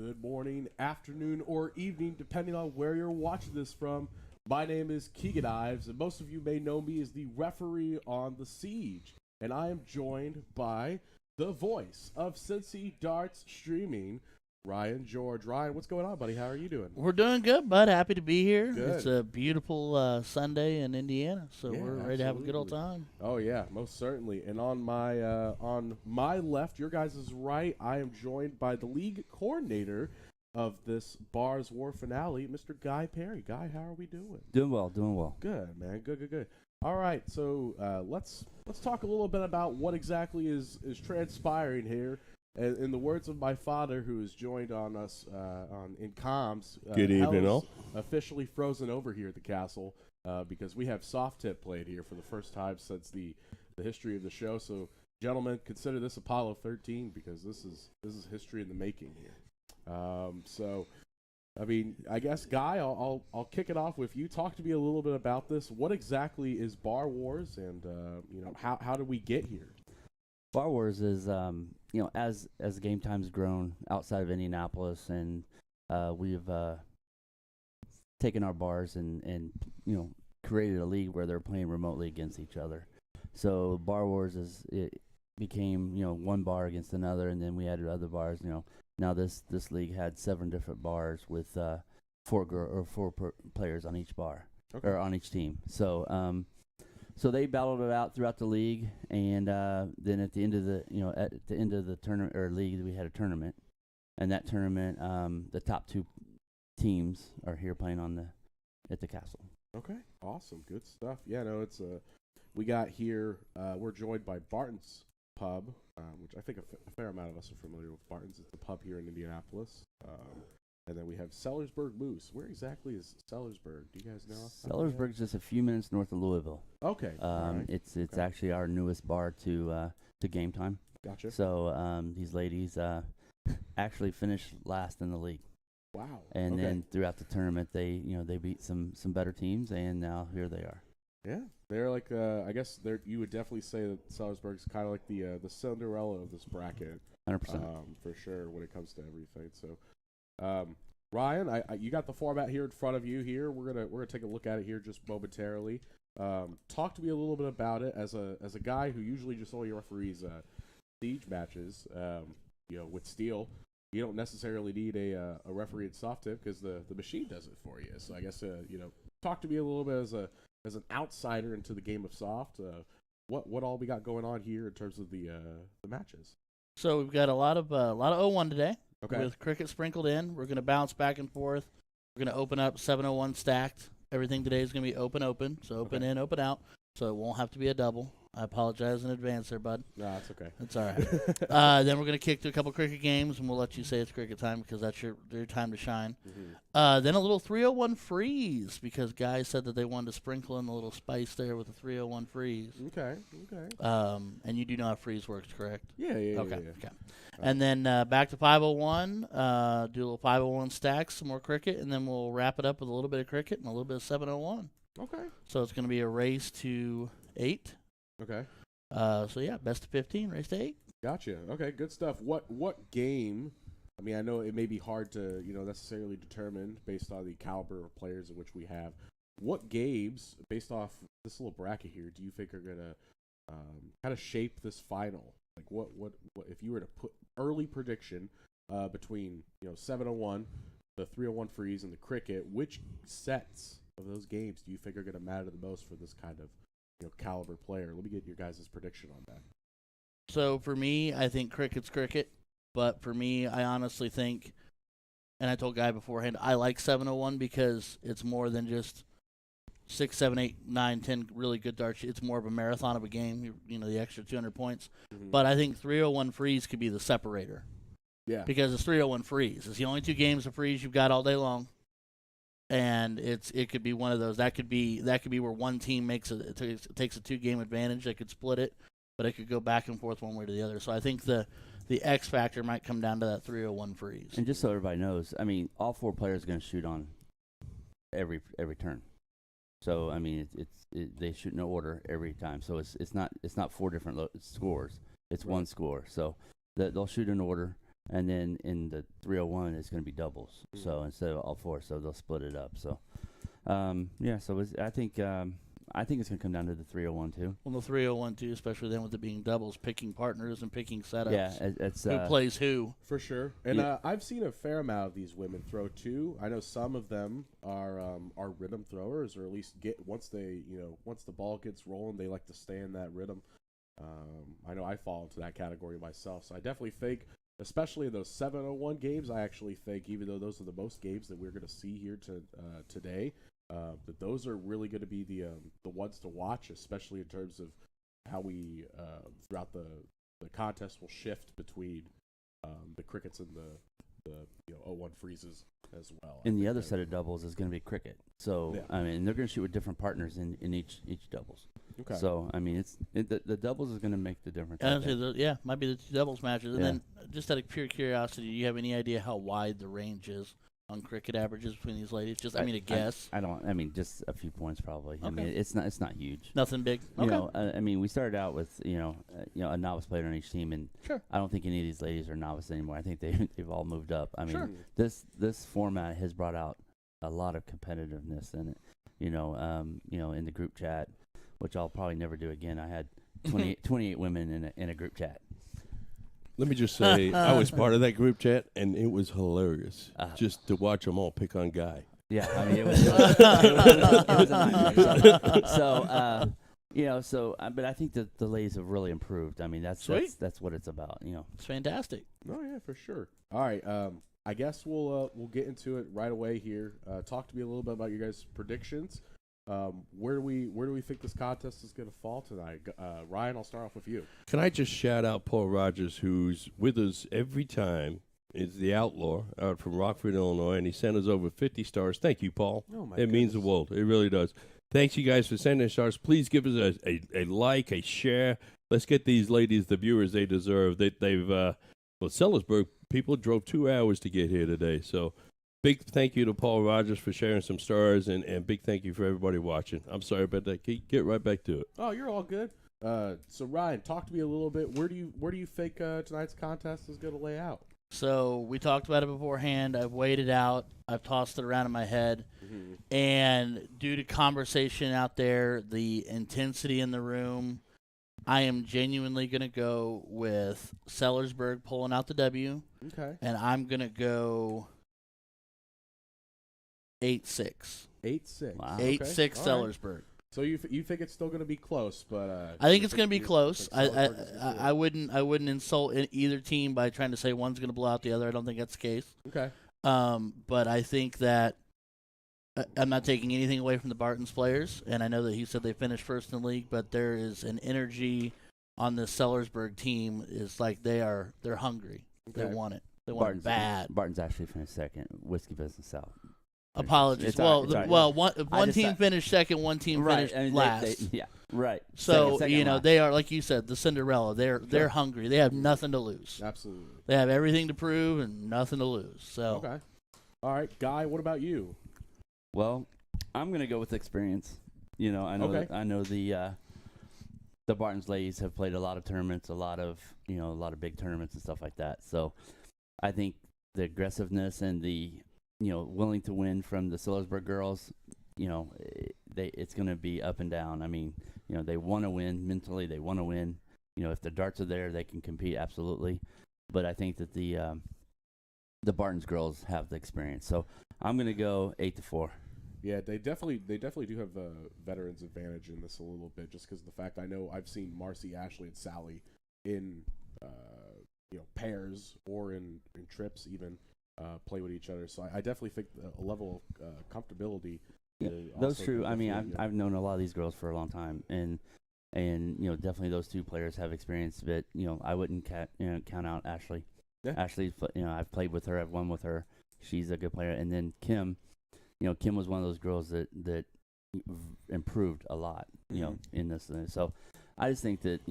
Good morning, afternoon, or evening, depending on where you're watching this from. My name is Keegan Ives, and most of you may know me as the referee on The Siege. And I am joined by the voice of Cincy Darts Streaming, Ryan George. Ryan, what's going on, buddy? How are you doing? We're doing good, bud. Happy to be here. Good. It's a beautiful Sunday in Indiana, so Yeah, we're ready to have a good old absolutely. time. Oh yeah, most certainly. And on my left, your guys' right, I am joined by the league coordinator of this Bar's War finale, Mr. Guy Perry. Guy, how are we doing? Doing well. Good, man. Good. All right, so let's talk a little bit about what exactly is transpiring here. In the words of my father, who has joined on us in comms, Good evening, hell all. is officially frozen over here at the castle because we have soft tip played here for the first time since the history of the show. So, gentlemen, consider this Apollo 13 because this is history in the making here. So, I mean, I guess Guy, I'll kick it off with you. Talk to me a little bit about this. What exactly is Bar Wars, and how did we get here? Bar Wars is, as game time's grown outside of Indianapolis, and we've taken our bars and created a league where they're playing remotely against each other. So Bar Wars it became one bar against another, and then we added other bars. Now this league had 7 different bars with 4 players on each bar or on each team. So they battled it out throughout the league, and then at the end of the tournament or league, we had a tournament, and that tournament, the top 2 teams are here playing at the castle. Okay, awesome, good stuff. Yeah, no, it's we got here. We're joined by Bartons Pub, which I think a fair amount of us are familiar with. Bartons, it's a pub here in Indianapolis. And then we have Sellersburg Moose. Where exactly is Sellersburg? Do you guys know? Sellersburg is just a few minutes north of Louisville. Okay. All right. It's actually our newest bar to game time. Gotcha. So these ladies actually finished last in the league. Wow. And then throughout the tournament, they beat some better teams, and now here they are. Yeah, they're like I guess they're. You would definitely say that Sellersburg's kind of like the Cinderella of this bracket. 100%. For sure when it comes to everything. So. Ryan, you got the format here in front of you. Here, we're gonna take a look at it here just momentarily. Talk to me a little bit about it as a guy who usually just only referees siege matches. With steel, you don't necessarily need a referee in soft tip because the machine does it for you. So I guess talk to me a little bit as an outsider into the game of soft. What all we got going on here in terms of the matches? So we've got a lot of 0-1 today. Okay. With cricket sprinkled in. We're going to bounce back and forth. We're going to open up 701 stacked. Everything today is going to be open. So open in, open out. So it won't have to be a double. I apologize in advance there, bud. No, that's okay. That's all right. Then we're going to kick to a couple cricket games, and we'll let you say it's cricket time because that's your time to shine. Mm-hmm. Then a little 301 freeze because guys said that they wanted to sprinkle in a little spice there with the 301 freeze. Okay. And you do know how freeze works, correct? Yeah. Okay. And then back to 501, do a little 501 stacks, some more cricket, and then we'll wrap it up with a little bit of cricket and a little bit of 701. Okay. So it's going to be a race to 8. Okay. So yeah, best of 15, race to 8. Gotcha. Okay, good stuff. What game? I mean, I know it may be hard to necessarily determine based on the caliber of players in which we have. What games, based off this little bracket here, do you think are gonna kind of shape this final? Like, what if you were to put early prediction between 701, the 301 freeze, and the cricket? Which sets of those games do you think are gonna matter the most for this kind of caliber player? Let me get your guys' prediction on that. So for me, I think cricket's cricket, but for me, I honestly think, and I told Guy beforehand, I like 701 because it's more than just 6, 7, 8, 9, 10 really good darts. It's more of a marathon of a game, the extra 200 points. Mm-hmm. But I think 301 freeze could be the separator. Yeah. Because it's 301 freeze. It's the only 2 games of freeze you've got all day long. And it could be one of those. That could be where one team takes a 2-game advantage. They could split it, but it could go back and forth one way to the other. So I think the X factor might come down to that 301 freeze. And just so everybody knows, I mean, all 4 players are going to shoot on every turn. So I mean, they shoot no order every time. So it's not 4 different scores. It's one score. So they'll shoot in order. and then in the 301 it's going to be doubles. So instead of all four, so they'll split it up. So yeah, so I think it's going to come down to the 301 too. Well, the 301 too, especially then with it being doubles, picking partners and picking setups. Yeah, it's who plays who. For sure. And Yeah. I've seen a fair amount of these women throw too. I know some of them are rhythm throwers, or at least once the ball gets rolling, they like to stay in that rhythm. I know I fall into that category myself, so I definitely think, especially in those 701 games, I actually think, even though those are the most games that we're going to see here today, that those are really going to be the ones to watch, especially in terms of how we throughout the contest will shift between the crickets and the 01 freezes as well. And the other set of doubles is going to be cricket. So Yeah. I mean, they're going to shoot with different partners in each doubles. Okay. So I mean, the doubles is going to make the difference. I Honestly, think. might be the two doubles matches. And Yeah. then, just out of pure curiosity, do you have any idea how wide the range is on cricket averages between these ladies? Just, I mean, a guess. I don't. I mean, just a few points probably. I mean, Okay. it's not huge. Nothing big. You Okay. know, I mean, we started out with a novice player on each team, and Sure. I don't think any of these ladies are novice anymore. I think they've all moved up. I mean, Sure. this format has brought out a lot of competitiveness in it. In the group chat, which I'll probably never do again. I had 28 women in a group chat. Let me just say, I was part of that group chat, and it was hilarious just to watch them all pick on Guy. Yeah, I mean, it was a nightmare. But I think that the ladies have really improved. I mean, that's what it's about. It's fantastic. Oh yeah, for sure. All right. I guess we'll get into it right away here. Talk to me a little bit about your guys' predictions. Where do we think this contest is going to fall tonight? Ryan, I'll start off with you. Can I just shout out Paul Rogers, who's with us every time? Is the Outlaw out from Rockford, Illinois, and he sent us over 50 stars. Thank you, Paul. Oh my It means the goodness. world. It really does. Thanks, you guys, for sending us stars. Please give us a like, a share. Let's get these ladies the viewers they deserve. Sellersburg people drove 2 hours to get here today. So big thank you to Paul Rogers for sharing some stars, and big thank you for everybody watching. I'm sorry about that. Get right back to it. Oh, you're all good. So Ryan, talk to me a little bit. Where do you think tonight's contest is going to lay out? So we talked about it beforehand. I've weighed it out. I've tossed it around in my head. Mm-hmm. And due to conversation out there, the intensity in the room, I am genuinely going to go with Sellersburg pulling out the W. Okay. And I'm going to go 8-6. 8-6. Wow. 8-6 Okay. All right. Sellersburg. So you think it's still going to be close, but I think it's going to be you close. think Sellersburg is gonna I wouldn't insult either team by trying to say one's going to blow out the other. I don't think that's the case. Okay. But I think that I'm not taking anything away from the Bartons players, and I know that he said they finished first in the league, but there is an energy on this Sellersburg team. Is like they're hungry. Okay. They want it. They want it bad. Barton's actually finished second. Whiskey Business South. Apologies. It's all right, One team finished second, one team finished I mean, last. yeah, right. So Second last. they are, like you said, the Cinderella. They're hungry. They have nothing to lose. Absolutely. They have everything to prove and nothing to lose. So Okay. All right, Guy. What about you? Well, I'm gonna go with experience. I know Okay. I know the Bartons ladies have played a lot of tournaments, a lot of big tournaments and stuff like that. So I think the aggressiveness and the willing to win from the Sellersburg girls, it's going to be up and down. I mean, they want to win mentally. They want to win. If the darts are there, they can compete absolutely. But I think that the Bartons girls have the experience. So I'm going to go 8-4. Yeah, they definitely do have the veterans advantage in this a little bit, just because of the fact I know I've seen Marcy, Ashley, and Sally in pairs or in trips even play with each other. So I definitely think a level of comfortability. Yeah, those true. I mean, I've known a lot of these girls for a long time, and definitely those two players have experience. But I wouldn't count out Ashley. Yeah. Ashley, I've played with her. I've won with her. She's a good player. And then Kim, Kim was one of those girls that improved a lot. In this. So I just think that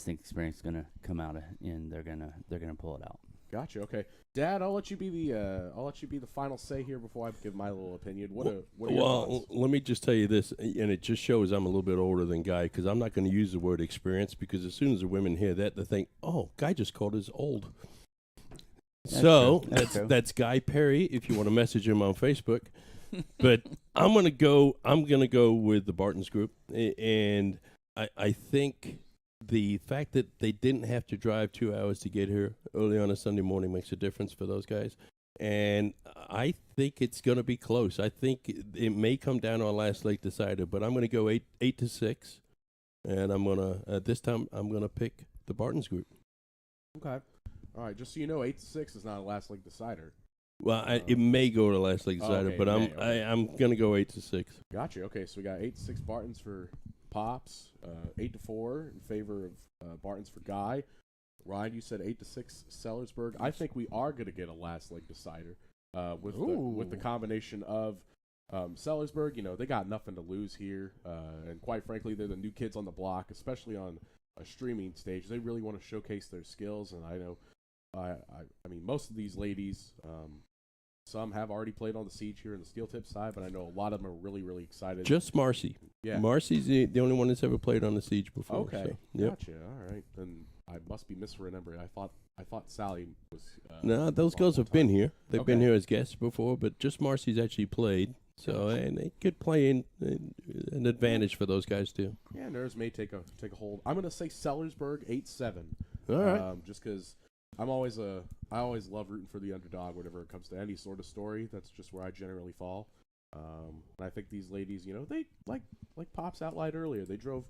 experience is gonna come out, and they're gonna pull it out. Gotcha. Okay, Dad, I'll let you be the final say here before I give my little opinion. What are your thoughts? Let me just tell you this, and it just shows I'm a little bit older than Guy, because I'm not going to use the word experience, because as soon as the women hear that, they think, "Oh, Guy just called us old." So true. That's true. that's Guy Perry. If you want to message him on Facebook, but I'm gonna go with the Bartons group, and I think the fact that they didn't have to drive 2 hours to get here early on a Sunday morning makes a difference for those guys. And I think it's going to be close. I think it may come down on last late decider, but I'm going to go 8-6, and I'm going to this time I'm going to pick the Bartons group. Okay. All right. Just so you know, 8-6 is not a last leg decider. Well, it may go to last late decider, okay, but okay. I'm going to go 8-6. Gotcha. Okay, so we got 8-6 Bartons for Pops, 8-4 in favor of Bartons for Guy. Ryan, you said 8-6 Sellersburg. I think we are going to get a last leg decider with the combination of Sellersburg. You know, they got nothing to lose here, and quite frankly, they're the new kids on the block, especially on a streaming stage. They really want to showcase their skills, and I know, I mean, most of these ladies, some have already played on the Siege here in the steel tip side, but I know a lot of them are really, really excited. Just Marcy. Yeah. Marcy's the only one that's ever played on the Siege before. Okay. So, yep. Gotcha. All right. Then I must be misremembering. I thought Sally was. No, those girls have been here. They've been Okay. here as guests before, but just Marcy's actually played. So, and they could play in an advantage for those guys too. Yeah, nerves may take a hold. I'm gonna say Sellersburg 8-7. All right. Just because I always love rooting for the underdog whenever it comes to any sort of story. That's just where I generally fall. And I think these ladies, you know, they like Pops outlined earlier. They drove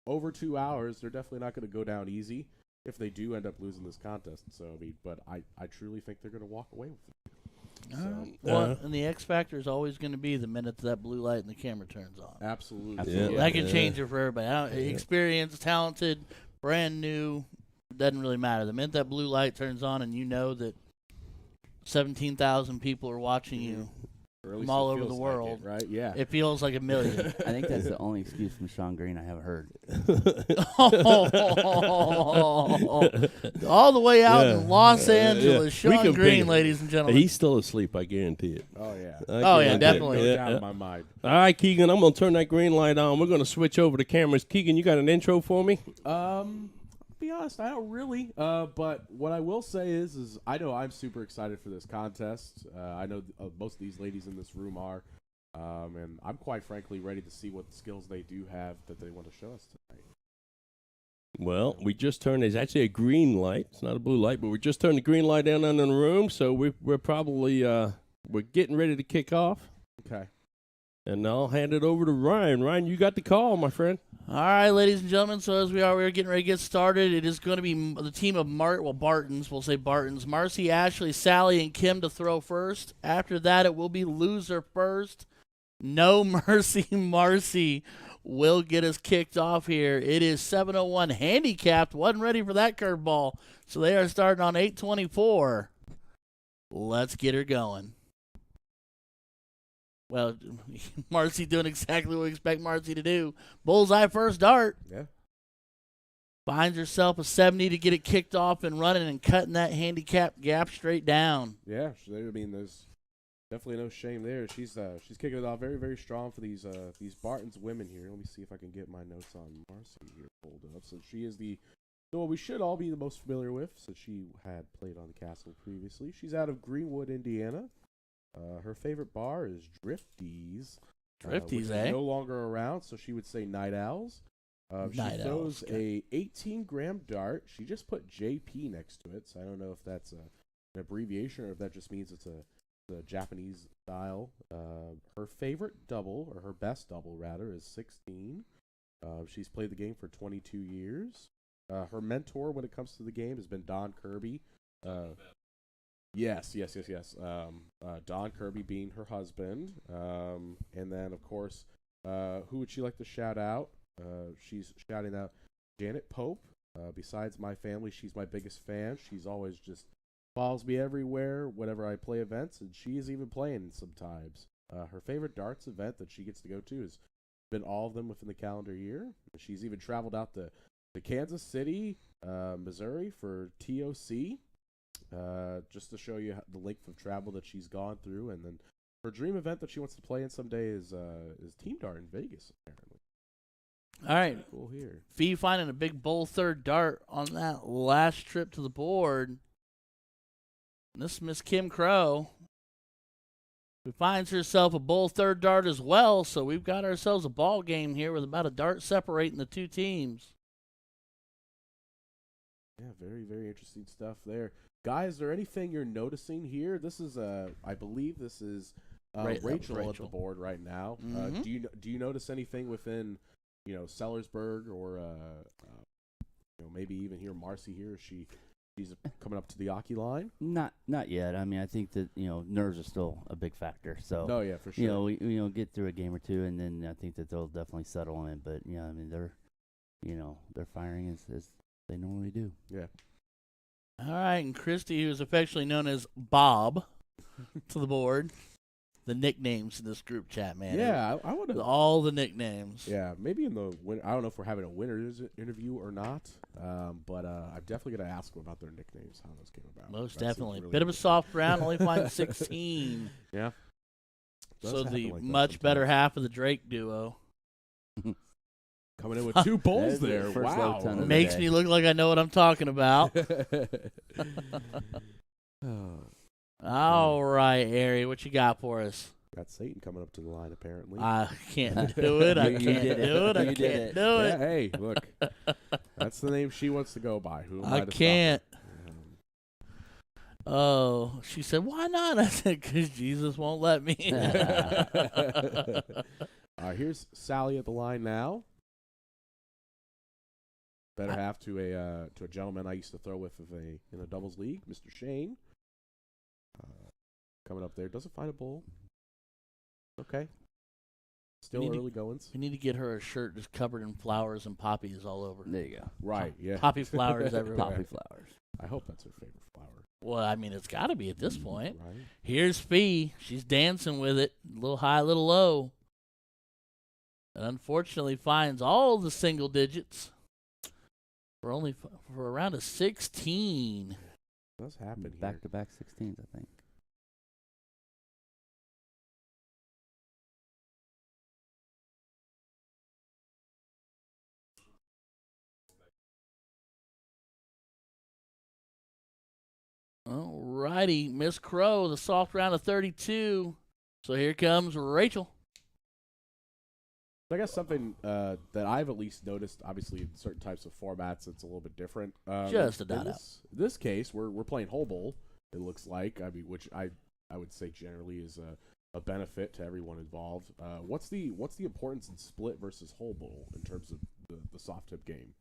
over 2 hours. They're definitely not going to go down easy if they do end up losing this contest. So I mean, but I truly think they're going to walk away with it. So, Well, and the X factor is always going to be the minute that blue light and the camera turns on. absolutely. Yeah. That can change it for everybody. Experienced, talented, brand new, doesn't really matter. The minute that blue light turns on and you know that 17,000 people are watching you Or at from least all it over the feels like world, it, right? Yeah. it feels like a million. I think that's the only excuse from Sean Green I haven't heard. All the way out Yeah. in Los Yeah. Angeles, We Sean can Green, pick- ladies and gentlemen. He's still asleep, I guarantee it. Oh yeah. Oh, yeah, guarantee it. definitely. No Yeah, doubt yeah. in my mind. All right, Keegan, I'm going to turn that green light on. We're going to switch over to cameras. Keegan, you got an intro for me? Be honest, I don't really. But what I will say is I know I'm super excited for this contest. I know most of these ladies in this room are, and I'm quite frankly ready to see what skills they do have that they want to show us tonight. Well, we just turned. There's actually a green light. It's not a blue light, but we just turned the green light on in the room. So we're probably we're getting ready to kick off. Uh, Okay. And I'll hand it over to Ryan. Ryan, you got the call, my friend. All right, ladies and gentlemen. So as we're getting ready to get started. It is going to be the team of Bartons. We'll say Bartons. Marcy, Ashley, Sally, and Kim to throw first. After that, it will be loser first. No mercy, Marcy will get us kicked off here. It is 7:01 handicapped. Wasn't ready for that curveball. So they are starting on 8:24. Let's get her going. Well, Marcy doing exactly what we expect Marcy to do. Bullseye first dart. Yeah. Finds herself a 70 to get it kicked off and running and cutting that handicap gap straight down. Yeah. I mean, there's definitely no shame there. She's kicking it off very, very strong for these Bartons women here. Let me see if I can get my notes on Marcy here pulled up. So she is the one we should all be the most familiar with, since she had played on the castle previously. She's out of Greenwood, Indiana. Her favorite bar is Drifties. Drifties, which is eh? no longer around, so she would say Night Owls. She Night throws Owls, okay. a 18-gram dart. She just put JP next to it, so I don't know if that's an abbreviation or if that just means it's the Japanese style. Her favorite double, or her best double rather, is 16. She's played the game for 22 years. Her mentor when it comes to the game has been Don Kirby. Yes. Don Kirby being her husband. And then, of course, who would she like to shout out? She's shouting out Janet Pope. Besides my family, she's my biggest fan. She's always just follows me everywhere whenever I play events, and she is even playing sometimes. Her favorite darts event that she gets to go to has been all of them within the calendar year. She's even traveled out to Kansas City, Missouri for TOC. Just to show you the length of travel that she's gone through, and then her dream event that she wants to play in someday is Team Dart in Vegas. Apparently, All right. cool here. Fee finding a big bull third dart on that last trip to the board. This is Miss Kim Crow, who finds herself a bull third dart as well. So we've got ourselves a ball game here with about a dart separating the two teams. Yeah, very, very interesting stuff there. Guys, is there anything you're noticing here? This is, I believe this is Rachel at the board right now. Mhm. Do you notice anything within, Sellersburg or, maybe even here Marcy here? She's coming up to the Aki line? Not yet. I mean, I think that nerves are still a big factor. So No, yeah, for sure. we get through a game or two, and then I think that they'll definitely settle in. But I mean, they're firing as they normally do. Yeah. All right, and Christy, who is affectionately known as Bob, to the board. The nicknames in this group chat, man. Yeah, I would have. All the nicknames. Yeah, maybe in the I don't know if we're having a winners interview or not, but I'm definitely going to ask them about their nicknames, how those came about. Most That seems definitely. really Bit of a interesting. soft round, only finds 16. Yeah. Does So happen the like that much better sometimes. half of the Drake duo. Coming in with two bowls There's the there. first low Wow. ton of the Makes day. me look like I know what I'm talking about. All right, Ari, what you got for us? Got Satan coming up to the line, apparently. I can't do it. I You can't did it. do it. I You did can't it. do Yeah, it. hey, look. That's the name she wants to go by. Who am I I to stop can't. her? Oh, she said, why not? I said, because Jesus won't let me. Here's Sally at the line now. Better half to a gentleman I used to throw with in a doubles league, Mr. Shane. Coming up there, doesn't find a bowl. Okay. Still need to- early goings. We need to get her a shirt just covered in flowers and poppies all over. There you go. Right, yeah. Poppy flowers everywhere. Poppy flowers. I hope that's her favorite flower. Well, I mean, it's got to be at this point. Right. Here's Fee. She's dancing with it. A little high, a little low. And unfortunately finds all the single digits for only for around a 16. Does happen here. Back-to-back 16s, I think. All righty, Miss Crow, the soft round of 32. So here comes Rachel. I guess something that I've at least noticed, obviously in certain types of formats, it's a little bit different. Just a in dot out. this case, we're playing whole bowl. It looks like, I mean, which I would say generally is a benefit to everyone involved. What's the importance in split versus whole bowl in terms of the soft tip game?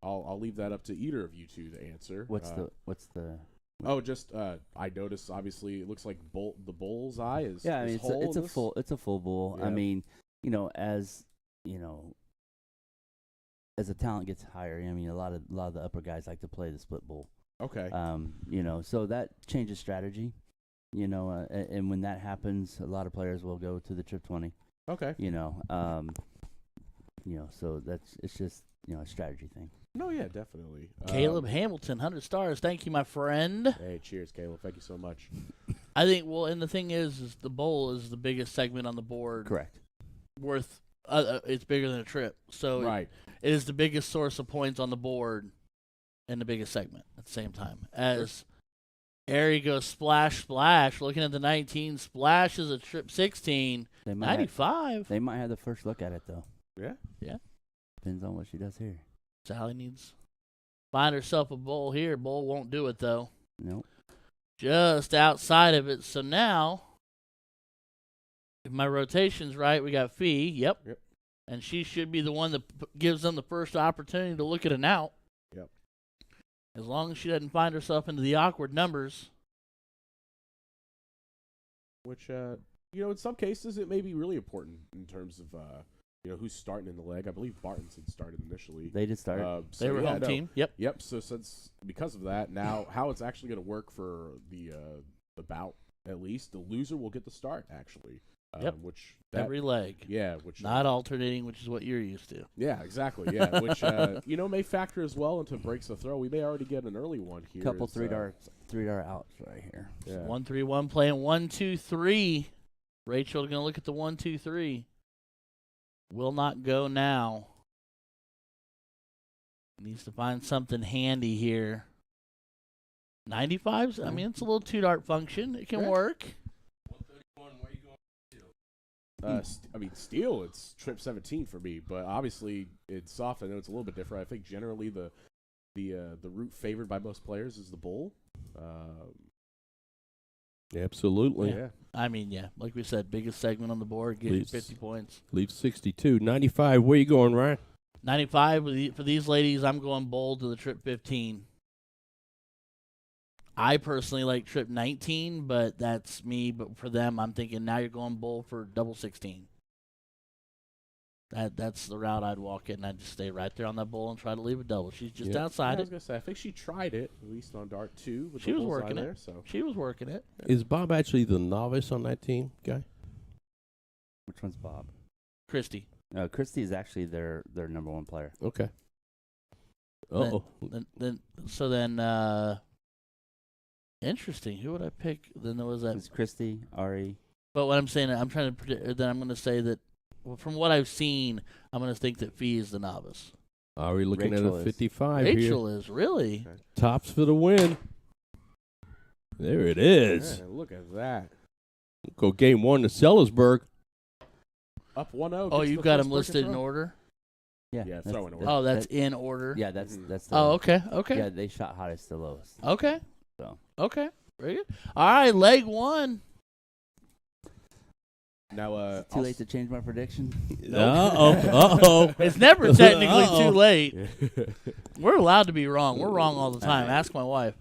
I'll leave that up to either of you two to answer. What's the Oh, just I noticed. Obviously, it looks like the bull's eye is. Yeah, I is mean whole it's in a this? full bowl. Yeah. I mean, as as the talent gets higher, I mean a lot of the upper guys like to play the split bowl. Okay. So that changes strategy. And when that happens, a lot of players will go to the trip 20. Okay. So it's just a strategy thing. No, yeah, definitely. Caleb Hamilton, 100 stars. Thank you, my friend. Hey, cheers, Caleb. Thank you so much. I think, and the thing is the bowl is the biggest segment on the board. Correct. Worth, it's bigger than a trip. So Right. it is the biggest source of points on the board and the biggest segment at the same time. As Ari goes splash, splash, looking at the 19, splash is a trip 16, They might 95. they might have the first look at it though. Yeah. Depends on what she does here. Sally needs find herself a bowl here. Bowl won't do it though. Nope. Just outside of it. So now, if my rotation's right, we got Fee. Yep. And she should be the one that gives them the first opportunity to look at an out. Yep. As long as she doesn't find herself into the awkward numbers. Which, in some cases it may be really important in terms of, who's starting in the leg. I believe Bartons had started initially. They did start. They were home team. Yep. Yep. So because of that, now how it's actually going to work for the bout, at least the loser will get the start actually. Yep. Which Every leg. Yeah. Which Not alternating, which is what you're used to. Yeah. Exactly. Yeah. Which may factor as well into breaks of throw. We may already get an early one here. Couple as, 3-dart outs right here. Yeah. 1-3-1 playing 1-2-3. Rachel going to look at the 1-2-3. Will not go now. Needs to find something handy here. 95s. I mean, it's a little two-dart function. It can work. I mean, steel, it's trip 17 for me, but obviously it's soft. I know it's a little bit different. I think generally the route favored by most players is the bull. Absolutely. Yeah. I mean, yeah, like we said, biggest segment on the board, getting Leaves. 50 points. Leaves 62. 95, where you going, Ryan? 95 for these ladies, I'm going bold to the trip 15. I personally like trip 19, but that's me. But for them, I'm thinking now you're going bold for double 16. That's the route I'd walk in. I'd just stay right there on that bull and try to leave a double. She's just outside I was it. gonna say, I think she tried it at least on dart 2. With She the was bullseye working it. there, so. She was working it. Is Bob actually the novice on that team, guy? Which one's Bob? Christy. Christy is actually their number one player. Okay. Uh-oh. Then interesting. Who would I pick? Then there was that. It's Christy, Ari. But what I'm saying, I'm trying to predict. Then I'm going to say that, well, from what I've seen, I'm going to think that Fee is the novice. Are we looking Rachel at a is. 55 Rachel here? is really. Okay. Tops for the win. There it is. Yeah, look at that. Go game 1 to Sellersburg. Up 1-0. Oh, gets you've the got first them break listed in throw? order. Yeah, throw in order. Oh, that's in order. Yeah, that's Mhm. that's. The, Oh, okay. Okay. Yeah, they shot hottest to lowest. Okay. So. Okay. Very good. All right, leg 1. Now, Too late to change my prediction. Uh-oh. It's never technically Uh-oh. too late. We're allowed to be wrong. We're wrong all the time. Ask my wife.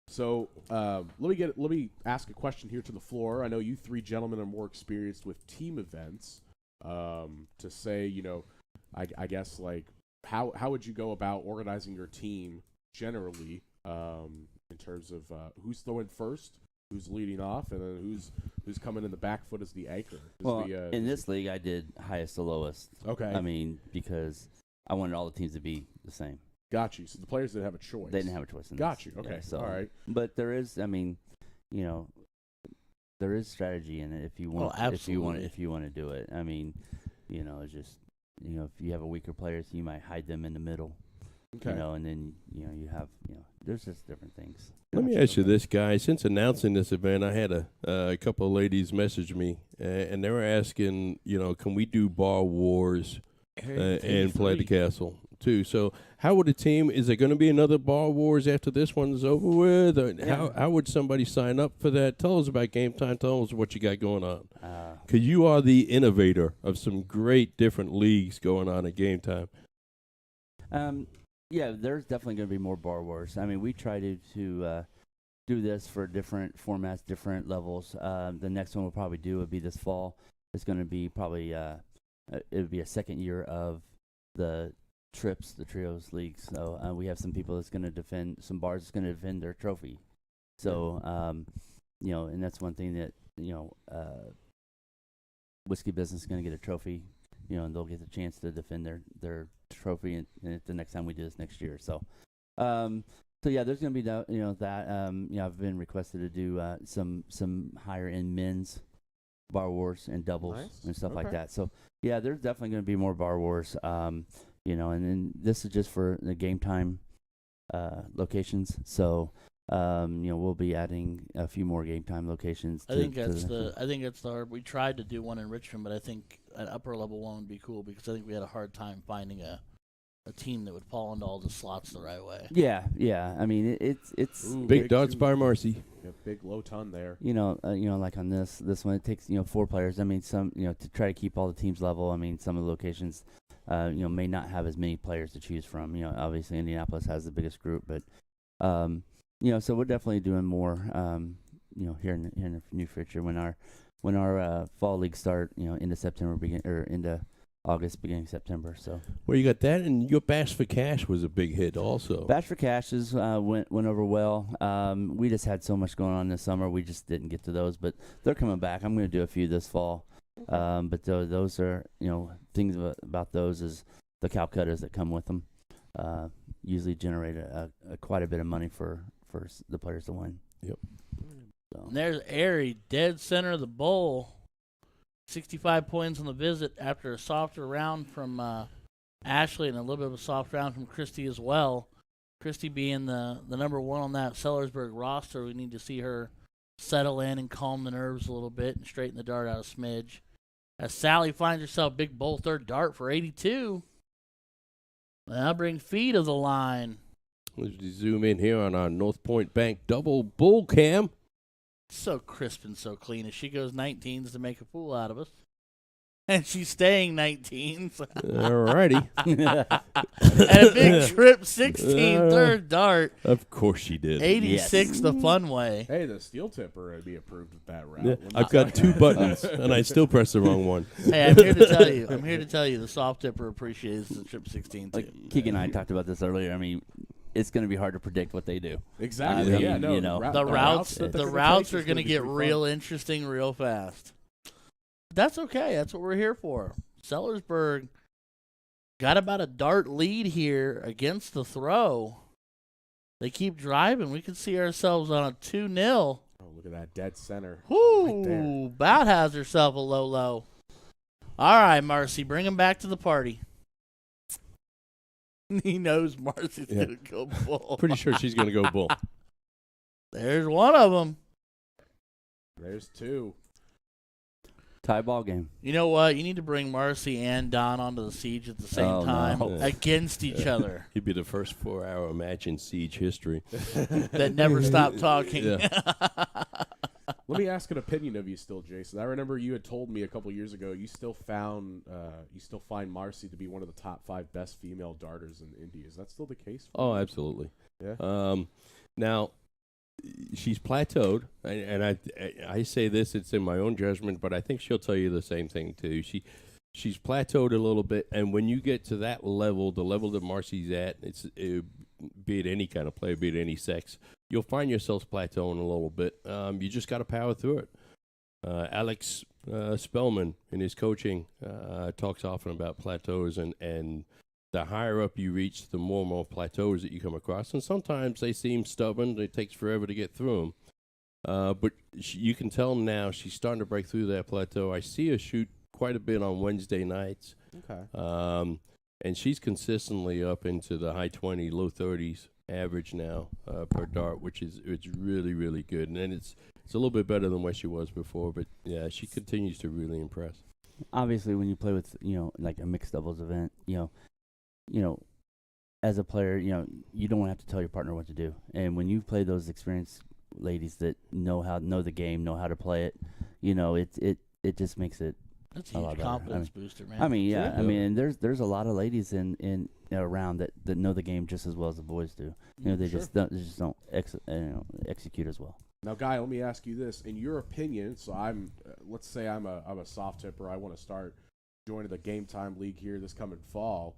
So let me ask a question here to the floor. I know you three gentlemen are more experienced with team events. To say, you know, I guess like how would you go about organizing your team generally in terms of who's throwing first, who's leading off, and then who's coming in the back foot as the anchor? Well, in this league, I did highest to lowest. Okay. I mean, because I wanted all the teams to be the same. Got you. So the players didn't have a choice. They didn't have a choice in Got this. you. Okay. Yeah, so, All right. But there is, I mean, you know, there is strategy in it if you want. absolutely. If you want to do it. I mean, you know, it's just, you know, if you have a weaker players, you might hide them in the middle. Okay. You know, and then you have, there's just different things. Let me Gotcha. ask you this, guys. Since announcing this event, I had a couple of ladies message me, and they were asking, can we do Bar Wars and play the castle too? So, how would a team? Is there going to be another Bar Wars after this one's over with? Or how would somebody sign up for that? Tell us about Game Time. Tell us what you got going on. Because you are the innovator of some great different leagues going on at Game Time. Yeah, there's definitely going to be more Bar Wars. I mean, we try to do this for different formats, different levels. The next one we'll probably do would be this fall. It's going to be probably it would be a second year of the trips, the trios leagues. So we have some people that's going to defend, some bars that's going to defend their trophy. So and that's one thing that Whiskey Business is going to get a trophy. And they'll get the chance to defend their trophy and the next time we do this next year. So, yeah, there's going to be that. I've been requested to do some higher end men's Bar Wars and doubles and stuff like that. So, yeah, there's definitely going to be more Bar Wars. And then this is just for the Game Time locations. So, we'll be adding a few more Game Time locations. I think it's we tried to do one in Richmond, but I think an upper level one would be cool because I think we had a hard time finding a team that would fall into all the slots the right way. Yeah. I mean, it's Ooh, Big Darts by Marcy. Yeah, big low ton there. like on this one, it takes 4 players. I mean, some to try to keep all the teams level. I mean, some of the locations, may not have as many players to choose from. Obviously Indianapolis has the biggest group, but so we're definitely doing more. Here in the near future when our fall leagues start. Into September into August, beginning of September. So. Well, you got that, and your Bash for Cash was a big hit also. Bash for Cashes went over well. We just had so much going on this summer, we just didn't get to those. But they're coming back. I'm going to do a few this fall. But those are, things about those is the Calcuttas that come with them. Usually generate quite a bit of money for the players to win. Yep. So. And there's Airy, dead center of the bowl. 65 points on the visit after a softer round from Ashley and a little bit of a soft round from Christy as well. Christy being the number one on that Sellersburg roster, we need to see her settle in and calm the nerves a little bit and straighten the dart out a smidge. As Sally finds herself big bowl third dart for 82. Now bring Fee to the line. Let's zoom in here on our North Point Bank double bull cam. So crisp and so clean as she goes 19s to make a fool out of us. And she's staying 19s. All righty. And a big trip 16 third dart. Of course she did. 86 the fun way. Hey, the steel tipper would be approved with that route. Yeah, I've got 2 buttons, and I still press the wrong one. Hey, I'm here to tell you, the soft tipper appreciates the trip 16 too. Like Keegan and I talked about this earlier. I mean, it's going to be hard to predict what they do. Exactly. I mean, yeah, no, you know, The routes that they're are gonna going to be get pretty real fun. interesting real fast. That's okay. That's what we're here for. Sellersburg got about a dart lead here against the throw. They keep driving. We can see ourselves on a 2-0. Oh, look at that dead center. Whoo! Right there. Bout has herself a low. All right, Marcy, bring him back to the party. He knows Marcy's going to go bull. Pretty sure she's going to go bull. There's one of them. There's 2. Tie ball game. You know what? You need to bring Marcy and Don onto the siege at the same Oh, time no. against each other. He'd be the first 4-hour match in Siege history. That never stop talking. Yeah. Let me ask an opinion of you still, Jason. I remember you had told me a couple years ago you still find Marcy to be one of the top 5 best female darters in Indy. Is that still the case? Oh, absolutely. Yeah. Now, she's plateaued, and I say this, it's in my own judgment, but I think she'll tell you the same thing too. She's plateaued a little bit, and when you get to that level, the level that Marcy's at, be it any kind of player, be it any sex, you'll find yourselves plateauing a little bit. You just got to power through it. Alex Spellman in his coaching talks often about plateaus, and the higher up you reach, the more and more plateaus that you come across. And sometimes they seem stubborn. It takes forever to get through them. But you can tell now she's starting to break through that plateau. I see her shoot quite a bit on Wednesday nights. Okay. And she's consistently up into the high 20s, low 30s average now per dart, which is it's really, really good. And then it's a little bit better than where she was before. But, yeah, she continues to really impress. Obviously, when you play with, like a mixed doubles event, as a player, you don't have to tell your partner what to do. And when you play those experienced ladies that know the game, know how to play it, it just makes it That's a a lot huge better. confidence booster, man. I mean, yeah. Sure. I mean, there's a lot of ladies in around that know the game just as well as the boys do. They Sure. just don't execute as well. Now, Guy, let me ask you this: in your opinion, so let's say I'm a soft tipper. I want to start joining the Game Time League here this coming fall.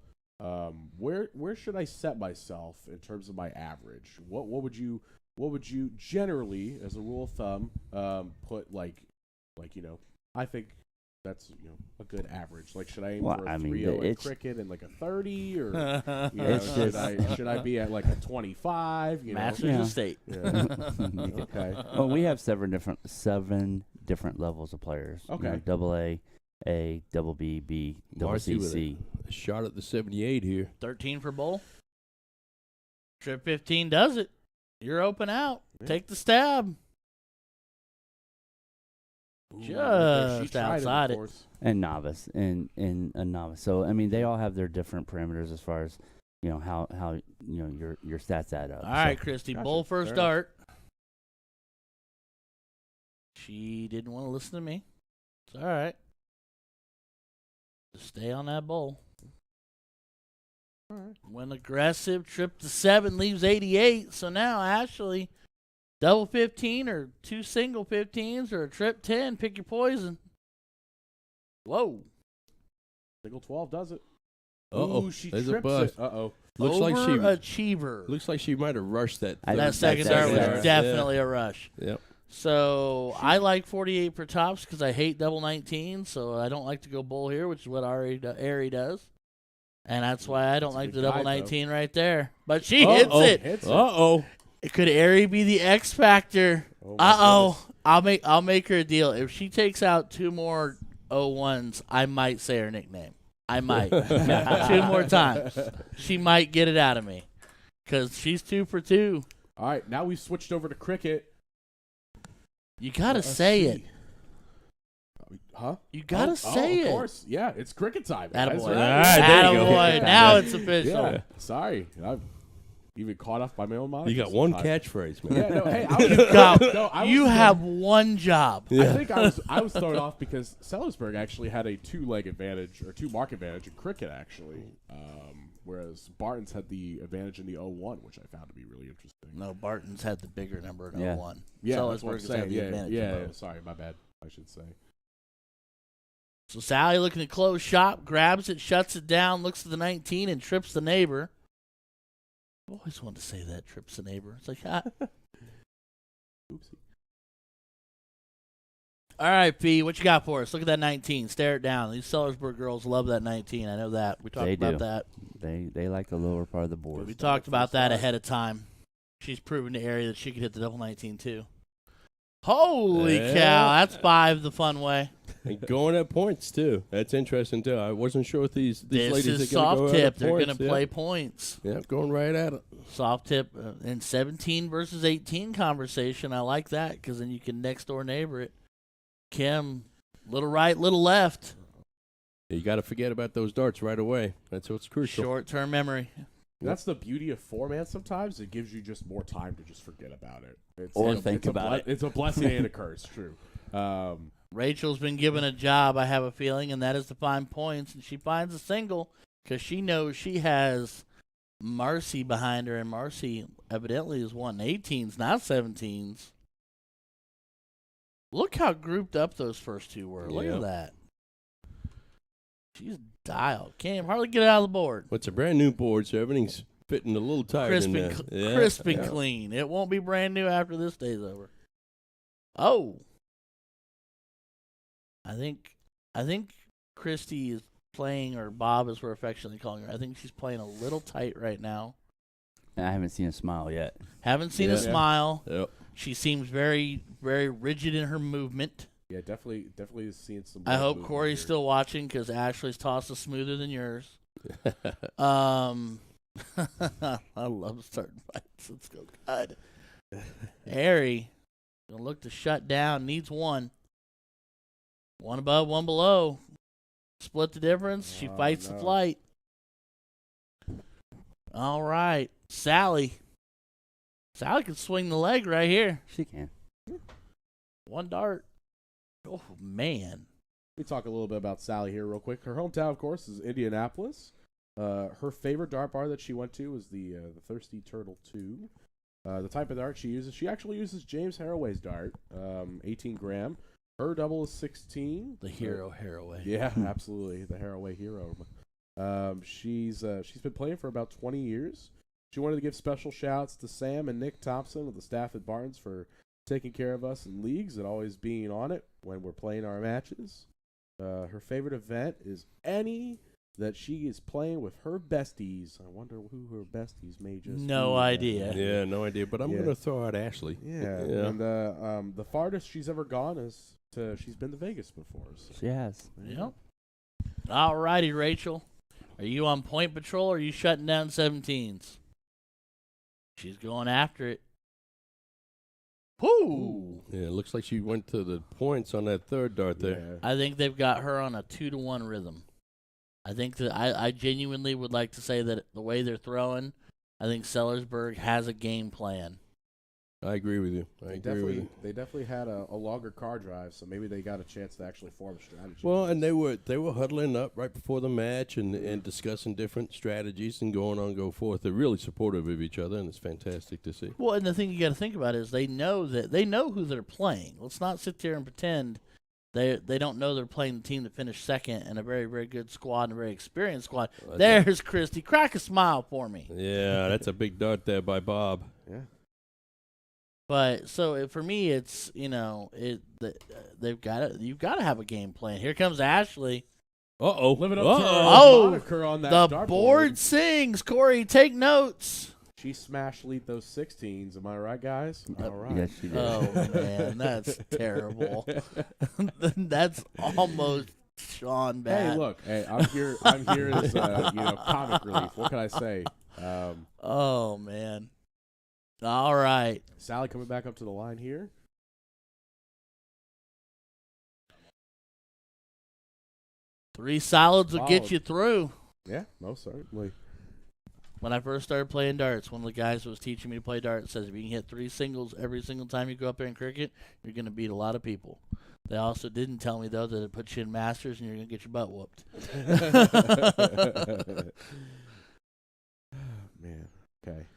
Where should I set myself in terms of my average? What would you generally, as a rule of thumb, put I think that's a good average. Like, should I aim for a 3-0 at cricket and like a 30, or should I be at like a 25? Masters of State. Yeah. Okay. Well, we have seven different levels of players. Okay. Double A, double B, B, double Marcy C, with C. a shot at the 78 here. 13 for bowl. Trip 15 does it. You're open out. Yeah. Take the stab. She Just tried outside of it. course. And novice, and a novice. So I mean, they all have their different parameters as far as how your stats add up. All right, Christy. Gotcha. Bowl first Fair dart. She didn't want to listen to me. It's all right. Just stay on that bowl. All right. When aggressive, trip to 7 leaves 88. So now, Ashley, double 15 or 2 single 15s or a trip 10. Pick your poison. Whoa. Single 12 does it. Uh-oh. Ooh, she There's a trips buzz. it. Uh-oh. Looks like Overachiever. Looks like she might have rushed that. That second dart was dart. definitely a rush. Yep. So I like 48 per tops because I hate double 19. So I don't like to go bull here, which is what Ari does. And that's why I don't That's a like good the double guide, 19 right there. But she hits it. Hits it. Uh-oh. Could Ari be the X factor? Oh, my goodness. I'll make her a deal. If she takes out 2 more 01s, I might say her nickname. I might. 2 more times. She might get it out of me. because she's 2 for 2. All right, now we've switched over to cricket. You gotta Let's say see. it. Huh? You gotta say Of it. course. Yeah, it's cricket time. Attaboy. That's All right. right, there you go. Attaboy. Now it's official. Yeah. Sorry. I'm even caught off by my own moniker. You got one sometimes. catchphase, man. Yeah, no, hey, I was, Go. no, I was You good. have one job. Yeah. I think I was thrown off because Sellersburg actually had a 2-leg advantage or 2-mark advantage in cricket actually, whereas Bartons had the advantage in the 0-1, which I found to be really interesting. No, Barton's had the bigger number in Yeah. 01. Yeah, that's what I'm Sellersburg has saying. had the Yeah, advantage in yeah. both. Sorry, my bad. I should say. So Sally looking to close shop, grabs it, shuts it down, looks at the 19 and trips the neighbor. I've always wanted to say that, trips the neighbor. It's like, Oopsie. All right, P, what you got for us? Look at that 19. Stare it down. These Sellersburg girls love that 19. I know that. We talked They about do. that. They like the lower part of the board. We talked about that ahead of time. She's proven to Ari that she could hit the double 19 too. Holy Yeah. cow, that's 5 the fun way. And going at points too. That's interesting too. I wasn't sure if these This ladies is are going to go soft at tip. They're points. going to play points. Yeah, going right at it. Soft tip and 17 versus 18 conversation. I like that because then you can next door neighbor it. Kim, little right, little left. You got to forget about those darts right away. That's what's crucial. Short-term memory. That's the beauty of forehand. Sometimes it gives you just more time to just forget about it. Think about it. It's a blessing and a curse. True. Rachel's been given a job, I have a feeling, and that is to find points. And she finds a single because she knows she has Marcy behind her, and Marcy evidently is wanting 18s, not 17s. Look how grouped up those first two were. Look Yeah. at that. She's dialed. Can't hardly get out of the board. Well, it's a brand new board, so everything's fitting a little tight Crisp in and, there. cl- Yeah, crisp and yeah. clean. It won't be brand new after this day's over. Oh. I think Christy is playing, or Bob as we're affectionately calling her. I think she's playing a little tight right now. I haven't seen a smile yet. Haven't seen a Yeah. smile. Yep. She seems very, very rigid in her movement. Yeah, definitely seeing some. I hope movement Corey's here. still watching because Ashley's toss is smoother than yours. I love starting fights. Let's go. God. Harry, gonna look to shut down. Needs one. One above, one below. Split the difference. She Oh, fights the no. flight. All right. Sally. Sally can swing the leg right here. She can. One dart. Oh, man. Let me talk a little bit about Sally here real quick. Her hometown, of course, is Indianapolis. Her favorite dart bar that she went to was the Thirsty Turtle 2. The type of dart she actually uses James Haraway's dart, 18 gram. Her double is 16. The hero, Haraway. Yeah, absolutely, the Haraway hero. She's been playing for about 20 years. She wanted to give special shouts to Sam and Nick Thompson with the staff at Bartons for taking care of us in leagues and always being on it when we're playing our matches. Her favorite event is any that she is playing with her besties. I wonder who her besties may just No be. idea. Yeah, no idea. But I'm Yeah. going to throw out Ashley. Yeah, Yeah. and the farthest she's ever gone is she's been to Vegas before. So. She has. Yep. All righty, Rachel. Are you on point patrol or are you shutting down 17s? She's going after it. Whoo! Yeah, it looks like she went to the points on that third dart there. Yeah. I think they've got her on a 2-1 rhythm. I think that I genuinely would like to say that the way they're throwing, I think Sellersburg has a game plan. I agree with you. I agree with you. They definitely had a longer car drive, so maybe they got a chance to actually form a strategy. Well, and they were huddling up right before the match and discussing different strategies and going on, go forth. They're really supportive of each other, and it's fantastic to see. Well, and the thing you got to think about is they know who they're playing. Let's not sit there and pretend they don't know they're playing the team that finished second and a very, very good squad and a very experienced squad. There's Christy. Crack a smile for me. Yeah, that's a big dart there by Bob. yeah. But so for me, it's they've got it. You've got to have a game plan. Here comes Ashley. Uh-oh. Living up to her Oh, moniker on that The dartboard. board sings. Corey, take notes. She smashed lead those 16s. Am I right, guys? All right. Yes, she did. Oh man, that's terrible. That's almost Sean bad. Hey, look. Hey, I'm here as comic relief. What can I say? Oh, man. All right. Sally coming back up to the line here. Three solids will get Solid. you through. Yeah, most certainly. When I first started playing darts, one of the guys that was teaching me to play darts says if you can hit 3 singles every single time you go up there in cricket, you're going to beat a lot of people. They also didn't tell me, though, that it puts you in Masters and you're going to get your butt whooped. Man, okay.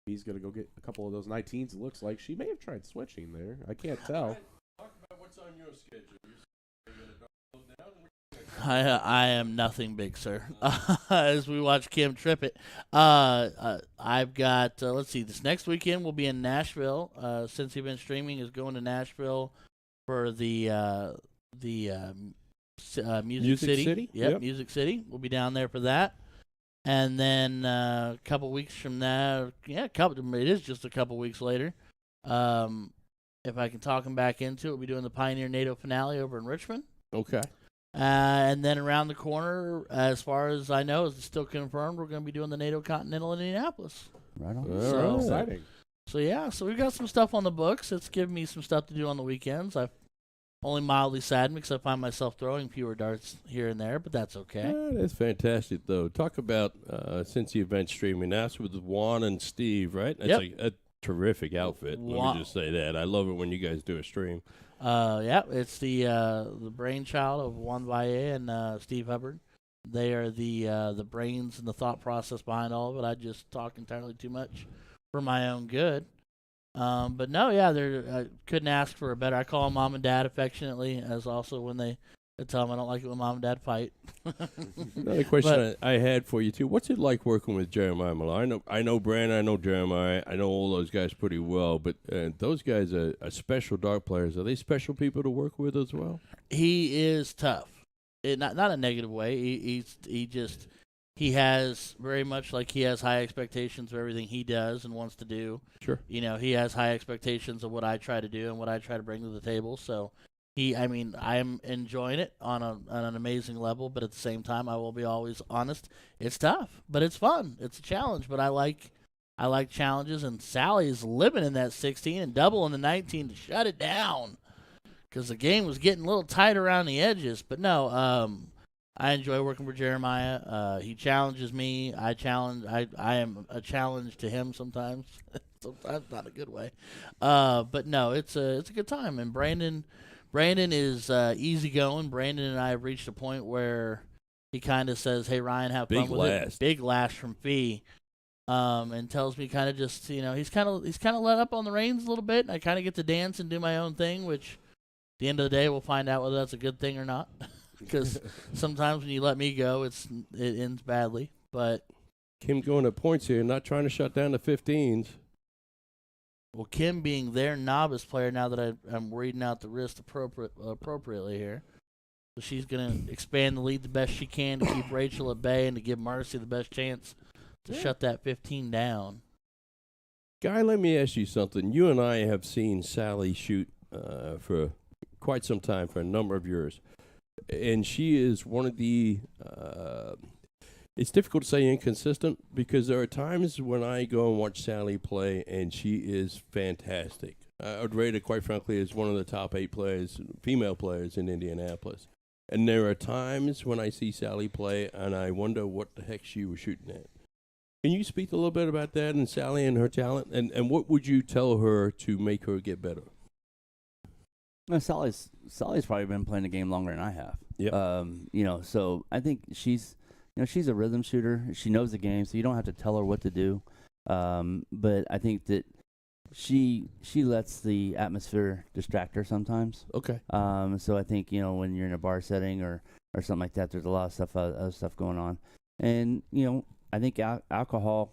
He's going to go get a couple of those 19s. It looks like she may have tried switching there. I can't tell. Talk about what's on your schedule. I am nothing big, sir. As we watch Kim trip it, I've got, let's see, this next weekend we'll be in Nashville. Since you've been streaming, is going to Nashville for the Music City. Yep, Music City. We'll be down there for that. And then a couple weeks from now, it is just a couple weeks later. If I can talk him back into it, we'll be doing the Pioneer NATO finale over in Richmond. Okay. And then around the corner, as far as I know, it's still confirmed, we're going to be doing the NATO Continental in Indianapolis. Right on. So Exciting. So we've got some stuff on the books. It's given me some stuff to do on the weekends. I've only mildly saddened because I find myself throwing fewer darts here and there, but that's okay. That's fantastic, though. Talk about since the event streaming. That's with Juan and Steve, right? That's a terrific outfit. Let me just say that. I love it when you guys do a stream. It's the brainchild of Juan Valle and Steve Hubbard. They are the brains and the thought process behind all of it. I just talk entirely too much for my own good. But no, I couldn't ask for a better. I call them mom and dad affectionately, as also when they tell them I don't like it when mom and dad fight. Another question I had for you too. What's it like working with Jeremiah Miller? I know Brandon, I know Jeremiah, I know all those guys pretty well, but those guys are special dart players. Are they special people to work with as well? He is tough. Not a negative way. He has very much like he has high expectations of everything he does and wants to do. Sure. He has high expectations of what I try to do and what I try to bring to the table. So I'm enjoying it on an amazing level, but at the same time, I will be always honest. It's tough, but it's fun. It's a challenge, but I like challenges, and Sally's living in that 16 and doubling the 19 to shut it down because the game was getting a little tight around the edges. But no, I enjoy working for Jeremiah. He challenges me. I am a challenge to him sometimes. Sometimes not a good way. But no, it's a good time. And Brandon is easygoing. Brandon and I have reached a point where he kind of says, "Hey Ryan, have fun with it." Big lash from Fee, and tells me kind of just he's kind of let up on the reins a little bit. And I kind of get to dance and do my own thing, which at the end of the day we'll find out whether that's a good thing or not. Because sometimes when you let me go, it ends badly. But Kim going to points here, not trying to shut down the 15s. Well, Kim being their novice player, now that I'm reading out the wrist appropriately here, so she's going to expand the lead the best she can to keep Rachel at bay and to give Marcy the best chance to shut that 15 down. Guy, let me ask you something. You and I have seen Sally shoot for quite some time, for a number of years. And she is one of the it's difficult to say inconsistent, because there are times when I go and watch Sally play and she is fantastic. I would rate her, quite frankly, as one of the top 8 players, female players in Indianapolis. And there are times when I see Sally play and I wonder what the heck she was shooting at. Can you speak a little bit about that and Sally and her talent? And what would you tell her to make her get better? No, Sally's probably been playing the game longer than I have. Yep. So I think she's a rhythm shooter. She knows the game, so you don't have to tell her what to do. But I think that she lets the atmosphere distract her sometimes. Okay. So I think when you're in a bar setting or something like that, there's a lot of other stuff going on, and I think alcohol.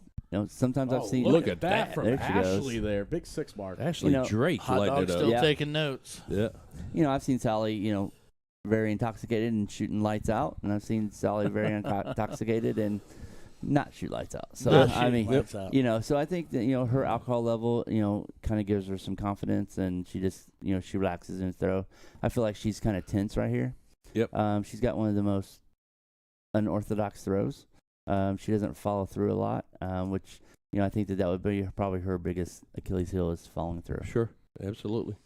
Sometimes I've seen. Look at that from there she Ashley goes. there. Big 6 mark. Ashley Drake Hot lighting dog it up. still taking notes. Yeah. I've seen Sally, very intoxicated and shooting lights out, and I've seen Sally very intoxicated and not shoot lights out. So lights out. So I think that her alcohol level, kind of gives her some confidence, and she just, she relaxes in throw. I feel like she's kind of tense right here. Yep. She's got one of the most unorthodox throws. She doesn't follow through a lot, which I think that would be probably her biggest Achilles heel is following through. Sure, absolutely.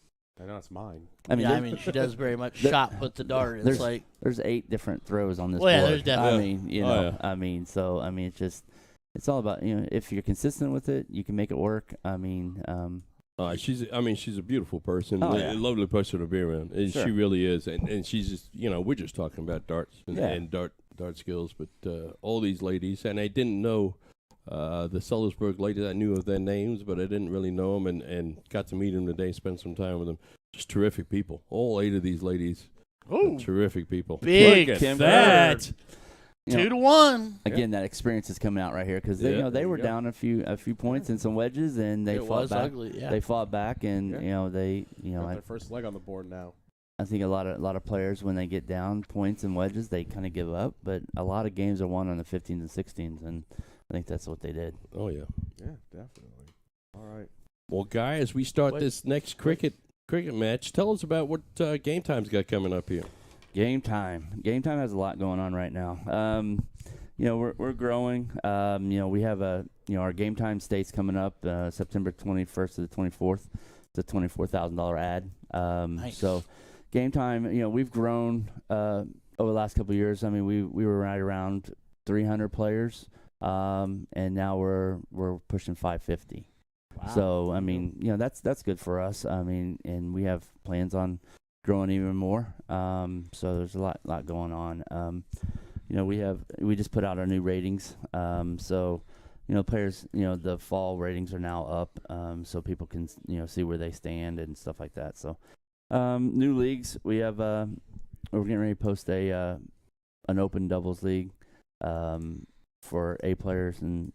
I know it's mine. I mean, yeah, she does very much shot put the dart. It's like there's 8 different throws on this Well, yeah, board. there's definitely- I mean, it's all about if you're consistent with it, you can make it work. I mean, She's a beautiful person, Oh, yeah. a lovely person to be around. And Sure. She really is, and she's just we're just talking about darts and dart skills, but all these ladies, and I didn't know the Sellersburg ladies. I knew of their names, but I didn't really know them, and got to meet them today, spend some time with them. Just terrific people. All 8 of these ladies, terrific people. Big Look at Kim that. 2-1. Again, that experience is coming out right here because they Yeah, they there were you go. down a few points and some wedges, and they It fought was back. ugly. Yeah. They fought back, and Got their first leg on the board now. I think a lot of players, when they get down points and wedges, they kind of give up. But a lot of games are won on the 15s and 16s, and I think that's what they did. Oh yeah. Yeah, definitely. All right. Well, guys, we start this next cricket match. Tell us about what game time's got coming up here. Game time has a lot going on right now. We're growing. We have our game time states coming up September 21st to the 24th. It's a $24,000 ad. Nice. So game time, we've grown over the last couple of years. I mean, we were right around 300 players, and now we're pushing 550. Wow. So I mean, that's good for us. I mean, and we have plans on growing even more. So there's a lot going on. We just put out our new ratings. So players, the fall ratings are now up, so people can see where they stand and stuff like that. So new leagues, we have we're getting ready to post an open doubles league for A players and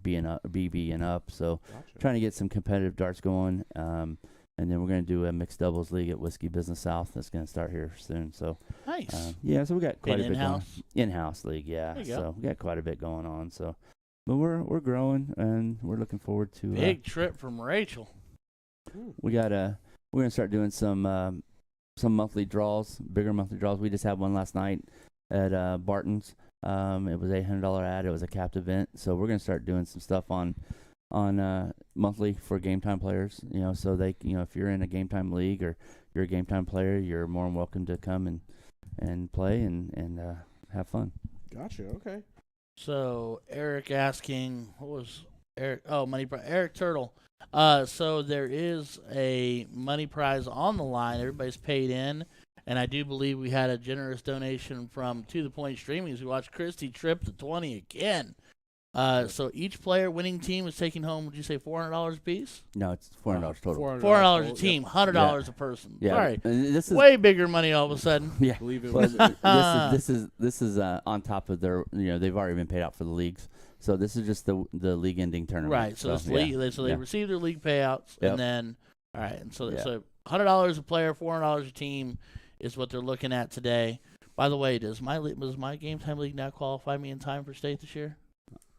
B and up, BB and up. So Gotcha. trying to get some competitive darts going. And then we're going to do a mixed doubles league at Whiskey Business South. That's going to start here soon. So Nice. so we got quite a bit going. In-house? In-house league, yeah. There you go. So we got quite a bit going on. So, but we're growing, and we're looking forward to. Big trip from Rachel. We're going to start doing some monthly draws, bigger monthly draws. We just had one last night at Bartons. It was $800 ad. It was a capped event. So we're going to start doing some stuff on monthly for game time players. So they, if you're in a game time league or you're a game time player, you're more than welcome to come and play and have fun. Gotcha. Okay. So Eric asking, what was Eric? Oh, Eric Turtle. So there is a money prize on the line. Everybody's paid in, and I do believe we had a generous donation from To The Point Streaming as we watched Christy trip to 20 again. So each player winning team is taking home, would you say $400 a piece? No, it's $400 total. $400 a team, $100 a person. Yeah. Sorry. And this is Way bigger money all of a sudden. yeah. I believe it Well, was. this is on top of their they've already been paid out for the leagues. So this is just the league ending tournament. Right. So this league, they receive their league payouts, Yep. and then all right, and so Yeah. so $100 a player, $400 a team is what they're looking at today. By the way, does my game time league now qualify me in time for state this year?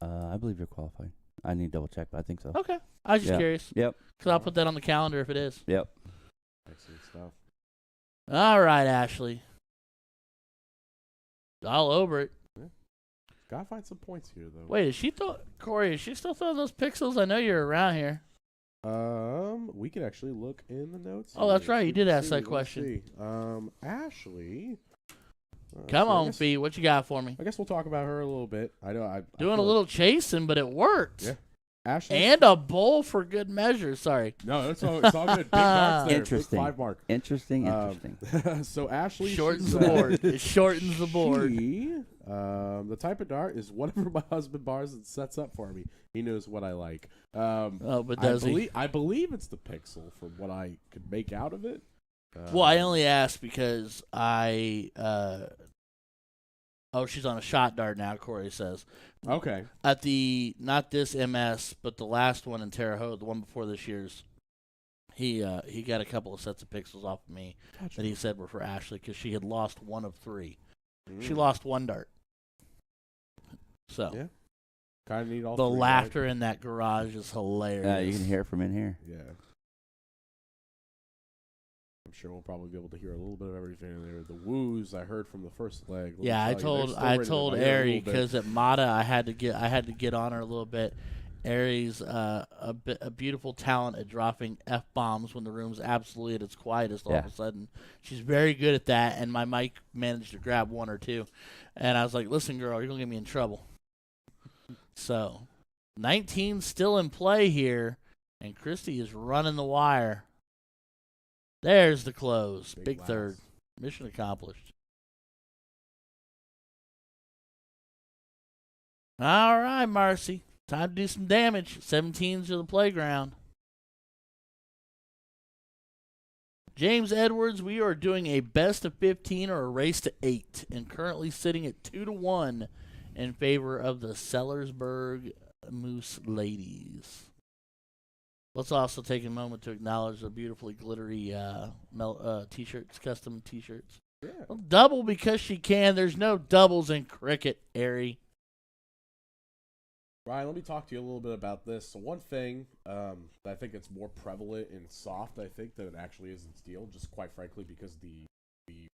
I believe you're qualified. I need to double check, but I think so. Okay, I was just Yeah. curious. Yep. Because I'll put that on the calendar if it is. Yep. Excellent stuff. All right, Ashley. All over it. Gotta find some points here, though. Wait, Corey, is she still throwing those pixels? I know you're around here. We can actually look in the notes. Oh, here. that's right. You did ask that Let's question. see. Ashley. Come so I on, guess- Fee. What you got for me? I guess we'll talk about her a little bit. I know. I Doing a feel- little chasing, but it worked. Yeah. Ashley. And a bowl for good measure. Sorry. No, it's all good. Big darts there. Interesting. Big 5 mark. Interesting. So Ashley Shortens she's, the board. It shortens the board. She, the type of dart is whatever my husband bars and sets up for me. He knows what I like. But does he? I believe it's the pixel from what I could make out of it. Well, I only asked because she's on a shot dart now, Corey says. Okay. At not this MS, but the last one in Terre Haute, the one before this year's, he got a couple of sets of pixels off of me that he said were for Ashley because she had lost 1 of 3. She lost 1 dart. So Yeah. Kind of need all the 3, laughter in that garage is hilarious. You can hear it from in here. Right? Yeah. I'm sure we'll probably be able to hear a little bit of everything in there. The woos I heard from the first leg. Let me Yeah, I tell you, they're told still I ringing in told my ear a Ari little bit. because at Mata I had to get on her a little bit. Ari's a beautiful talent at dropping F-bombs when the room's absolutely at its quietest all of a sudden. She's very good at that, and my mic managed to grab one or two. And I was like, listen, girl, you're going to get me in trouble. So, 19 still in play here, and Christy is running the wire. There's the close. Big blast. third. Mission accomplished. All right, Marcy. Time to do some damage. 17s to the playground. James Edwards, we are doing a best of 15 or a race to 8, and currently sitting at 2-1 in favor of the Sellersburg Moose ladies. Let's also take a moment to acknowledge the beautifully glittery t-shirts, custom t-shirts. Yeah. Well, double because she can. There's no doubles in cricket, Ari. Ryan, let me talk to you a little bit about this. So one thing that I think it's more prevalent in soft, I think, than it actually is in steel, just quite frankly because the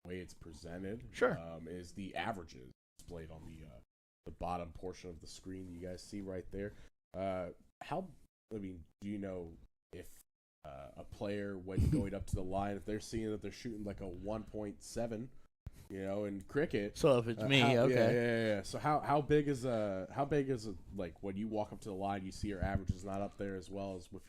way it's presented is the averages displayed on the bottom portion of the screen you guys see right there. Do you know if a player, when going up to the line, if they're seeing that they're shooting like a 1.7, in cricket. So if it's me, okay. Yeah. So how big is like when you walk up to the line, you see your averages not up there as well as with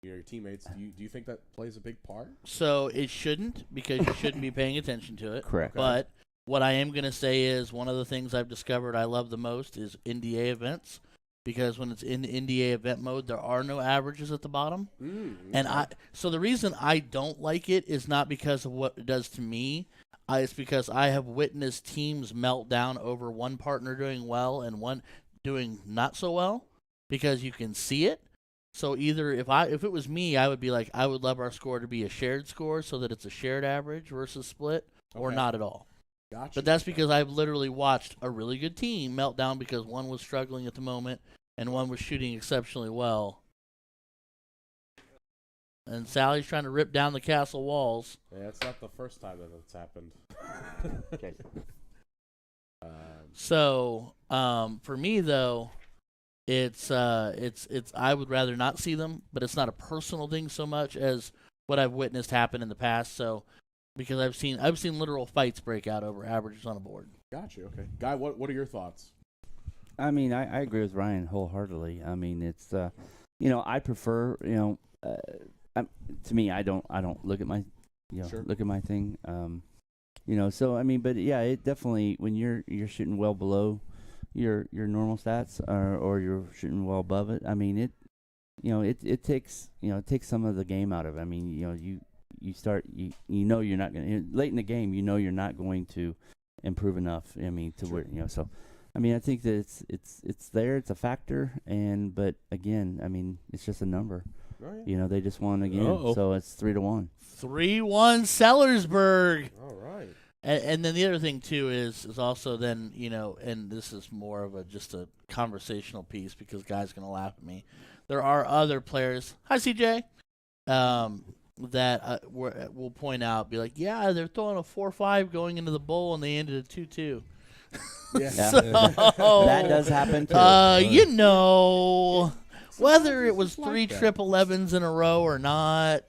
your teammates? Do you think that plays a big part? So it shouldn't, because you shouldn't be paying attention to it. Correct. Okay. But what I am going to say is one of the things I've discovered I love the most is NDA events, because when it's in NDA event mode, there are no averages at the bottom. And so the reason I don't like it is not because of what it does to me. It's because I have witnessed teams melt down over one partner doing well and one doing not so well, because you can see it. So either if it was me, I would be like, I would love our score to be a shared score so that it's a shared average versus split, or not at all. Gotcha. But that's because I've literally watched a really good team melt down because one was struggling at the moment and one was shooting exceptionally well. And Sally's trying to rip down the castle walls. Yeah, it's not the first time that it's happened. Okay. So, for me though, it's I would rather not see them, but it's not a personal thing so much as what I've witnessed happen in the past. So, because I've seen literal fights break out over averages on a board. Gotcha. Okay, Guy, what are your thoughts? I mean, I agree with Ryan wholeheartedly. I mean, it's I prefer to me, I don't look at my look at my thing. So I mean, but yeah, it definitely, when you're shooting well below your normal stats or you're shooting well above it. I mean, it takes some of the game out of it. I mean, you start you're not going to, late in the game, you're not going to improve enough. I mean, to where so. I mean, I think that it's there. It's a factor, but again, I mean, it's just a number. Oh, yeah. They just won again, so it's 3-1. 3-1 Sellersburg. All right. And then the other thing too is also then and this is more of just a conversational piece because guys are gonna laugh at me. There are other players. Hi CJ. That will point out, be like, yeah, they're throwing a 4-5 going into the bowl, and they ended at 2-2. Yeah. So, that does happen too. Whether it was like 3 that. triple 11s in a row or not,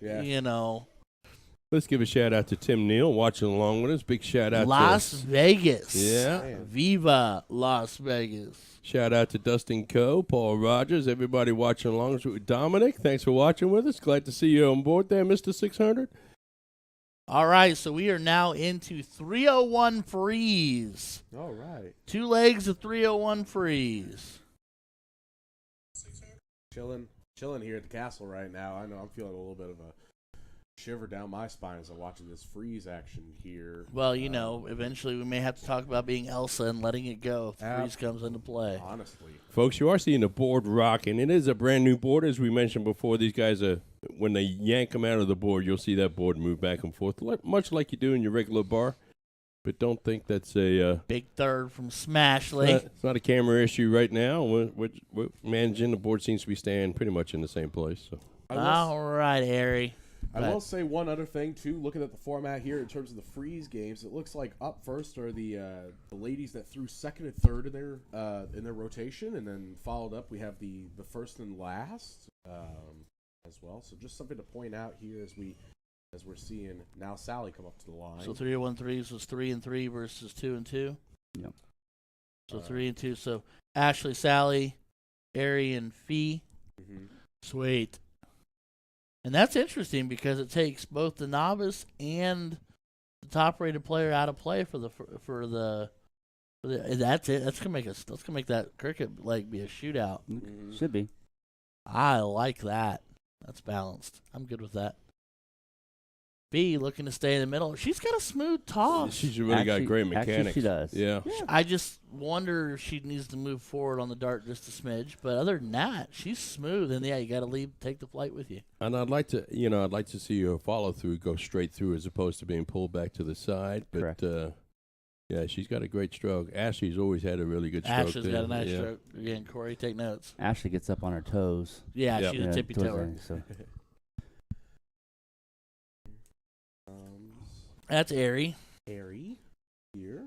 Let's give a shout out to Tim Neal watching along with us. Big shout out Las to Vegas. Yeah. Man. Viva Las Vegas. Shout out to Dustin Coe, Paul Rogers, everybody watching along with Dominic. Thanks for watching with us. Glad to see you on board there, Mr. 600. All right, so we are now into 301 freeze. All right. 2 legs of 301 freeze. Chilling here at the castle right now. I know I'm feeling a little bit of a shiver down my spine as I'm watching this freeze action here. Well, eventually we may have to talk about being Elsa and letting it go if freeze comes into play. Honestly. Folks, you are seeing the board rocking. It is a brand new board, as we mentioned before. These guys when they yank them out of the board, you'll see that board move back and forth, much like you do in your regular bar. But don't think that's a Big third from Smashley. it's not a camera issue right now. We're managing. The board seems to be staying pretty much in the same place. So. All right, Harry. I will say one other thing too. Looking at the format here in terms of the freeze games, it looks like up first are the ladies that threw second and third in their rotation, and then followed up we have the first and last as well. So just something to point out here as we're seeing now Sally come up to the line. So 3-1-3s was 3 and 3 versus 2 and 2. Yep. So 3 and 2. So Ashley, Sally, Ari, and Fee. Mm-hmm. Sweet. And that's interesting because it takes both the novice and the top-rated player out of play for the. That's it. That's gonna make that cricket leg be a shootout. Mm-hmm. Should be. I like that. That's balanced. I'm good with that. B looking to stay in the middle. She's got a smooth toss. She's really got great mechanics. Actually, she does. Yeah. I just wonder if she needs to move forward on the dart just a smidge. But other than that, she's smooth. And yeah, you got to take the flight with you. And I'd like to see her follow through go straight through as opposed to being pulled back to the side. But correct. Yeah, she's got a great stroke. Ashley's always had a really good stroke. Ashley's got a nice stroke. Again, Corey, take notes. Ashley gets up on her toes. Yeah, Yep. she's a tippy toer. So. That's Ari. Ari here.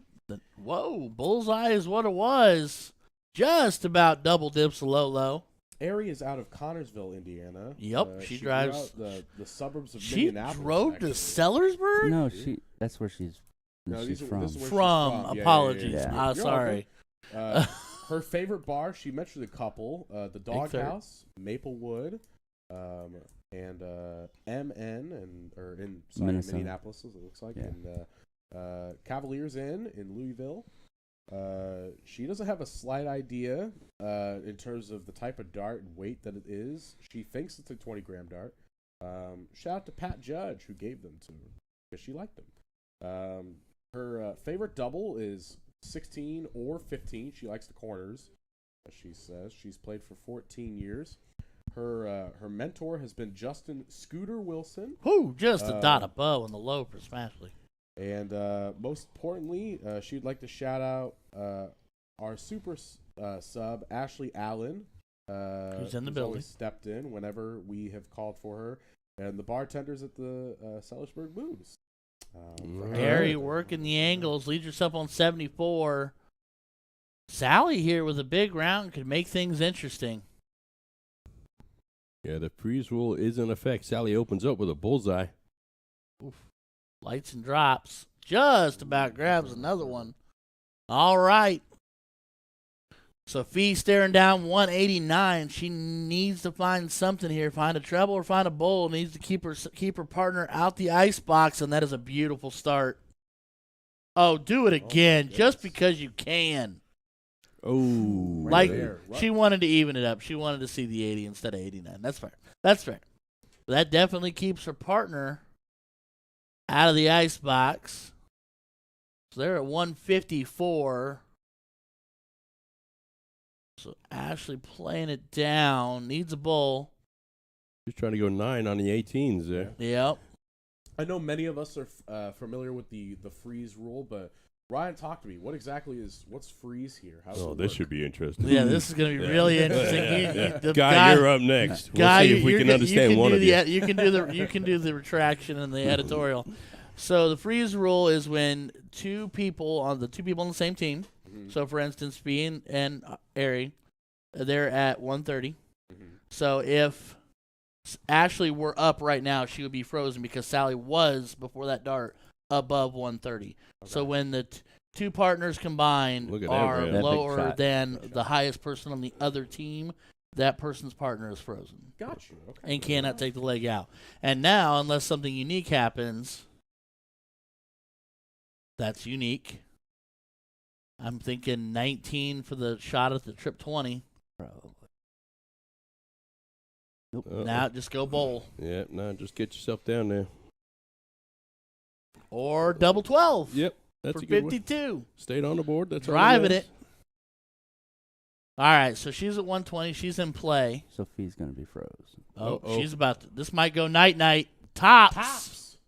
Whoa, bullseye is what it was. Just about double dips low. Ari is out of Connorsville, Indiana. Yep, she drives the suburbs of She Minneapolis. drove to Sellersburg? No, that's where she's No, she's this from. is where she's From. Yeah, Apologies. yeah. You're Sorry. welcome. Her favorite bar, she mentioned a couple. The Doghouse, Maplewood, and MN in Minneapolis, it looks like, Yeah. and Cavaliers Inn in Louisville. She doesn't have a slight idea in terms of the type of dart and weight that it is. She thinks it's a 20-gram dart. Shout out to Pat Judge, who gave them to her because she liked them. Her favorite double is 16 or 15. She likes the corners, as she says. She's played for 14 years. Her mentor has been Justin Scooter Wilson. Who just a dot above on the low for Smashley. And most importantly, she'd like to shout out our super sub, Ashley Allen, who's in the building. always stepped in whenever we have called for her, and the bartenders at the Sellersburg Booze. Ari working the angles, leads herself on 74. Sally here with a big round could make things interesting. Yeah, the freeze rule is in effect. Sally opens up with a bullseye. Oof. Lights and drops. Just about grabs another one. All right. Sophie staring down 189. She needs to find something here. Find a treble or find a bowl. Needs to keep her partner out the ice box, and that is a beautiful start. Oh, do it again just because you can. Oh, Like, there. she wanted to even it up. She wanted to see the 80 instead of 89. That's fair. That's fair. But that definitely keeps her partner out of the ice box. So they're at 154. So Ashley playing it down. Needs a bowl. Uh, she's trying to go 9 on the 18s there. Yep. I know many of us are familiar with the freeze rule, but Ryan, talk to me. What's freeze here? How's it This work? should be interesting. Yeah, this is going to be really interesting. The Guy, you're up next. Guy, we'll see if we can understand one of you. You can do the retraction and the editorial. So the freeze rule is when two people on the same team. Mhm. So for instance, Fee and Ari, they're at 130. Mhm. So if Ashley were up right now, she would be frozen because Sally was before that dart above 130. So when the two partners combined Look at that, are man. lower Epic shot. than the highest person on the other team, that person's partner is frozen Got you. Okay. and cannot take the leg out. And now, unless something unique happens, that's unique. I'm thinking 19 for the shot at the trip 20. Probably. Uh-oh. Now just go bowl Yeah, no, just get yourself down there. or double 12 Yep, that's for a good one. 52. Stayed on the board. That's all that Driving matters. it. All right, so she's at 120. She's in play. Sophie's gonna be frozen. Oh, Uh-oh. she's about to. This might go night. Tops.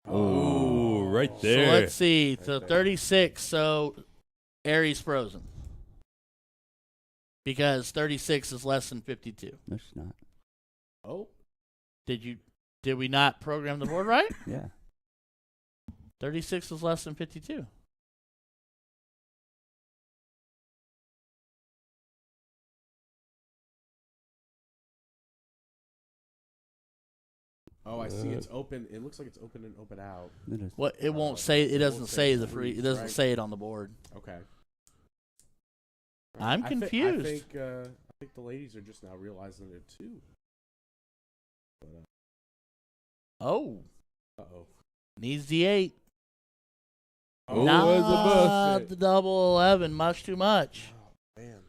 Oh, right So there. let's see. So 36. So Aries frozen. Because 36 is less than 52. No, she's not. Oh, Did you? Did we not program the board right? Yeah. 36 is less than 52. Oh, I see. It's open. It looks like it's open and open out. It is. What it won't say. It doesn't won't say say the free. It freeze, doesn't right? say it on the board. Okay. I'm confused. I think the ladies are just now realizing it too. But, Oh, uh-oh. needs the 8. Oh, Not there's a bus. the double 11. Much too much. Oh, man.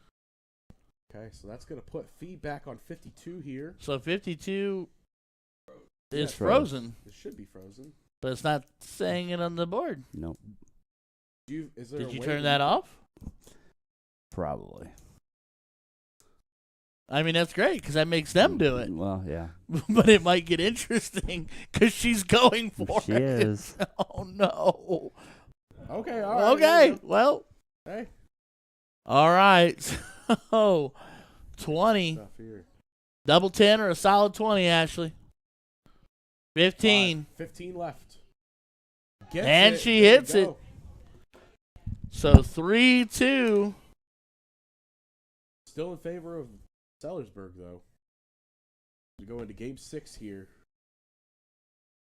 Okay, so that's going to put feedback on 52 here. So 52 is Yeah, frozen, It should be frozen. but it's not saying it on the board. Nope. Is there Did a you way turn that that off? Probably. I mean, that's great because that makes them do it. Well, yeah. But it might get interesting because she's going for She it. is. Oh, no. Okay, all right. Okay, well, Hey. all right. So 20. Stuff here. Double 10 or a solid 20, Ashley. 15. 15 left. Gets And it. she There we hits it. go. So 3-2. Still in favor of Sellersburg, though. We go into game 6 here.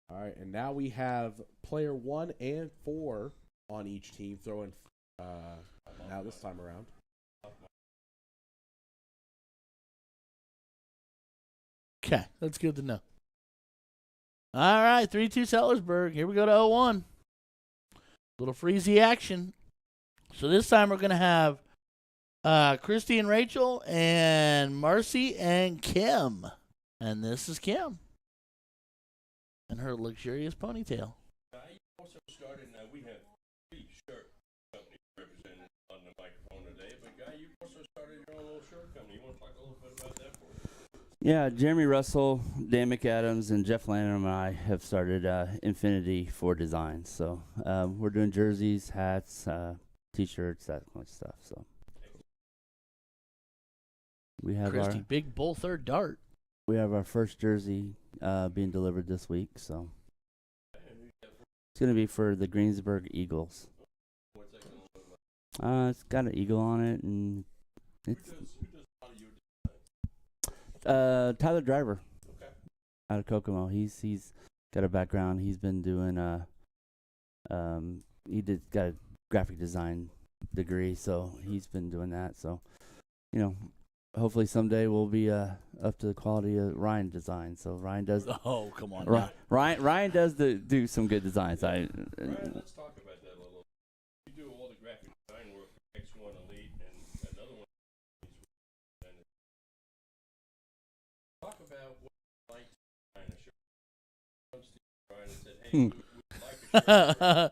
All right, and now we have player 1 and 4 on each team throwing now this time around. Okay, that's good to know. All right, 3-2 Sellersburg. Here we go to 0-1. Little freezy action. So this time we're going to have Christy and Rachel and Marcy and Kim. And this is Kim. And her luxurious ponytail. I also started, now we have 3 shirt companies represented on the microphone today, but Guy, you also started your own little shirt company. You want to talk a little bit about that for us? Yeah, Jeremy Russell, Dan McAdams, and Jeff Lanham and I have started Infinity for Designs. So we're doing jerseys, hats, T-shirts, that kind of stuff. So we have Christy, big bull third dart. our first jersey being delivered this week. So it's gonna be for the Greensburg Eagles. What's that going to look like? It's got an eagle on it, and it's Who does a lot of your design? Tyler Driver. Okay. Out of Kokomo. He's got a background. He's been doing got a graphic design degree, so he's been doing that. So, hopefully someday we'll be up to the quality of Ryan design. So Ryan does Oh, come on. Ryan, Ryan does do some good designs. Ryan, let's talk about that a little. You do all the graphic design work for X1 Elite and another one. Talk about what you like to design a shirt. Comes to Ryan and said, hey, we'd like a shirt. How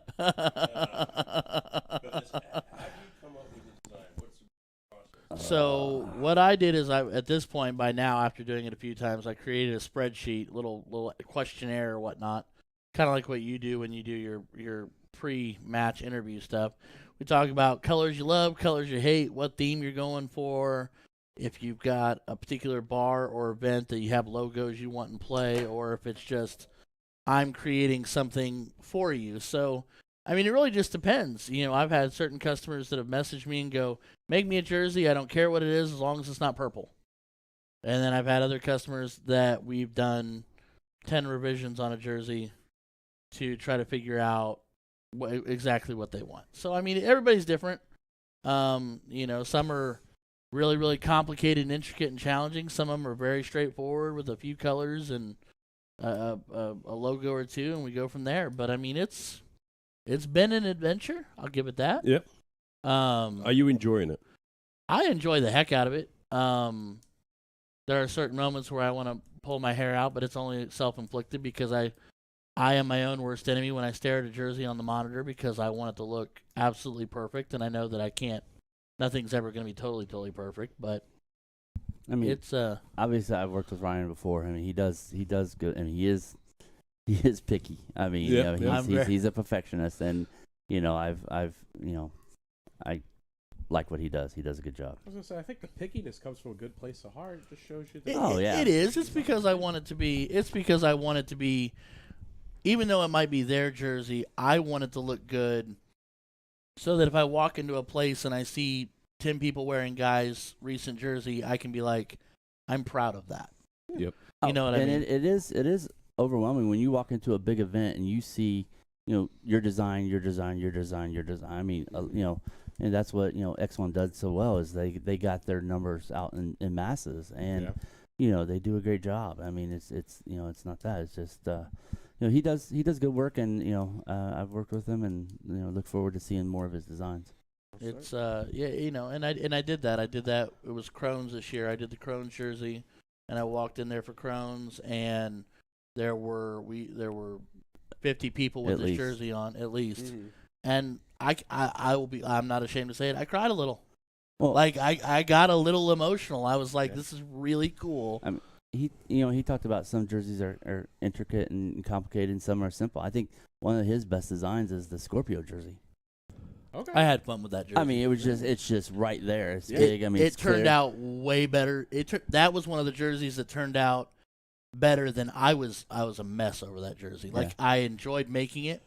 do you come up with the design? What's the process? So what I did is at this point by now, after doing it a few times, I created a spreadsheet, little questionnaire or whatnot, kind of like what you do when you do your pre-match interview stuff. We talk about colors you love, colors you hate, what theme you're going for, if you've got a particular bar or event that you have logos you want in play, or if it's just I'm creating something for you. So, I mean, it really just depends. I've had certain customers that have messaged me and go, make me a jersey. I don't care what it is as long as it's not purple. And then I've had other customers that we've done 10 revisions on a jersey to try to figure out exactly what they want. So, I mean, everybody's different. Some are really, really complicated and intricate and challenging. Some of them are very straightforward with a few colors and a logo or two, and we go from there. But, I mean, it's been an adventure. I'll give it that. Yep. Are you enjoying it? I enjoy the heck out of it. There are certain moments where I want to pull my hair out, but it's only self-inflicted because I am my own worst enemy when I stare at a jersey on the monitor because I want it to look absolutely perfect, and I know that I can't. Nothing's ever going to be totally, totally perfect, but I mean, it's obviously I've worked with Ryan before. I mean, he does good. I mean, he is picky. I mean, Yeah, yeah. he's a perfectionist, and I like what he does. He does a good job. I was gonna say, I think the pickiness comes from a good place of heart. It just shows you that. Oh, yeah. It is. It's because I want it to be. It's because I want it to be. Even though it might be their jersey, I want it to look good, so that if I walk into a place and I see 10 people wearing guys' recent jersey, I can be like, I'm proud of that. Yep. You know what I and mean? it is overwhelming when you walk into a big event and you see, your design. I mean, and that's what X1 does so well is they got their numbers out in masses, and they do a great job. I mean, it's not that. It's just he does good work, and I've worked with him, and look forward to seeing more of his designs. It's and I did that. It was Crohn's this year. I did the Crohn's jersey, and I walked in there for Crohn's, and there were 50 people with At this least. jersey on at least, Mhm. and I'm not ashamed to say it. I cried a little. Well, Like I got a little emotional. I was like, Yeah. this is really cool. he talked about some jerseys are intricate and complicated, and some are simple. I think one of his best designs is the Scorpio jersey. Okay. I had fun with that jersey. I mean, it's just right there. It's Yeah. big. I mean, it it's turned clear. out way better. That was one of the jerseys that turned out better than I was. I was a mess over that jersey. Like Yeah. I enjoyed making it,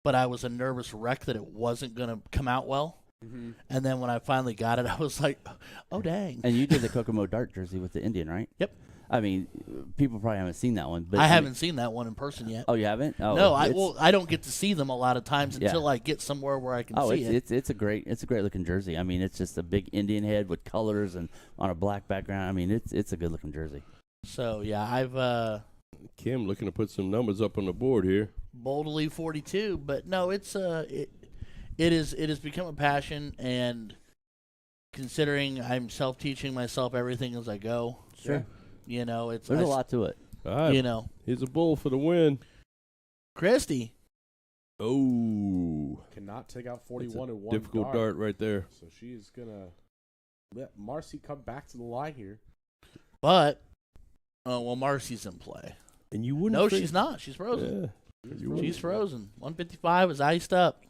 but I was a nervous wreck that it wasn't going to come out well. Mm-hmm. And then when I finally got it, I was like, oh dang. And you did the Kokomo Dart jersey with the Indian, right? Yep. I mean, people probably haven't seen that one, but I haven't seen that one in person yet. Oh, you haven't? Oh, No, it's- I don't get to see them a lot of times Yeah. until I get somewhere where I can Oh, see it. it's a great looking jersey. I mean, it's just a big Indian head with colors and on a black background. I mean, it's a good looking jersey. So yeah, I've Kim looking to put some numbers up on the board here. boldly 42, but no, it's it has become a passion, and considering I'm self-teaching myself everything as I go, Sure. it's There's a lot to it. All right. Here's a bull for the win. Christy. Oh. Cannot take out That's 41 a in one difficult dart right there. So she's gonna let Marcy come back to the line here. But Marcy's in play. And you wouldn't No, think- she's not. She's frozen. Yeah. She's frozen. 155 is iced up.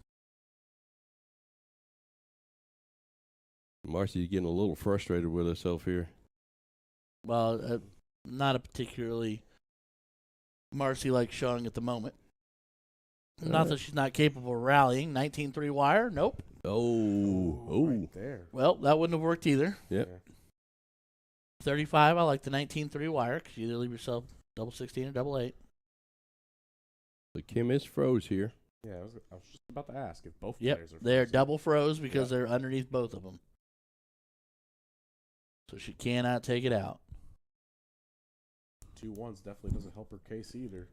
Marcy's getting a little frustrated with herself here. Well, not a particularly Marcy-like showing at the moment. Not that she's not capable of rallying. 19-3 wire? Nope. Oh. Right there. Well, that wouldn't have worked either. Yep. Yeah. 35, I like the 19-3 wire because you either leave yourself double 16 or double 8. So Kim is froze here. Yeah, I was just about to ask if both Yep, players are they're frozen. double froze because Yeah. they're underneath both of them. So she cannot take it out. 2-1s definitely doesn't help her case either.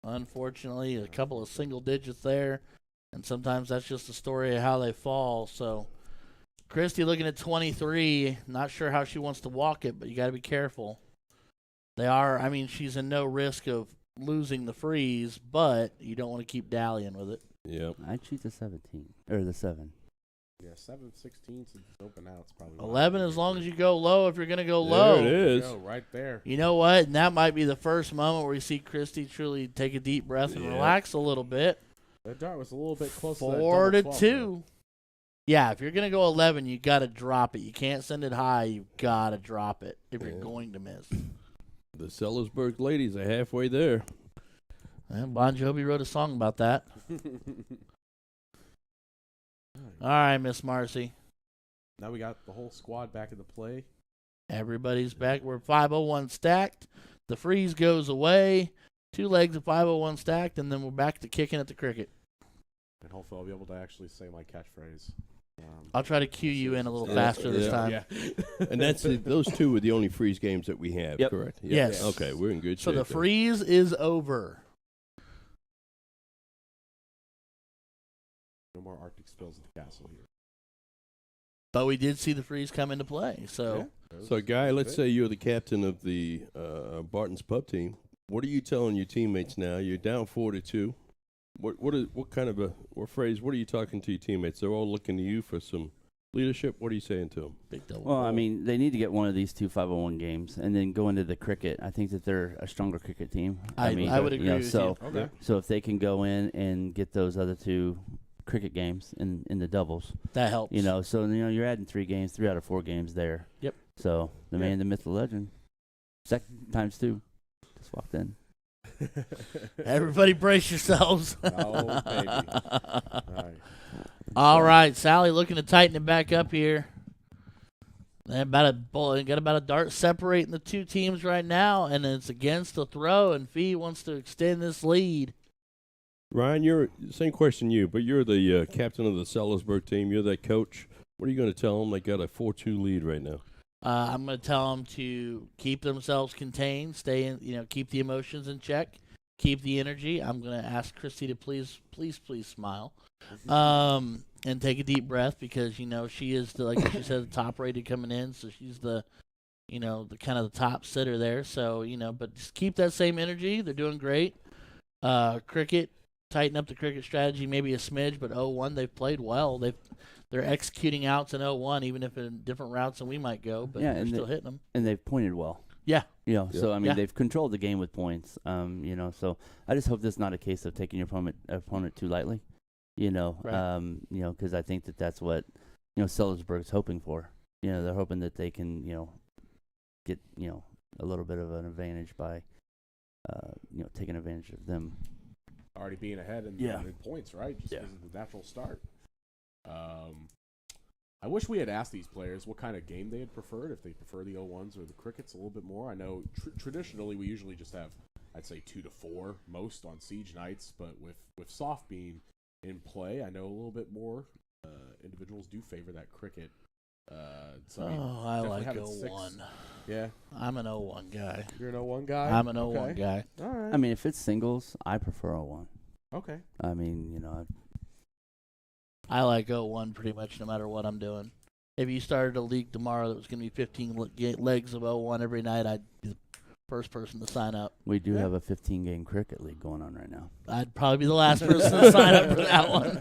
Unfortunately, a couple of single digits there, and sometimes that's just the story of how they fall. So Christy looking at 23, not sure how she wants to walk it, but you got to be careful. She's in no risk of losing the freeze, but you don't want to keep dallying with it. Yep. I'd choose the 17 or the 7. Yeah, 7-16 since it's open out. It's probably 11 as long as you go low if you're going to go There low. it is. Go, right there. You know what? And that might be the first moment where you see Christy truly take a deep breath and Yeah. relax a little bit. That dart was a little bit close. 4 to to that double 2. Yeah, if you're going to go 11, you got to drop it. You can't send it high. You got to drop it if you're Yeah. going to miss. The Sellersburg ladies are halfway there. And Bon Jovi wrote a song about that. 12. All right, Miss Marcy. Now we got the whole squad back into play. Everybody's back. We're 501 stacked. The freeze goes away. 2 legs of 501 stacked, and then we're back to kicking at the cricket. And hopefully I'll be able to actually say my catchphrase. I'll try to cue you in a little Yeah, faster this yeah. time. Yeah. And those two are the only freeze games that we have, Yep. correct? Yeah. Yes. Okay, we're in good So shape. the then. freeze is over. No more Arctic spills at the castle here. But we did see the freeze come into play. So So, Guy, let's say you're the captain of the Bartons pub team. What are you telling your teammates now? You're down 4-2. What phrase? What are you talking to your teammates? They're all looking to you for some leadership? What are you saying to them? Big double. Well, I goal. mean, they need to get one of these 2 501 games and then go into the cricket. I think that they're a stronger cricket team. I mean, would agree with so, you. Okay. So if they can go in and get those other 2 cricket games in the doubles, That helps. so you're adding 3 games, 3 out of 4 games there. Yep. So the man, the myth, the legend, second times 2, just walked in. Everybody brace yourselves. Oh, baby. All right. All right, Sally looking to tighten it back up here. And got about a dart separating the 2 teams right now, and it's against the throw, and Fee wants to extend this lead. Ryan, you're same question to you, but you're the captain of the Sellersburg team. You're that coach. What are you going to tell them? They got a 4-2 lead right now. I'm going to tell them to keep themselves contained, stay in, keep the emotions in check, keep the energy. I'm going to ask Christy to please smile, and take a deep breath because she is like she said, the top rated coming in, so she's the the kind of the top sitter there. So but just keep that same energy. They're doing great. Cricket, tighten up the cricket strategy maybe a smidge, but 0-1 they've played well. They're executing outs in 0-1, even if in different routes than we might go, but they're still hitting them. And they've pointed well. Yeah. So I mean, Yeah. they've controlled the game with points. So I just hope this is not a case of taking your opponent too lightly. Right. Because I think that's what Sellersburg's hoping for. They're hoping that they can get a little bit of an advantage by taking advantage of them. Already being ahead in points, right? Just because of the natural start. I wish we had asked these players what kind of game they had preferred, if they prefer the 0-1s or the crickets a little bit more. I know traditionally we usually just have, I'd say 2 to 4 most on siege nights, but with soft being in play, I know a little bit more individuals do favor that cricket. I like having 0-1. Yeah, I'm an 0-1 guy. you're an 0-1 guy. I'm an 0-1 guy. All right. I mean, if it's singles, I prefer 0-1. Okay. I mean, I like 0-1 pretty much no matter what I'm doing. If you started a league tomorrow that was going to be 15 legs of 0-1 every night, I'd be the first person to sign up. we do have a 15-game cricket league going on right now. I'd probably be the last person to sign up for that one.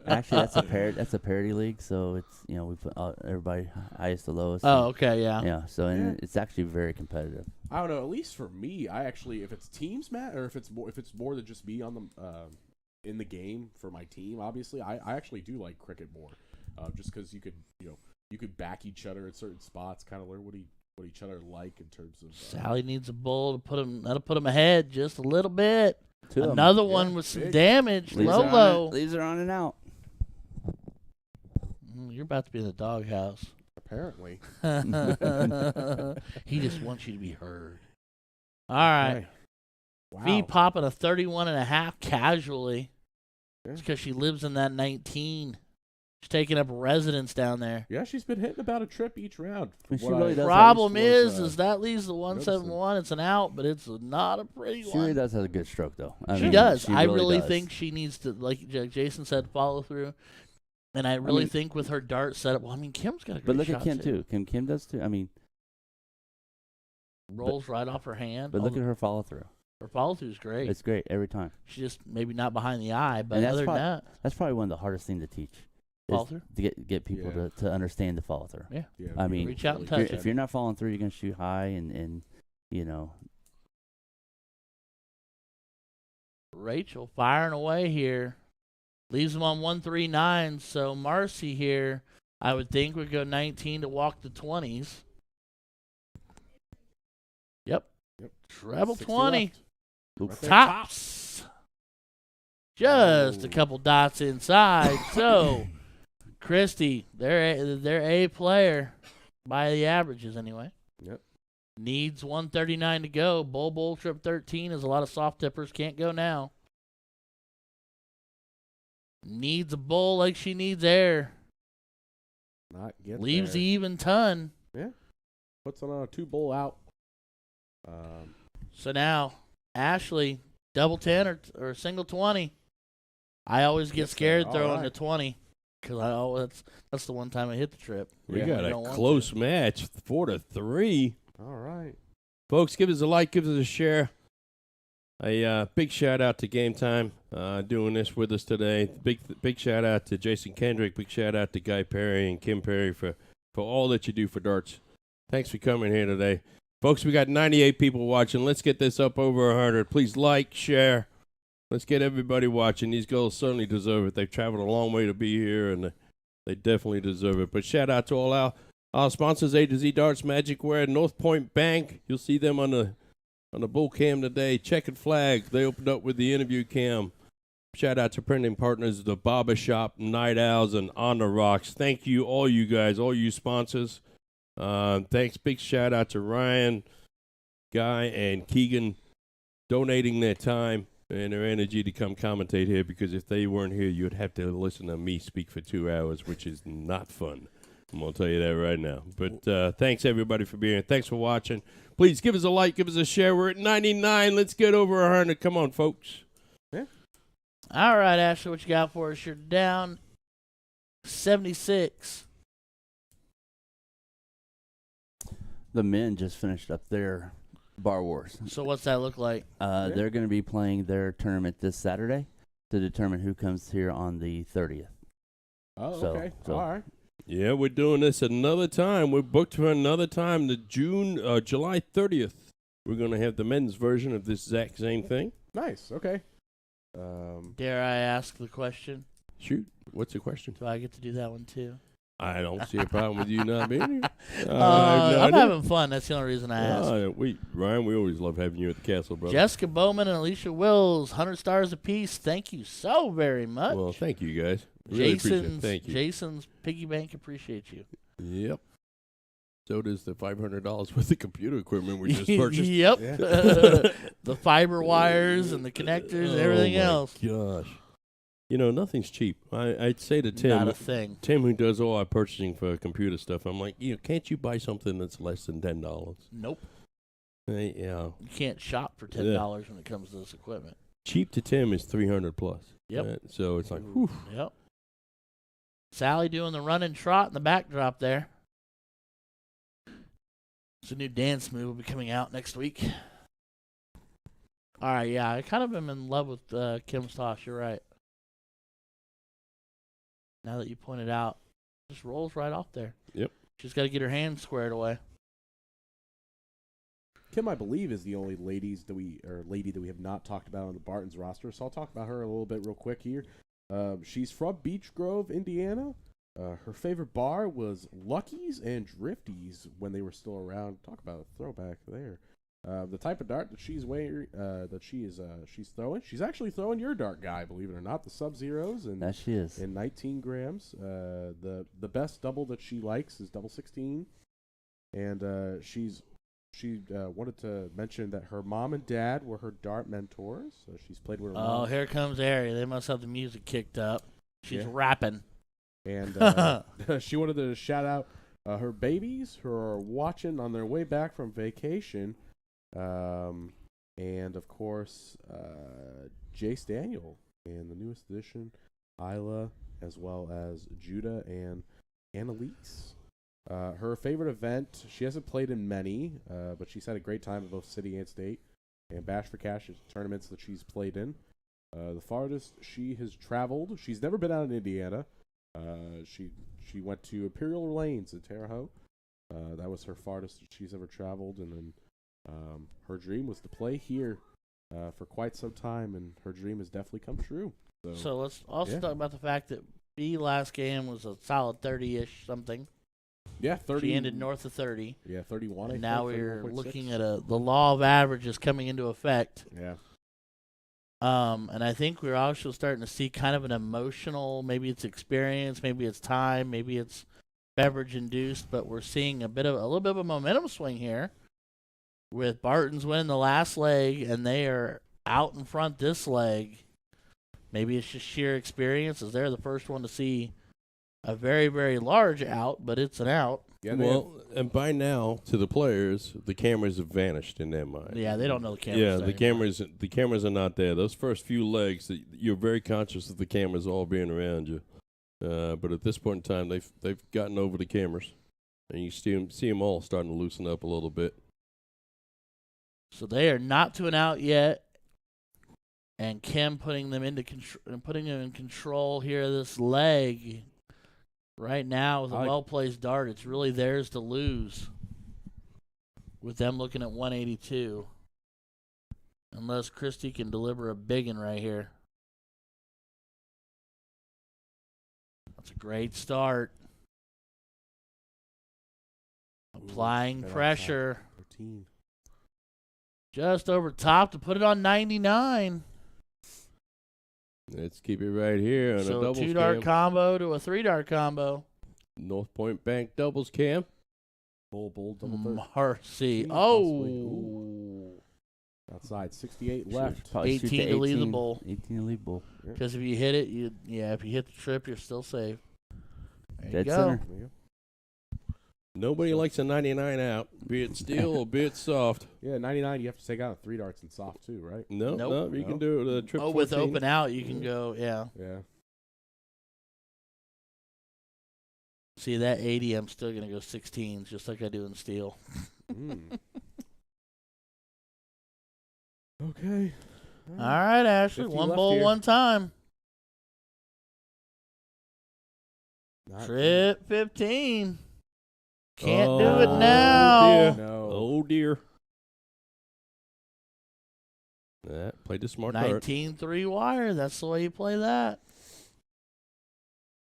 Actually, that's a parity league, so it's we put everybody highest to lowest. Oh, okay, yeah. Yeah. So and it's actually very competitive. I don't know. At least for me, I actually, if it's teams, Matt, or if it's more than just me on the in the game for my team, obviously, I actually do like cricket more, just because you could back each other at certain spots, kind of learn what each other like in terms of. Sally needs a bull to put him. That'll put him ahead just a little bit. 2 of 'em. Another one with some big. damage. Leaves Low. Leaves are on and out. You're about to be in the doghouse. Apparently. He just wants you to be heard. All right. Okay. Wow. V popping a 31.5 casually. Yeah. It's because she lives in that 19. She's taking up residence down there. Yeah, she's been hitting about a trip each round. Well, she What really I- does. Problem at least is that leaves the 171. It's an out, but it's not a pretty She one. really does have a good stroke, though. I She mean, does. she I really does. think she needs to, like Jason said, follow through. And I really think with her dart setup, well, I mean, Kim's got a great But look shot at Kim too. Kim does too. I mean, rolls right off her hand. but look at her follow through. Her follow through is great. It's great every time. She's just maybe not behind the eye, but And that's other than prob- that, That's probably one of the hardest things to teach. is follow through. To get people Yeah. to understand the follow through. Yeah. Yeah, I we mean, really- Reach out and really touch good. If you're not following through, you're gonna shoot high and Rachel firing away here. Leaves them on 139. So Marcy here, I would think, would go 19 to walk the 20s. Yep. Treble 60 20. left. Oop. Right there. Tops. Just a Oh. couple dots inside. So, Christy, they're a player by the averages anyway. Yep. Needs 139 to go. Bull trip 13 is a lot of soft tippers. Can't go now. Needs a bull like she needs air. Not get Leaves there. the even ton. Puts on a 2-bowl out. So now, Ashley, double 10 or single 20. I always get Gets scared there. throwing All the right. 20 because that's the one time I hit the trip. We Yeah. got I a don't want close match, 4-3. All right. Folks, give us a like, give us a share. A big shout out to Game Time doing this with us today. Big shout out to Jason Kendrick. Big shout out to Guy Perry and Kim Perry for all that you do for darts. Thanks for coming here today. Folks, we got 98 people watching. Let's get this up over 100. Please like, share. Let's get everybody watching. These girls certainly deserve it. They've traveled a long way to be here, and they definitely deserve it. But shout out to all our sponsors, A to Z Darts, Magic Wear, North Point Bank. You'll see them on the bull cam today. Checkered Flag, they opened up with the interview cam. Shout out to printing partners, the Barber Shop, Night Owls, and On the Rocks. Thank you, all you guys, all you sponsors. Thanks, big shout out to Ryan, Guy, and Keegan donating their time and their energy to come commentate here, because if they weren't here, you'd have to listen to me speak for 2 hours, which is not fun. I'm going to tell you that right now. But thanks, everybody, for being here. Thanks for watching. Please give us a like, give us a share. We're at 99. Let's get over 100. Come on, folks. Yeah. All right, Ashley, what you got for us? You're down 76. The men just finished up their Bar Wars. So what's that look like? They're going to be playing their tournament this Saturday to determine who comes here on the 30th. Oh, So- okay. so- All right. Yeah, we're doing this another time. We're booked for another time, July 30th. We're going to have the men's version of this exact same thing. Nice. Okay. Dare I ask the question? Shoot. What's the question? Do I get to do that one too? I don't see a problem with you not being here. I'm having fun. That's the only reason I asked. Ryan, we always love having you at the castle, brother. Jessica Bowman and Alicia Wills, 100 stars apiece. Thank you so very much. Well, thank you, guys. Really appreciate it. Thank you. Jason's piggy bank appreciate you. Yep. So does the $500 worth of computer equipment we just purchased. Yep. Yeah. The fiber wires and the connectors and everything else. Gosh. You know, nothing's cheap. I'd say to Tim, Not a thing. Tim, who does all our purchasing for computer stuff, I'm like, can't you buy something that's less than $10? Nope. Yeah. You can't shop for $10 when it comes to this equipment. Cheap to Tim is $300 plus. Yep. Right? So it's like, whew. Yep. Sally doing the run and trot in the backdrop there. It's a new dance move will be coming out next week. All right, yeah, I kind of am in love with Kim's toss. You're right. Now that you pointed out, just rolls right off there. Yep. She's got to get her hands squared away. Kim, I believe, is the only lady that we have not talked about on the Bartons roster, so I'll talk about her a little bit real quick here. She's from Beech Grove, Indiana. Her favorite bar was Lucky's and Drifty's when they were still around. Talk about a throwback there. The type of dart that she's throwing, she's actually throwing your dart, Guy, believe it or not, the Sub-Zeros, and That she is. in 19 grams. The best double that she likes is double 16, and she wanted to mention that her mom and dad were her dart mentors. So she's played with her Oh, mom. here comes Ari. They must have the music kicked up. She's Yeah. rapping. And she wanted to shout out her babies who are watching on their way back from vacation. And, of course, Jace Daniel and the newest edition, Isla, as well as Judah and Annalise. Her favorite event, she hasn't played in many, but she's had a great time at both city and state. And Bash for Cash is tournaments that she's played in. The farthest she has traveled, she's never been out in Indiana. She went to Imperial Lanes in Terre Haute. That was her farthest she's ever traveled. And then her dream was to play here for quite some time, and her dream has definitely come true. So let's also talk about the fact that B last game was a solid 30-ish something. Yeah, 30. She ended north of 30. Yeah, 31. And now we're looking at the law of averages coming into effect. Yeah. And I think we're also starting to see kind of an emotional, maybe it's experience, maybe it's time, maybe it's beverage induced, but we're seeing a little bit of a momentum swing here with Bartons winning the last leg, and they are out in front this leg. Maybe it's just sheer experience, as they're the first one to see a very, very large out, but it's an out. Yeah, And by now, to the players, the cameras have vanished in their mind. Yeah, they don't know the cameras. Yeah, anymore. the cameras are not there. Those first few legs, you're very conscious of the cameras all being around you. But at this point in time, they've gotten over the cameras, and you see them all starting to loosen up a little bit. So they are not to an out yet. And Kim putting them in control here of this leg. Right now, with a well-placed dart, it's really theirs to lose. With them looking at 182. Unless Christie can deliver a big one right here. That's a great start. Applying pressure. 13. Just over top to put it on 99. Let's keep it right here on So a doubles a 2-dart cam. combo to a 3-dart combo. North Point Bank doubles cam. Bull, double third. Mercy. Possibly. Oh. Outside, 68 left. Probably shoot 18 to lead the bowl. 18 to lead bowl. Because if you hit it, if you hit the trip, you're still safe. There you Dead go. center. There you go. Nobody likes a 99 out, be it steel or be it soft. Yeah, 99, you have to take out 3 darts and soft too, right? No, Nope. you can do it with a trip. Oh, with 14. open out, you can go, yeah. Yeah. See, that 80, I'm still going to go 16s, just like I do in steel. Mm. Okay. All right, Ashley. 50 One left bowl, here. one time. Not Trip 15. Can't do Oh, it now. dear. No. Oh dear. Played the smart dart. 19-3 wire. That's the way you play that.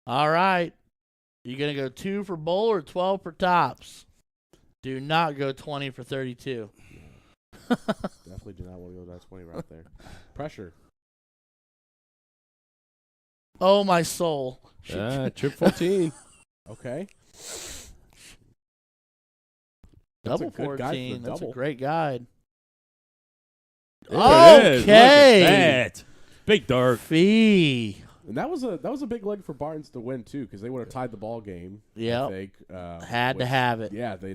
All right. You going to go 2 for bowl or 12 for tops? Do not go 20 for 32. Definitely do not want to go to that 20 right there. Pressure. Oh, my soul. Trip 14. Okay. Double That's a good guide for 14. the That's a double. great guide. There it is. Look Okay. at that. Big dart. Fee. And that was a big leg for Bartons to win too, because they would have tied the ball game. Yep. I think. Had to have it. Yeah, they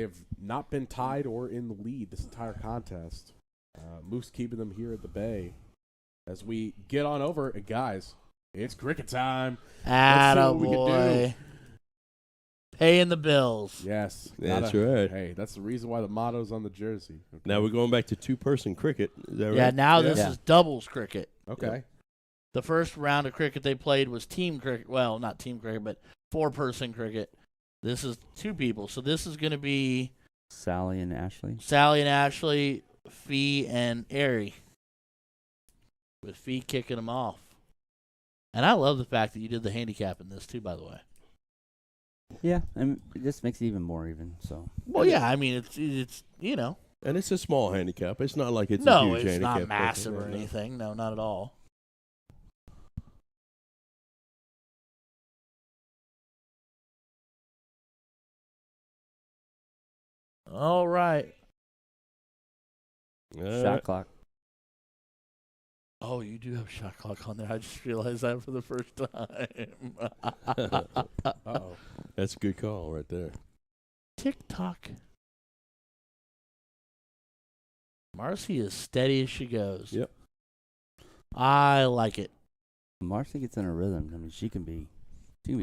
have not been tied or in the lead this entire contest. Moose keeping them here at the Bay. As we get on over, and guys, it's cricket time. Let's see what we can do. Attaboy. Paying the bills. Yes, That's right. Hey, that's the reason why the motto's on the jersey. Okay. Now we're going back to 2-person cricket. Is that Yeah, right? now Yeah. this is doubles cricket. Okay. The first round of cricket they played was team cricket. Well, not team cricket, but 4-person cricket. This is 2 people. So this is going to be Sally and Ashley. Sally and Ashley, Fee and Ari. With Fee kicking them off. And I love the fact that you did the handicap in this too, by the way. Yeah, and it just makes it even more even. So Well, yeah, I mean, it's you know. And it's a small handicap. It's not like it's a No, huge it's handicap. not massive or No. anything. No, not at all. All right. shot clock. Oh, you do have shot clock on there. I just realized that for the first time. Uh-oh. That's a good call right there. TikTok. Marcy is steady as she goes. Yep. I like it. Marcy gets in a rhythm. I mean, she can be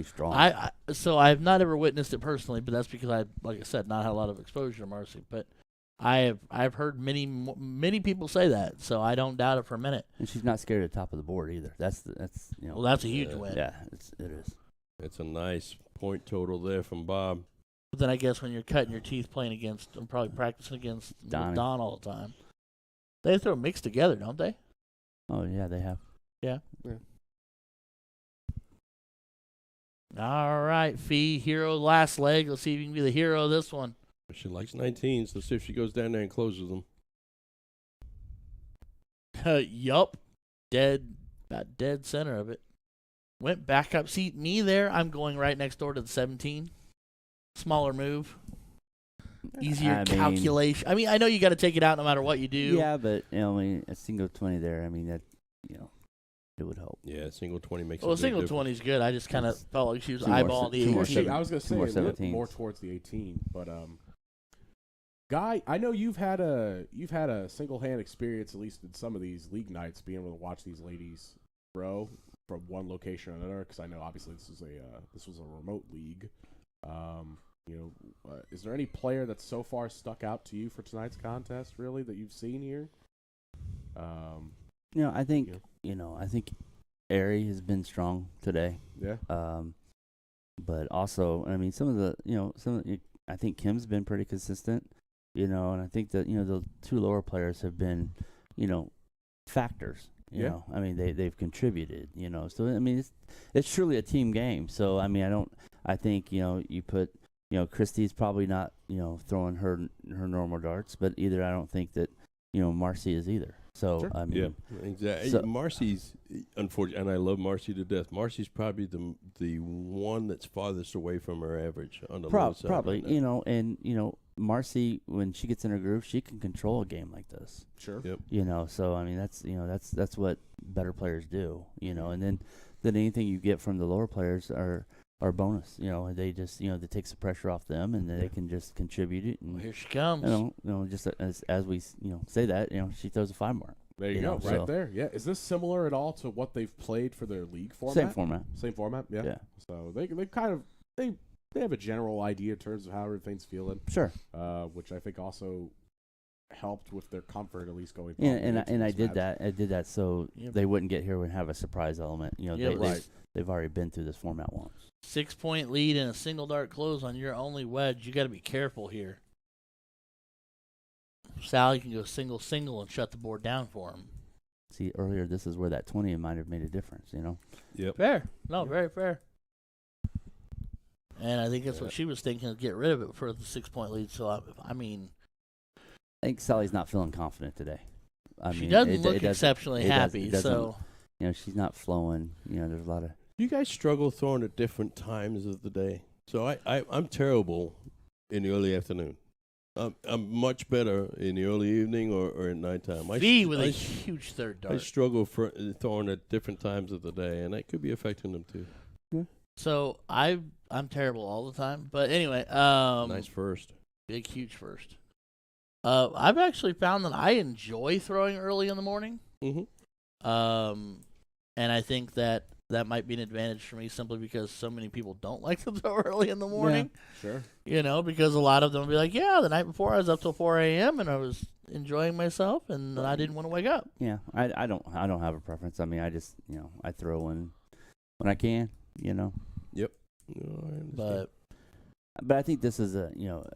strong. So I've not ever witnessed it personally, but that's because like I said, not had a lot of exposure to Marcy. But I've heard many people say that, so I don't doubt it for a minute. And she's not scared of the top of the board either. That's you know. Well, that's a huge Yeah. win. Yeah, it is. It's a nice point total there from Bob. But then I guess when you're cutting your teeth playing against, I'm probably practicing against Donnie. Don all the time. They throw mixed together, don't they? Oh yeah, they have. Yeah. All right, Fee, hero last leg. Let's see if you can be the hero of this one. She likes 19s. Let's see if she goes down there and closes them. Yup. About dead center of it. Went back up. See, me there, I'm going right next door to the 17. Smaller move. Easier calculation. I mean, I know you got to take it out no matter what you do. Yeah, but I mean, a single 20 there. I mean, that it would help. Yeah, single 20 makes Well, a a single big 20 is good. I just kind of felt like she was Two more eyeballing the two more 18. I was going to say more a little 17s. more towards the 18, but Guy, I know you've had a single hand experience at least in some of these league nights, being able to watch these ladies throw from one location to another. Because I know obviously this was a remote league. Is there any player that's so far stuck out to you for tonight's contest, really, that you've seen here? I think I think Aerie has been strong today. Yeah. But also, I mean, I think Kim's been pretty consistent. And I think that the two lower players have been, factors. I mean, they've contributed. So I mean, it's truly a team game. So I mean, I think you put Christy's probably not throwing her normal darts, but either I don't think that Marcy is either. So Sure. I mean, exactly. So, Marcy's unfortunate, and I love Marcy to death. Marcy's probably the one that's farthest away from her average on the low side. probably right now. and Marcy, when she gets in her groove, she can control a game like this. Sure. Yep. So I mean, that's what better players do. And then anything you get from the lower players are bonus. They just that takes the pressure off them, and then they can just contribute it. And Well, here she comes. just as we say that she throws a 5 mark. There you You go, know, right so- there. Yeah. Is this similar at all to what they've played for their league format? Same format. Same format. Yeah. Yeah. So they kind of they have a general idea in terms of how everything's feeling, Sure. which I think also helped with their comfort, at least going. Yeah, probably and into I this did match. that. I did that so Yep. they wouldn't get here and have a surprise element. right. They've already been through this format once. 6-point lead and a single dart close on your only wedge. You got to be careful here. Sally can go single and shut the board down for him. See, earlier this is where that 20 might have made a difference. Yep. Fair. No, very fair. And I think that's what she was thinking, is get rid of it for the 6-point lead. So, I mean, I think Sally's not feeling confident today. she doesn't look exceptionally it happy. doesn't- So, she's not flowing. There's a lot of. You guys struggle throwing at different times of the day. So I'm terrible in the early afternoon. I'm much better in the early evening or at nighttime. V with a huge third dart. I struggle for throwing at different times of the day, and that could be affecting them too. So I'm terrible all the time. But anyway, Nice first. big huge first. I've actually found that I enjoy throwing early in the morning. Mm-hmm. And I think that might be an advantage for me simply because so many people don't like to throw early in the morning. Sure. Because a lot of them will be like, yeah, the night before I was up till 4 a.m. and I was enjoying myself and I didn't want to wake up. Yeah, I don't have a preference. I mean, I just I throw when I can. Yep. No, I understand. But I think this is a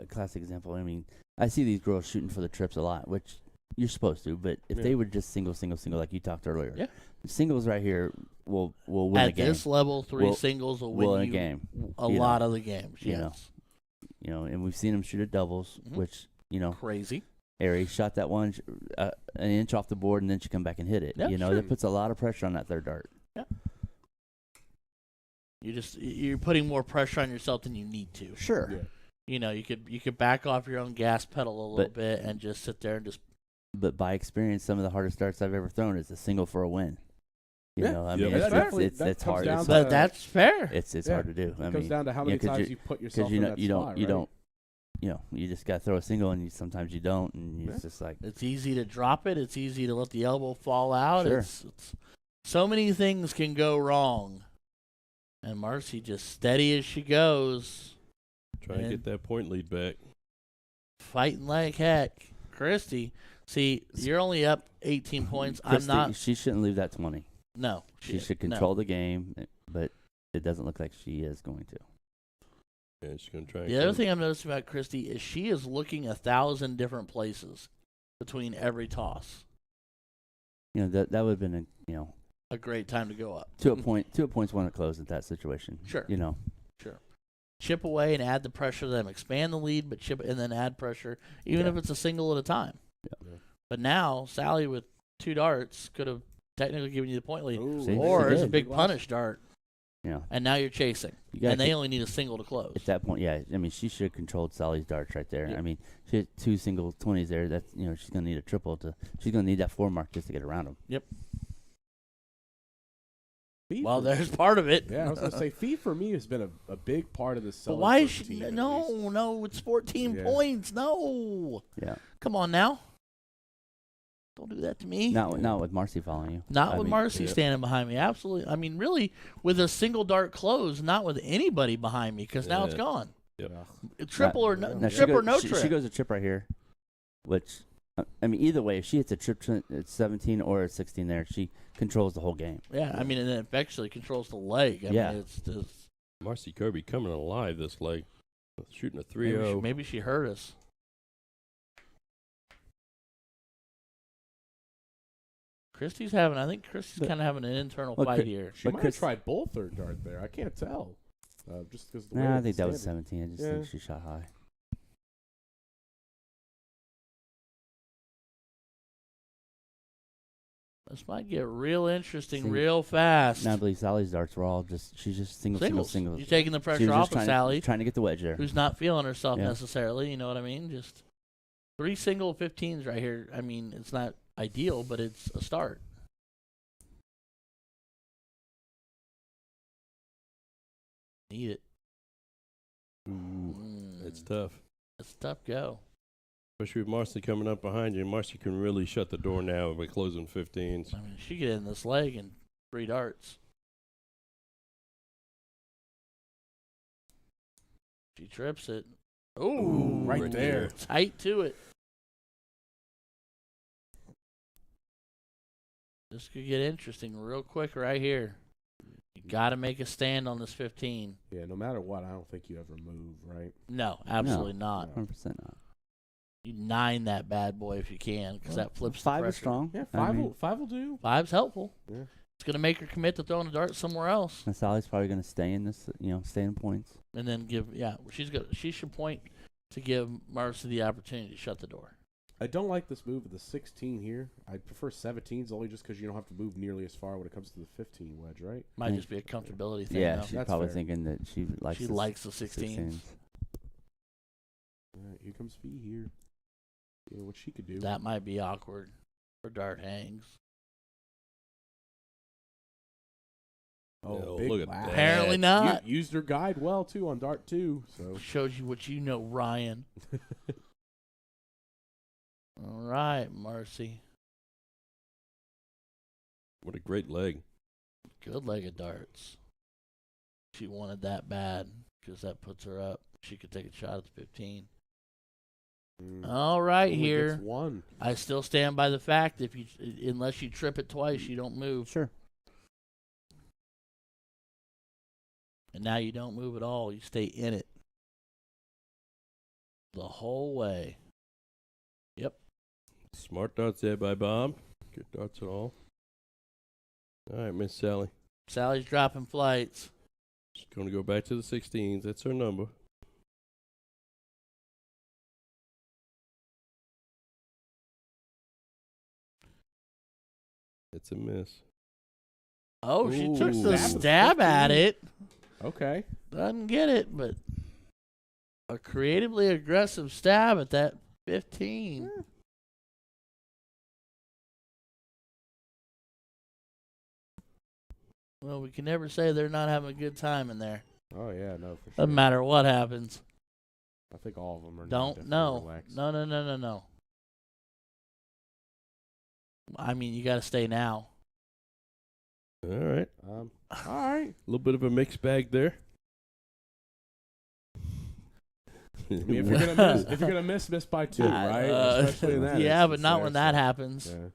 classic example. I mean, I see these girls shooting for the trips a lot, which you're supposed to. But if they would just single like you talked earlier, Yeah. singles right here will win a At game. this level, 3 Will- singles will will win a you game. a You lot know. of the games. You Yes. know. And we've seen them shoot at doubles, Mhm. which Crazy. Aerie shot that one an inch off the board, and then she come back and hit it. Yeah, sure. That puts a lot of pressure on that third dart. You're putting more pressure on yourself than you need to. Sure. Yeah. You could back off your own gas pedal a little But- bit and just sit there and just. But by experience, some of the hardest darts I've ever thrown is a single for a win. I Yeah, mean, that's fair. it's That comes hard. down It's, to- But that's fair. it's Yeah. hard to do. It comes down to how many 'cause times you put yourself because in that spot, you right? don't, you just got to throw a single, and sometimes you don't, and Yeah. it's just like It's easy to drop it. It's easy to let the elbow fall out. Sure. It's so many things can go wrong. And Marcy just steady as she goes, Try to get that point lead back. fighting like heck. Christy, see, you're only up 18 points. Christy, I'm not. She shouldn't leave that 20. No. She should no. control the game, but it doesn't look like she is going to. Yeah, she's gonna try. The other thing I'm noticing about Christy is she is looking 1,000 different places between every toss. That would have been A great time to go up. to a points won at close at that situation. Sure. Sure. Chip away and add the pressure to them. Expand the lead, but chip and then add pressure, even if it's a single at a time. Yeah. But now Sally with 2 darts could have technically given you the point lead, Ooh, See? or she it's a did. big punish dart, Yeah. and now you're chasing, You gotta and they only need a single to close. At that point, yeah. I mean, she should have controlled Sally's darts right there. Yeah. I mean, she had 2 single 20s there. That's she's gonna need a triple she's gonna need that 4 mark just to get around them. Yep. Fee Well, for- there's part of it. Yeah, I was gonna say Fee for me has been a big part of this. But why is Sellersburg she? team, at least. No, it's 14 Yeah. points. No, Yeah. come on now. Don't do that to me. Not with Marcy following you. Not I with mean, Marcy yeah. standing behind me. Absolutely. I mean, really, with a single dart close, not with anybody behind me, because now it's Yeah. gone. Yep. Yeah. Triple or no, Now, trip or no she trip. goes a chip right here, which I mean, either way, if she hits a trip at 17 or at 16 there, she controls the whole game. Yeah, I mean, and it actually controls the leg. I Yeah. mean, it's just, Marcy Kirby coming alive this leg. Shooting a maybe 3-0. maybe she hurt us. I think Christy's kind of having an internal Well, fight here. She But might Chris- have tried both her dart there. I can't tell. Just because the way Nah, I it's think that was standing. 17. I just Yeah. think she shot high. This might get real interesting Sing- real fast. Now I believe Sally's darts were all she's just single. You're taking the She pressure was off just of trying Sally, trying to get the wedge there. who's not feeling herself Yeah. necessarily. You know what I mean? Just 3 single 15s right here. I mean, it's not ideal, but it's a start. Need it. It's tough. It's a tough go. Especially with Marcy coming up behind you. Marcy can really shut the door now by closing 15s. I mean, she get in this leg in 3 darts. She trips it. Ooh, right right there. there. Tight to it. This could get interesting real quick right here. You got to make a stand on this 15. Yeah, no matter what, I don't think you ever move, right? No, absolutely not. 100% not. You 9 that bad boy if you can, because that flips the 5 pressure. is strong. Yeah, I five mean, will do. 5's helpful. Yeah. It's going to make her commit to throwing a dart somewhere else. And Sally's probably going to stay in this, stay in points. And then she should point to give Marcy the opportunity to shut the door. I don't like this move of the 16 here. I prefer 17s only just because you don't have to move nearly as far when it comes to the 15 wedge, right? Might Mm. just be a comfortability thing. Yeah, though. she's That's probably fair. thinking that she likes She the likes the 16s. All right, here comes Fee here. Yeah, what she could do. That might be awkward for dart hangs. Oh, Oh, big look at wow. that. Apparently not. Used her guide well, too, on dart 2. So Shows you what you know, Ryan. All right, Marcy. What a great leg. Good leg of darts. She wanted that bad because that puts her up. She could take a shot at the 15. All right, only here. gets one. I still stand by the fact unless you trip it twice, you don't move. Sure. And now you don't move at all. You stay in it the whole way. Yep. Smart darts there by Bob. Good darts at all. All right, Miss Sally. Sally's dropping flights. She's going to go back to the 16s. That's her number. It's a miss. Oh, she took Ooh, the stab at it. Okay. Doesn't get it, but a creatively aggressive stab at that 15. Well, we can never say they're not having a good time in there. Oh, yeah, no, for sure. Doesn't matter what happens. I think all of them are Don't definitely no. relaxed. No. I mean, you got to stay now. All right. All right. A little bit of a mixed bag there. I mean, if you're gonna miss by 2, right? Especially in that yeah, but instance not there, when that so, happens. Yeah.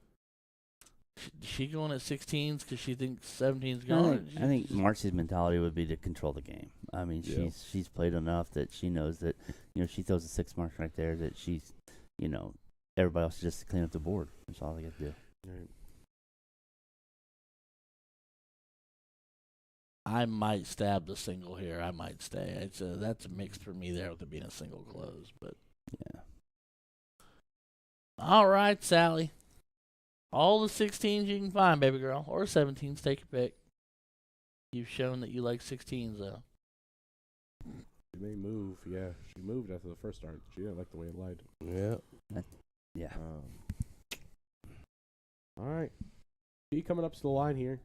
She going at 16s because she thinks 17's I going. think Marcy's mentality would be to control the game. I mean, Yeah. she's played enough that she knows that she throws a 6 mark right there that she's everybody else is just to clean up the board. That's all they got to do. Right. I might stab the single here. I might stay. That's a mix for me there with it being a single close. But Yeah. all right, Sally. All the 16s you can find, baby girl, or 17s. Take your pick. You've shown that you like 16s, though. She may move. Yeah, she moved after the first start. She didn't like the way it lied. Yeah. Yeah. All right. She coming up to the line here.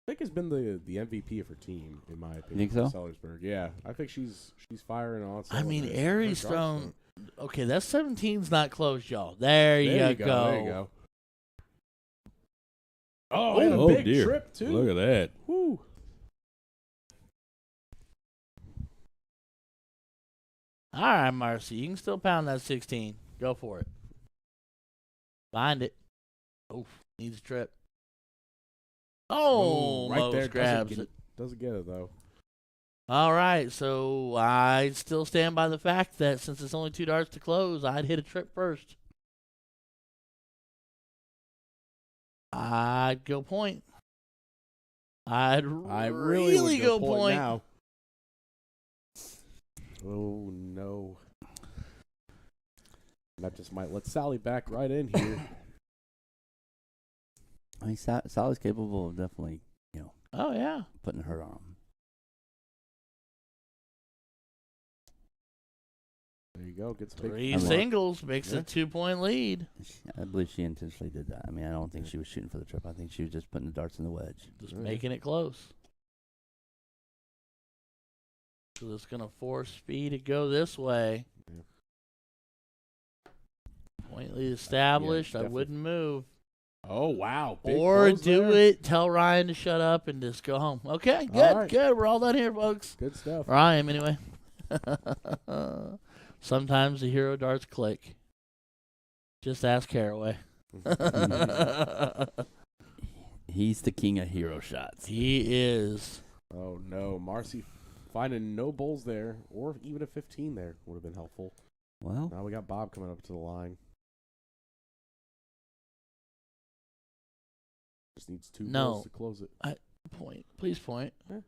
I think has been the MVP of her team, in my opinion. think so? Sellersburg. Yeah, I think she's firing on. I mean, cylinders. Aries Her dart's thrown. Okay, that 17's not closed, y'all. There you go. There you go. Oh, and a Oh, big dear. trip too. Look at that. Woo. All right, Marcy, you can still pound that 16. Go for it. Find it. Oh, needs a trip. Oh, right Mose there. grabs it. Doesn't get it, though. All right, so I still stand by the fact that since it's only 2 darts to close, I'd hit a trip first. I'd go point. I'd really go point. Now. Oh, no. That just might let Sally back right in here. I mean, Sally's capable of definitely, Oh, yeah. putting her on. There you go. Gets a Three big singles makes Yeah. a 2-point lead. I believe she intentionally did that. I mean, I don't think she was shooting for the trip. I think she was just putting the darts in the wedge. Just Yeah. making it close. So it's going to force Fee to go this way. Yeah. Point lead established. I definitely. wouldn't move. Oh, wow. Big Or close do there. it, tell Ryan to shut up and just go home. Okay, good, All right. good. We're all done here, folks. Good stuff. Or I am, anyway. Sometimes the hero darts click. Just ask Caraway. He's the king of hero shots. He is. Oh, no. Marcy finding no bowls there, or even a 15 there would have been helpful. Well, Now we got Bob coming up to the line. Just needs 2 No. bowls to close it. Point. Please point. Yeah.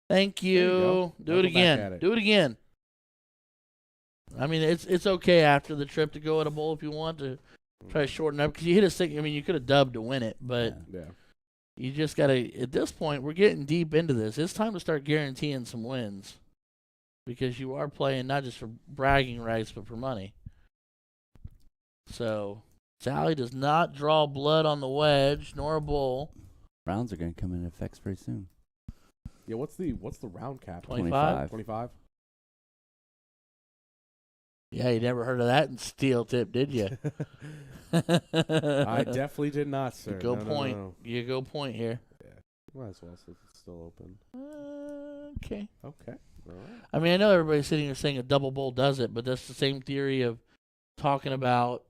Thank you go. you. Do Now it go back again. at it. Do it again. I mean, it's okay after the trip to go at a bowl if you want to try to shorten up because you hit a six. I mean, you could have dubbed to win it, but yeah. Yeah. you just gotta. At this point, we're getting deep into this. It's time to start guaranteeing some wins because you are playing not just for bragging rights but for money. So Sally does not draw blood on the wedge nor a bowl. Rounds are going to come into effect very soon. Yeah, what's the round cap? 25? 25? Yeah, you never heard of that in steel tip, did you? I definitely did not, sir. You go No, no, point. no. You go point here. Might as well since it's still open. Okay. Okay. All right. I mean, I know everybody's sitting here saying a double bowl does it, but that's the same theory of talking about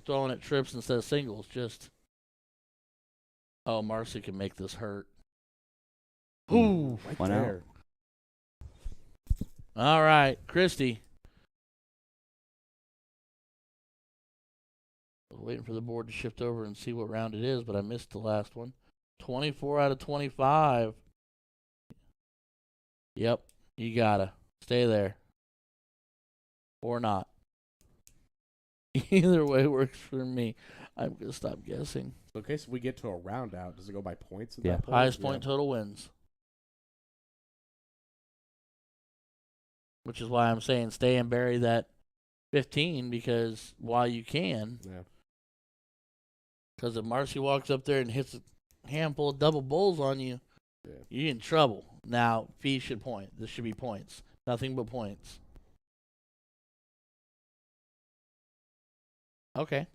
throwing at trips instead of singles. Just, oh, Marcy can make this hurt. Ooh. Right One out. there. All right, Christy. I was waiting for the board to shift over and see what round it is, but I missed the last one. 24 out of 25. Yep, you gotta stay there. Or not. Either way works for me. I'm gonna stop guessing. So in case we get to a round out, does it go by points at Yeah. that point? Highest point total wins. Which is why I'm saying stay and bury that 15 because while you can. Yeah. Because if Marcy walks up there and hits a handful of double bowls on you, Yeah. you're in trouble. Now, Fee should point. This should be points. Nothing but points. Okay.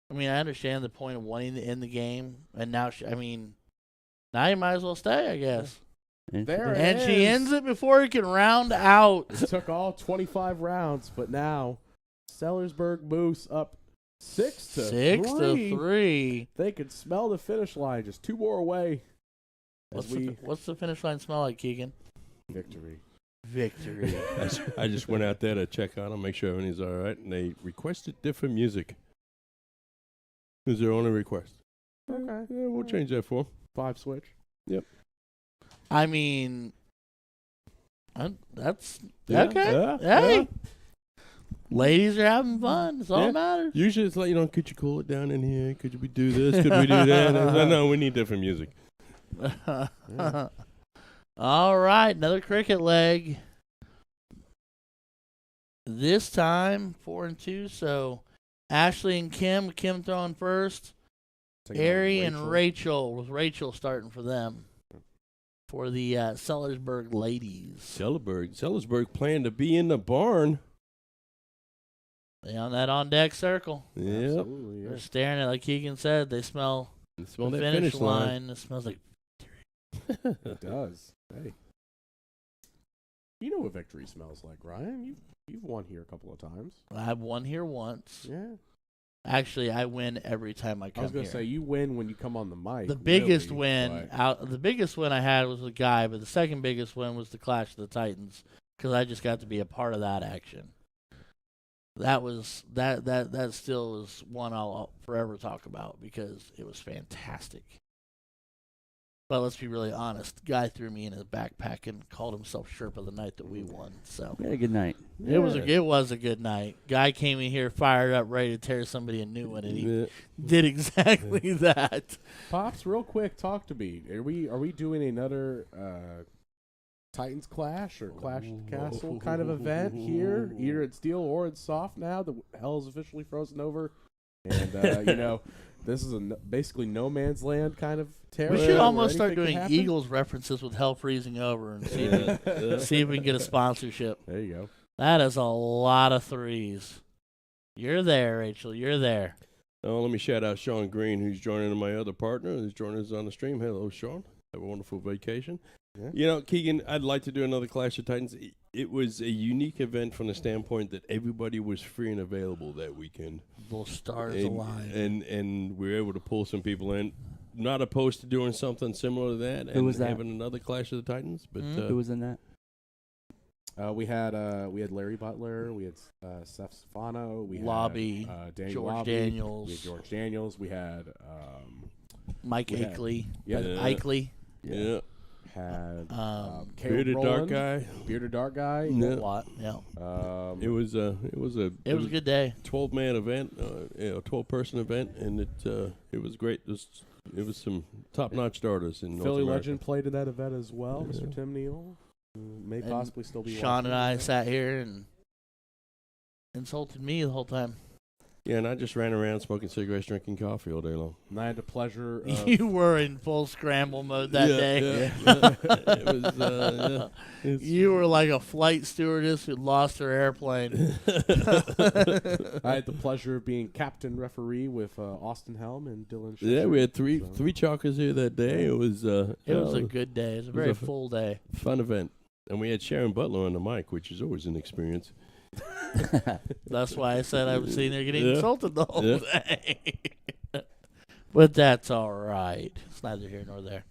I mean, I understand the point of wanting to end the game, and now, now you might as well stay, I guess. And There And it she is. ends it before it can round out. It took all 25 rounds, but now Sellersburg moves up 6 to 6-3. They could smell the finish line. Just 2 more away. As What's the finish line smell like, Keegan? Victory. Victory. I just went out there to check on them, make sure everything's all right, and they requested different music. Is their only request? Okay. Yeah, we'll change that for 'em. 5 switch. I mean, that's Yeah, okay. yeah, Hey, yeah. ladies are having fun. That's all Yeah. that matters. Usually it's like, could you cool it down in here? Could we do this? Could we do that? No, we need different music. All right, another cricket leg. This time 4-2. So Ashley and Kim. Kim throwing first. Taking on Ari and Rachel. With Rachel starting for them. For the Sellersburg ladies. Sellersburg planned to be in the barn. They on that on deck circle. Yep. Absolutely, yeah. They're staring at, like Keegan said, they smell Smell the that finish line. It smells like It does. Hey. You know what victory smells like, Ryan. You've won here a couple of times. I've won here once. Yeah. Actually, I win every time I come I was gonna here. say you win when you come on the mic. The biggest really, the biggest win I had was with a guy, but the second biggest win was the Clash of the Titans because I just got to be a part of that action. That was that still is one I'll forever talk about because it was fantastic. But let's be really honest. The guy threw me in his backpack and called himself Sherpa the night that we won. So We had a good night. it was a good night. Guy came in here fired up, ready to tear somebody a new one, and he did exactly that. Pops, real quick, talk to me. Are we doing another Titans Clash or Clash at the Castle kind of event here? Either it's steel or it's soft now. The hell is officially frozen over, and this is basically no man's land kind of terror. We should where almost start anything doing can happen. Eagles references with hell freezing over and see if we can get a sponsorship. There you go. That is a lot of threes. You're there, Rachel. You're there. Oh, let me shout out Sean Green, who's joining my other partner, who's joining us on the stream. Hello, Sean. Have a wonderful vacation. Yeah. Keegan, I'd like to do another Clash of Titans. It was a unique event from the standpoint that everybody was free and available that weekend. Those stars and, align. and we were able to pull some people in. Not opposed to doing something similar to that. Who was that? Having another Clash of the Titans. But Who was in that? We had Larry Butler, we had Seth Stefano, we Lobby, had Danny George Lobby, Daniels. we had George Daniels, we had Mike we had- Akeley. yeah, Ikeley. yeah. had Um, Caleb Bearded Rowland, dark guy. bearded dark guy. Yeah. Watt. Yeah. It was a It was a good day. 12-man event, 12-person event, and it was great. It was some top-notch starters in North Philly America. legend played in that event as well. Yeah. Mr. Tim Neal may And possibly still be. Sean watching and I it. sat here and insulted me the whole time. Yeah, and I just ran around smoking cigarettes, drinking coffee all day long. And I had the pleasure of You were in full scramble mode that day. It was, You were like a flight stewardess who lost her airplane. I had the pleasure of being captain referee with Austin Helm and Dylan. yeah, Shisher. we had three So- chalkers here that day. It was It was a good day. It was a very a full day. fun event. And we had Sharon Butler on the mic, which is always an experience. That's why I said I was sitting there getting Yeah. insulted the whole Yeah. day. But that's all right. It's neither here nor there.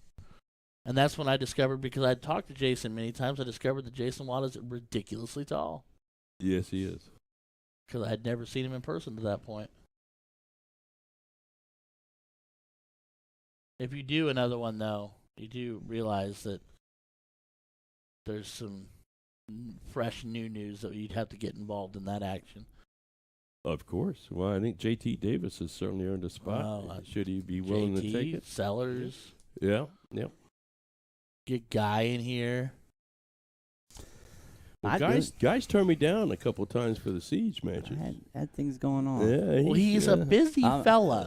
And that's when I discovered, because I'd talked to Jason many times, I discovered that Jason Watt is ridiculously tall. Yes, he is. Because I had never seen him in person to that point. If you do another one, though, you do realize that there's some fresh new news that you'd have to get involved in that action. Of course. Well, I think J.T. Davis has certainly earned a spot. Should he be willing to take it? Sellers, Yeah, yeah. get Guy in here. Well, guys turned me down a couple times for the siege matches. I had things going on. Yeah, Well, he's a busy fella.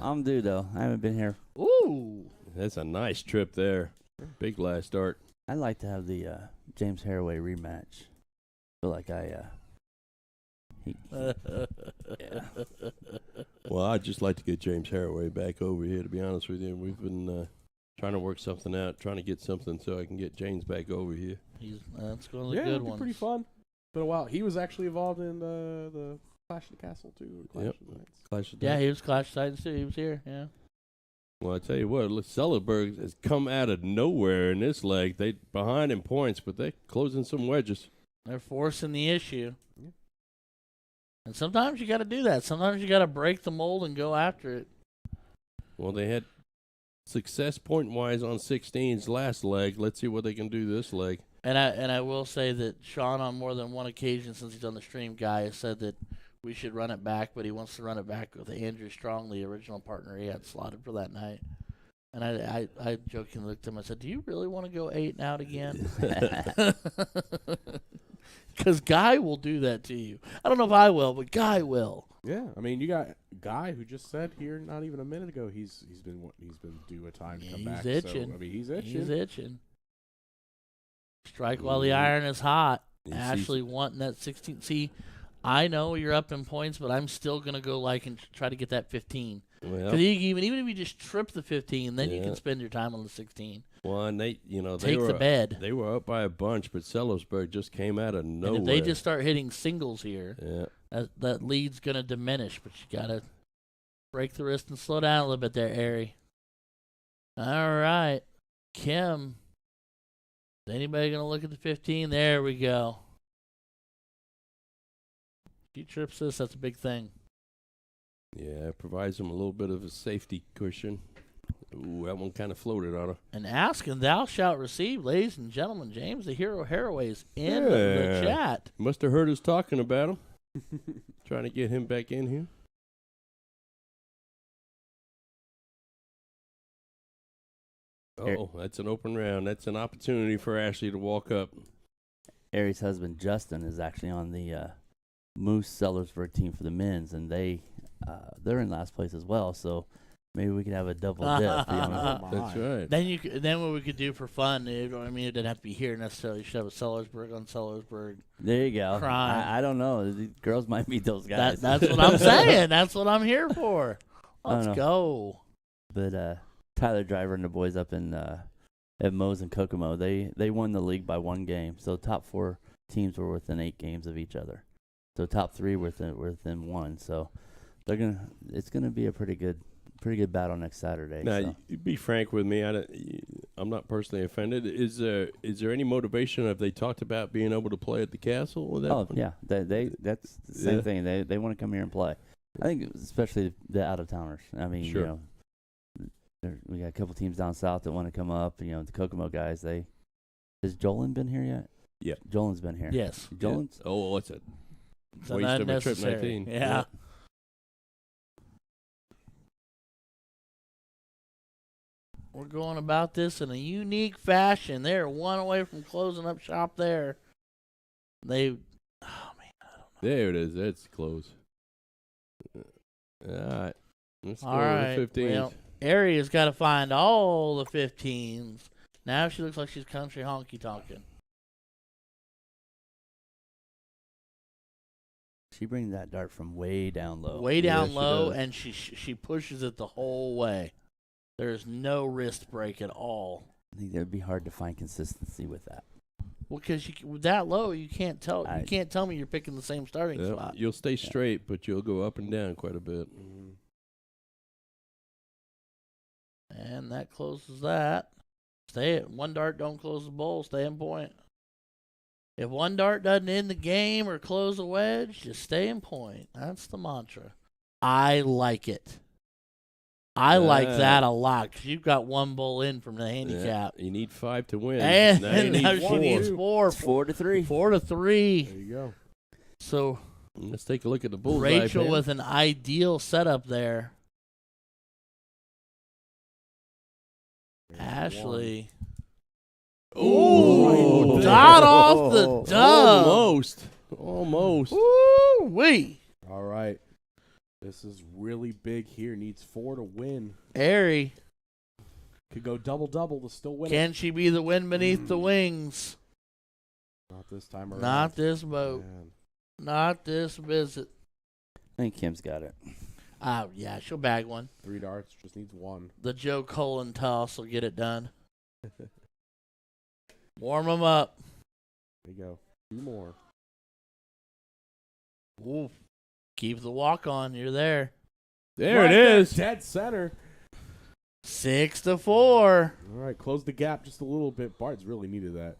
I'm due though. I haven't been here. Ooh. That's a nice trip there. Big last start. I'd like to have the James Haraway rematch. Feel like Well, I'd just like to get James Haraway back over here, to be honest with you. We've been trying to work something out, trying to get something so I can get James back over here. That's one of the Yeah, good it'd be ones. pretty fun. Been a while. He was actually involved in the Clash of the Castle too. Or Clash Yep. of the Knights. Clash of Yeah, Titans. he was Clash Titans too. He was here. Yeah. Well, I tell you what, look, Sellersburg has come out of nowhere in this leg. They behind in points, but they're closing some wedges. They're forcing the issue. Yeah. And sometimes you got to do that. Sometimes you got to break the mold and go after it. Well, they had success point-wise on 16's last leg. Let's see what they can do this leg. And I will say that Sean, on more than one occasion since he's on the stream, Guy, has said that we should run it back, but he wants to run it back with Andrew Strong, the original partner he had slotted for that night. And I jokingly looked at him. I said, "Do you really want to go 8 and out again?" Because Guy will do that to you. I don't know if I will, but Guy will. Yeah, I mean, you got a guy who just said here not even a minute ago he's been due a time to come He's back. itching. So, I mean, he's itching. He's itching. Strike while the iron is hot. You see- Ashley wanting that 16. See, I know you're up in points, but I'm still going to go and try to get that 15. Well, Because even if you just trip the 15, then you Yeah. can spend your time on the 16. well, and they Take the bed. They were up by a bunch, but Sellersburg just came out of nowhere. And if they just start hitting singles here, yeah. that lead's going to diminish. But you got to break the wrist and slow down a little bit there, Ari. All right. Kim. Is anybody going to look at the 15? There we go. If she trips this, that's a big thing. Yeah, it provides them a little bit of a safety cushion. Ooh, that one kind of floated on her. And ask and thou shalt receive, ladies and gentlemen. James the Hero Haraway's in the Yeah. chat. Must have heard us talking about him. Trying to get him back in here. Oh, that's an open round. That's an opportunity for Ashley to walk up. Ari's husband Justin is actually on the Moose Sellersburg team for the men's, and they're in last place as well. So maybe we could have a double dip. That's right. Then what we could do for fun, it didn't have to be here necessarily. You should have a Sellersburg on Sellersburg. There you go. Crime. I don't know. The girls might meet those guys. That's what I'm saying. That's what I'm here for. Let's know. go. But Tyler Driver and the boys up in at Moe's and Kokomo, they won the league by 1 game. So top 4 teams were within 8 games of each other. So top 3 were within 1. So it's gonna be a pretty good battle next Saturday. Now, so. you be frank with me. I'm not personally offended. Is there any motivation? Have they talked about being able to play at the castle? With that Oh one? yeah, that's the same Yeah. thing. They want to come here and play. I think especially the out of towners. I mean, Sure. we got a couple teams down south that want to come up. The Kokomo guys. Has Jolin been here yet? Yeah. Jolin's been here. Yes. Jolin's. Yeah. Oh, what's it? It's Waste of a trip unnecessary. 19. Yeah. We're going about this in a unique fashion. They're 1 away from closing up shop there. I don't know. There it is. That's close. All right. Let's All go right. to the 15th. Well, Aria's got to find all the 15s. Now she looks like she's country honky talking. She brings that dart from way down low. Way down she low, does. and she pushes it the whole way. There's no wrist break at all. I think it would be hard to find consistency with that. Well, because with that low, you can't tell. You I- can't tell me you're picking the same starting Yep, spot. you'll stay straight, but you'll go up and down quite a bit. And that closes that. Stay at 1 dart. Don't close the bowl. Stay in point. If 1 dart doesn't end the game or close a wedge, just stay in point. That's the mantra. I like it. I like that a lot because you've got 1 bowl in from the handicap. Yeah, you need 5 to win. And now you need now 4. she needs 4. It's 4-3. 4-3. There you go. So Let's take a look at the bullseye. Rachel Pam. with an ideal setup there. Ashley. Ooh, Dot off the dub. Almost. Woo-wee. All right. This is really big here. Needs 4 to win. Ari, Could go double-double to still win can she be the wind beneath the wings? Not this time around. Not this boat. Man. Not this visit. I think Kim's got it. Yeah, she'll bag one. 3 darts. Just needs 1. The Joe Cullen toss will get it done. Warm them up. There you go. 2 more. Ooh. Keep the walk on. You're there. There Right it is. Dead center. 6-4. All right. Close the gap just a little bit. Bards really needed that.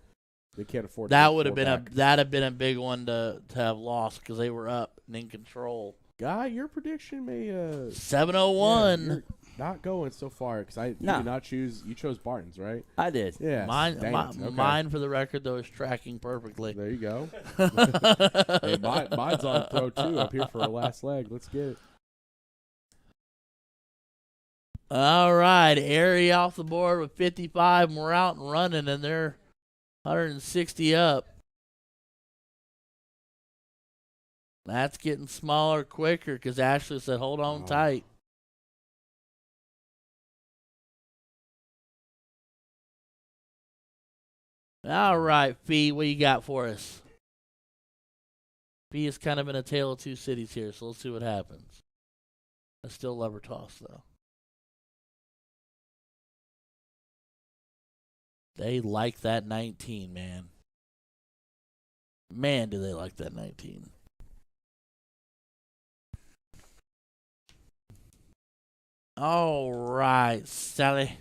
They can't afford That to would have been back. that'd have been a big one to have lost because they were up and in control. Guy, your prediction may 701. you're not going so far because you No. did not choose. You chose Bartons, right? I did. Yeah. Mine, Dang it. Okay. mine for the record though is tracking perfectly. There you go. Hey, mine's on throw too. Up here for our last leg. Let's get it. All right, Ari off the board with 55, and we're out and running, and they're 160 up. That's getting smaller quicker because Ashley said, hold on tight. All right, Fee, what you got for us? Fee has kind of been a tale of 2 cities here, so let's see what happens. I still love her toss, though. They like that 19, man. Man, do they like that 19. All right, Sally.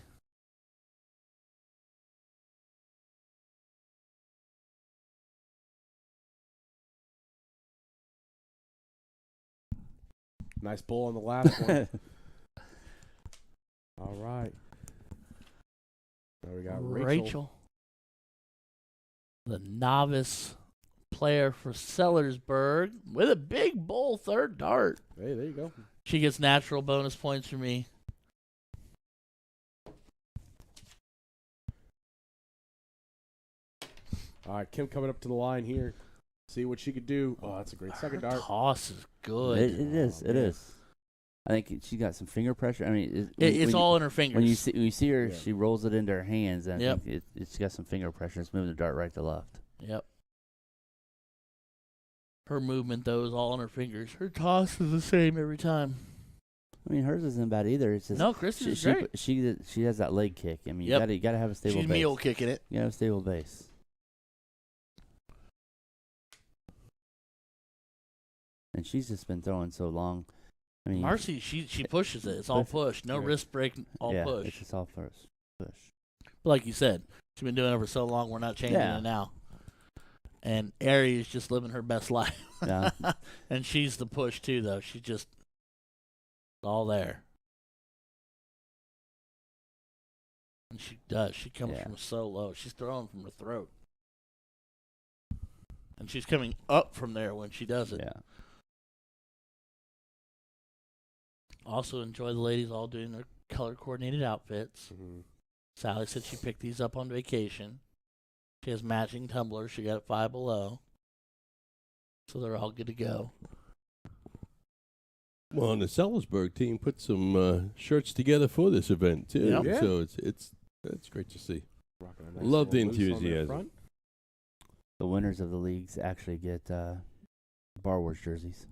Nice bull on the last one. All right. Now we got Rachel. The novice player for Sellersburg, with a big bull third dart. Hey, there you go. She gets natural bonus points for me. All right, Kim coming up to the line here. See what she could do. Oh, that's a great second Her dart. toss is good. It is. Oh, It man. is. I think she got some finger pressure. I mean, It's all in her fingers. when you see her, Yeah. she rolls it into her hands, and Yep. I think it's got some finger pressure. It's moving the dart right to left. Yep. Her movement, though, is all in her fingers. Her toss is the same every time. I mean, hers isn't bad either. It's just No, Christy's she, great. she has that leg kick. I mean, Yep. you gotta have a stable She's base. mule kicking it. You gotta have a stable base. And she's just been throwing so long. I mean, Marcy, she pushes it. It's all push. No Yeah. wrist break, all yeah, push. It's just all first push. But like you said, she's been doing it for so long, we're not changing Yeah. it now. And Ari is just living her best life. Yeah. And she's the push, too, though. She's just all there. And she does. She comes Yeah. from so low. She's throwing from her throat. And she's coming up from there when she does it. Yeah. Also enjoy the ladies all doing their color-coordinated outfits. Mhm. Sally said she picked these up on vacation. She has matching tumblers. She got Five Below. So they're all good to go. Well, and the Sellersburg team put some shirts together for this event too. Yep. Yeah. So it's great to see. Rocking a nice Love the little loose on their enthusiasm. front. The winners of the leagues actually get Bar Wars jerseys.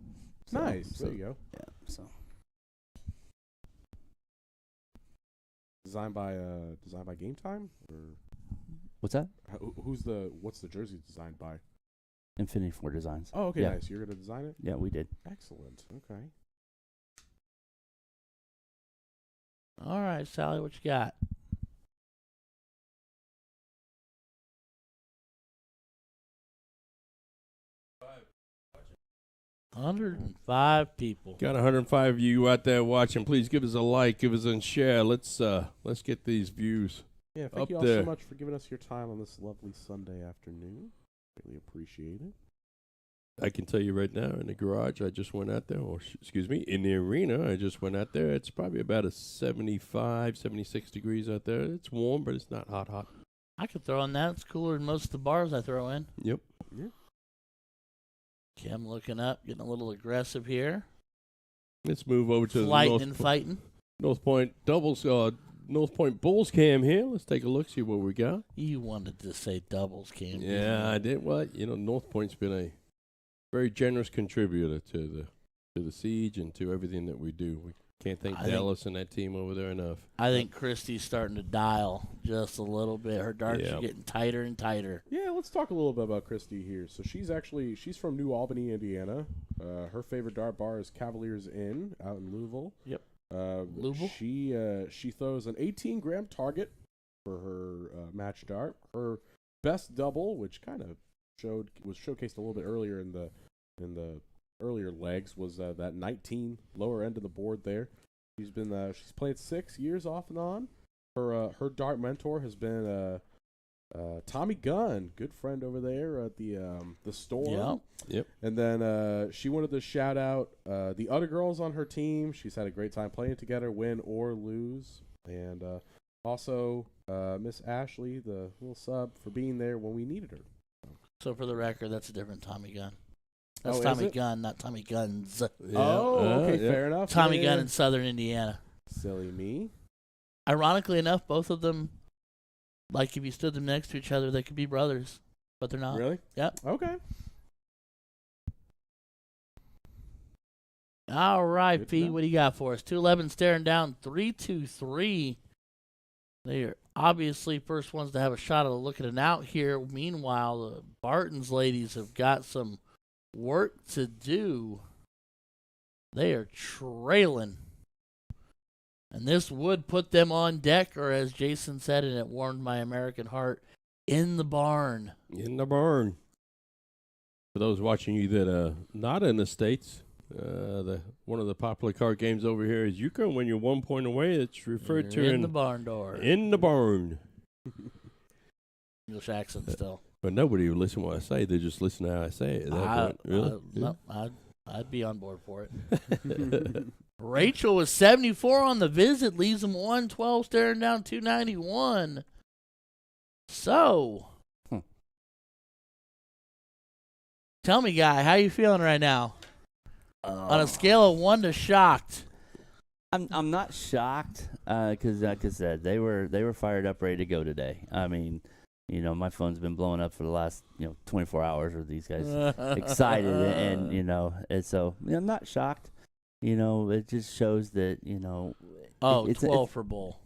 So- Nice. So, There you go. yeah. So Designed by Game Time, or what's that? what's the jersey designed by? Infinity 4 Designs. Oh, okay, Yeah. nice. You're gonna design it. Yeah, we did. Excellent. Okay. All right, Sally, what you got? $105 people. Got 105 of you out there watching. Please give us a like, give us a share. Let's get these views. Yeah. Thank Up you all there. so much for giving us your time on this lovely Sunday afternoon. Really appreciate it. I can tell you right now, in the garage, I just went out there, excuse me, in the arena, I just went out there. It's probably about a 75, 76 degrees out there. It's warm, but it's not hot. I could throw in that. It's cooler than most of the bars I throw in. Yep. Yeah. Kim looking up, getting a little aggressive here. Let's move over to Flighting the and fighting. North Point doubles, North Point Bulls cam here. Let's take a look, see what we got. You wanted to say doubles, Kim. Yeah, I did. Well, North Point's been a very generous contributor to the siege and to everything that we do. We can't thank I think- Dallas and that team over there enough. I think Christy's starting to dial just a little bit. Her darts Yeah. are getting tighter and tighter. Yeah, let's talk a little bit about Christy here. So she's from New Albany, Indiana. Her favorite dart bar is Cavaliers Inn out in Louisville. Yep. Louisville. She throws an 18-gram target for her match dart. Her best double, which kind of was showcased a little bit earlier in the earlier legs, was that 19 lower end of the board there. She's played 6 years off and on. Her dart mentor has been Tommy Gunn, good friend over there at the Storm. Yeah. Yep. And then she wanted to shout out the other girls on her team. She's had a great time playing together, win or lose. And also Miss Ashley, the little sub, for being there when we needed her. So for the record, that's a different Tommy Gunn. That's Oh, is Tommy it? Gunn, not Tommy Guns. Oh, okay, yeah. fair enough. Tommy Yeah, Gunn yeah. in Southern Indiana. Silly me. Ironically enough, both of them, like if you stood them next to each other, they could be brothers, but they're not. Really? Yep. Okay. All right, Good to P, know. what do you got for us? 211 staring down 3-2-3. They are obviously first ones to have a shot at looking it out here. Meanwhile, the Bartons ladies have got some work to do. They are trailing. And this would put them on deck, or as Jason said, and it warmed my American heart, in the barn. In the barn. For those watching you that are not in the States, one of the popular card games over here is Euchre. When you're 1 point away, it's referred to in the barn door. in the barn. English accent still. But nobody will listen to what I say. They just listen to how I say it. At that point. Really? No, I'd be on board for it. Rachel was 74 on the visit, leaves him 112, staring down 291. So, tell me, guy, how you feeling right now? On a scale of 1 to shocked. I'm not shocked because, like I said, they were fired up, ready to go today. I mean, my phone's been blowing up for the last 24 hours with these guys excited, and so I'm not shocked. It just shows that it's 12 for bull.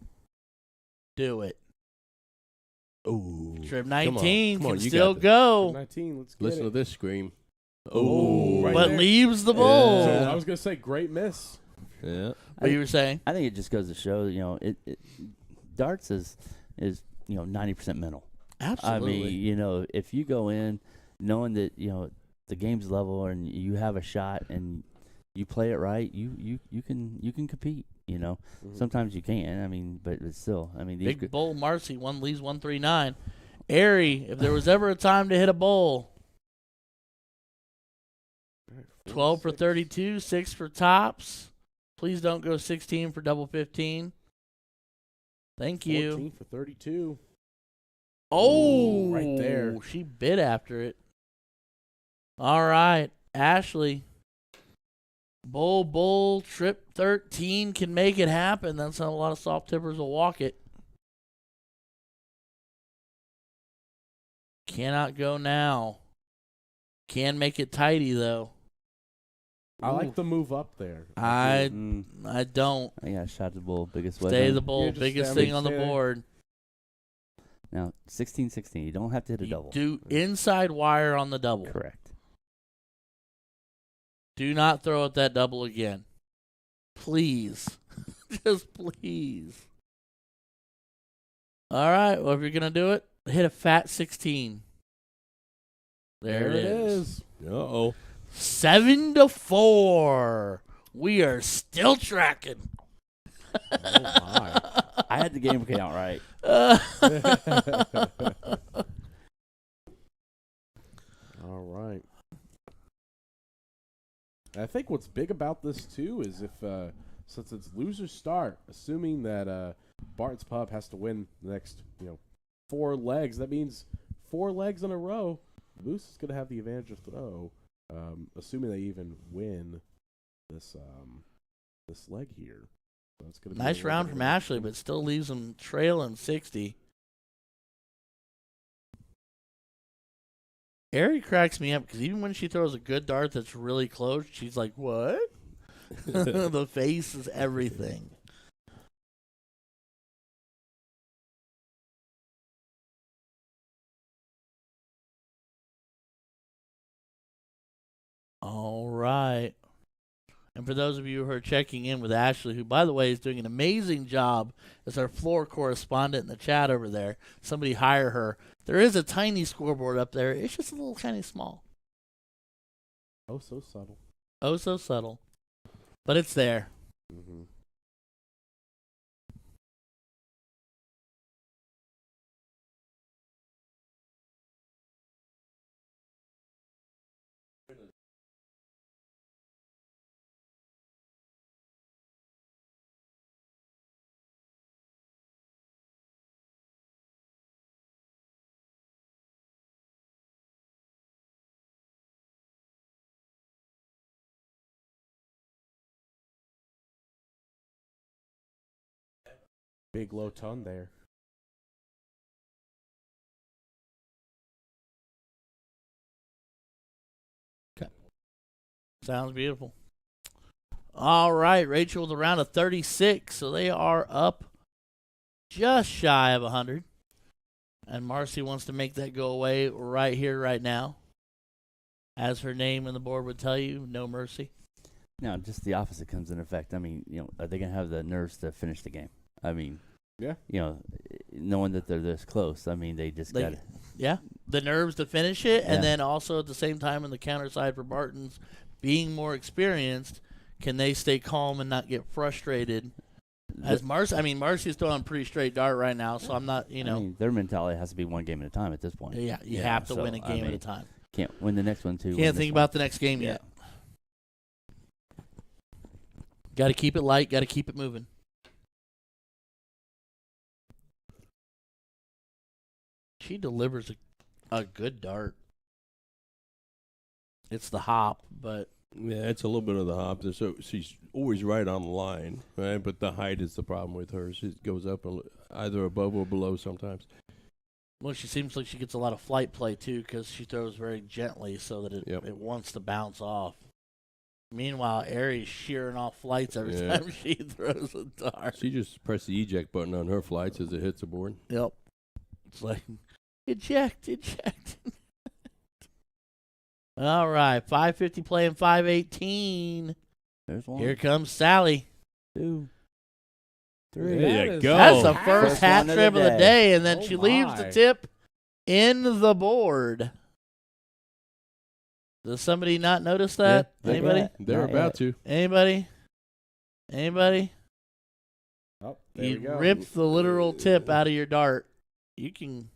Do it. Oh, Trip 19 come on, can you still got go, 19. Let's get listen it. to this scream. Oh, right but there. leaves the bull. So Yeah. I was gonna say great miss. Yeah. What you were saying? I think it just goes to show darts is 90% mental. Absolutely. I mean, if you go in knowing that the game's level and you have a shot and you play it right, you can compete. Sometimes you can't. I mean, but it's still. I mean, Big bull Marcy leaves 139. Airy, if there was ever a time to hit a bull, 12 for 32, 6 for tops. Please don't go 16 for double 15. Thank you. 14 for 32. Oh, right there. She bit after it. All right, Ashley. Bull, trip 13 can make it happen. That's how a lot of soft tippers will walk it. Cannot go now. Can make it tidy, though. I like the move up there. I don't. I got shot the bull, biggest Stay weapon. the bull, Yeah, just biggest stay thing on the there. board. Now 16-16. You don't have to hit a You double. do inside wire on the double. Correct. Do not throw at that double again. Please. Just please. All right. Well, if you're going to do it, hit a fat 16. There it is. Uh-oh. 7-4. We are still tracking. Oh, my. I had the game count right. All right. I think what's big about this, too, is if since it's loser start, assuming that Bart's Pub has to win the next 4 legs, that means 4 legs in a row. Moose is going to have the advantage of throw, assuming they even win this leg here. So it's gonna be Nice round from Ashley, but still leaves them trailing 60. Ari cracks me up because even when she throws a good dart that's really close, she's like, what? The face is everything. All right. And for those of you who are checking in with Ashley, who, by the way, is doing an amazing job as our floor correspondent in the chat over there, somebody hire her. There is a tiny scoreboard up there. It's just a little kind of small. Oh, so subtle. Oh, so subtle. But it's there. Mm-hmm. Big low ton there. Sounds beautiful. All right, Rachel with a round of 36, so they are up just shy of 100. And Marcy wants to make that go away right here, right now. As her name on the board would tell you, no mercy. No, just the opposite comes in effect. I mean, are they going to have the nerves to finish the game? I mean, Yeah. Knowing that they're this close, I mean, they got to. Yeah, the nerves to finish it, Yeah. and then also at the same time on the counter side for Bartons, being more experienced, can they stay calm and not get frustrated? As Marcy's throwing a pretty straight dart right now, so I'm not, I mean, their mentality has to be one game at a time at this point. Yeah, you have to win a game at a time. Can't win the next one, too. Can't think about the next game yet. Got to keep it light, got to keep it moving. She delivers a good dart. It's the hop, but Yeah, it's a little bit of the hop. So she's always right on line, right? But the height is the problem with hers. It goes up either above or below sometimes. well, she seems like she gets a lot of flight play too because she throws very gently so that it wants to bounce off. Meanwhile, Aries shearing off flights every time she throws a dart. She just pressed the eject button on her flights as it hits the board. Yep. It's like, eject. All right, 550 playing 518. There's one. Here comes Sally. 2, 3. There you go. That's the First first hat one of trick the of the day. day, and then Oh she leaves my. the tip in the board. Does somebody not notice that? Yeah, Anybody? They're Not about yet. to. Anybody? Oh, there You we go. ripped the literal tip out of your dart. You can.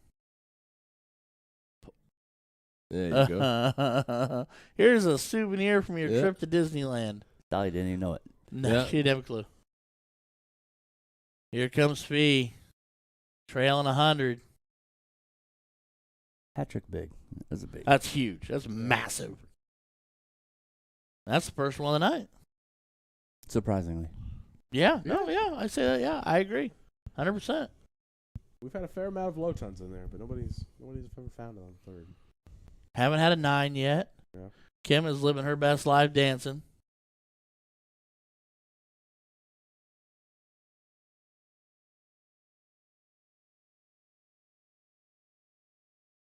There you go. Here's a souvenir from your Yeah. trip to Disneyland. Dolly didn't even know it. No, Yeah. she didn't have a clue. Here comes Fee, trailing 100. Hat trick big. That's a big. That's huge. That's massive. That's the first one of the night. Surprisingly. Yeah. Yeah. No, yeah. I say that. Yeah, I agree. 100%. We've had a fair amount of low tons in there, but nobody's ever found it on third. Haven't had a 9 yet. Yeah. Kim is living her best life dancing.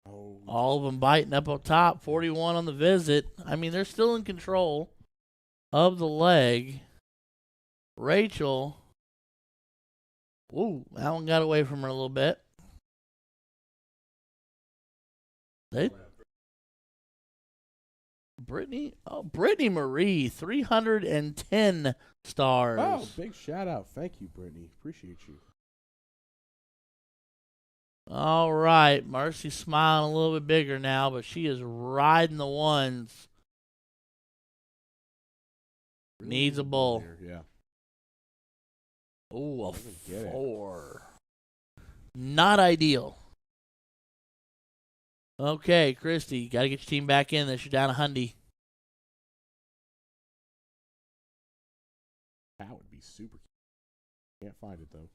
Oh, All of them biting up on top. 41 on the visit. I mean, they're still in control of the leg. Rachel. Ooh, that one got away from her a little bit. Brittany Marie, 310 stars. oh, big shout out. Thank you, Brittany. Appreciate you. All right, Marcy's smiling a little bit bigger now, but she is riding the ones. Needs a bull. Yeah. Ooh, a Doesn't get it. 4. Not ideal. Okay, Christy, got to get your team back in this. You're down a hundy. That would be super. Can't find it though.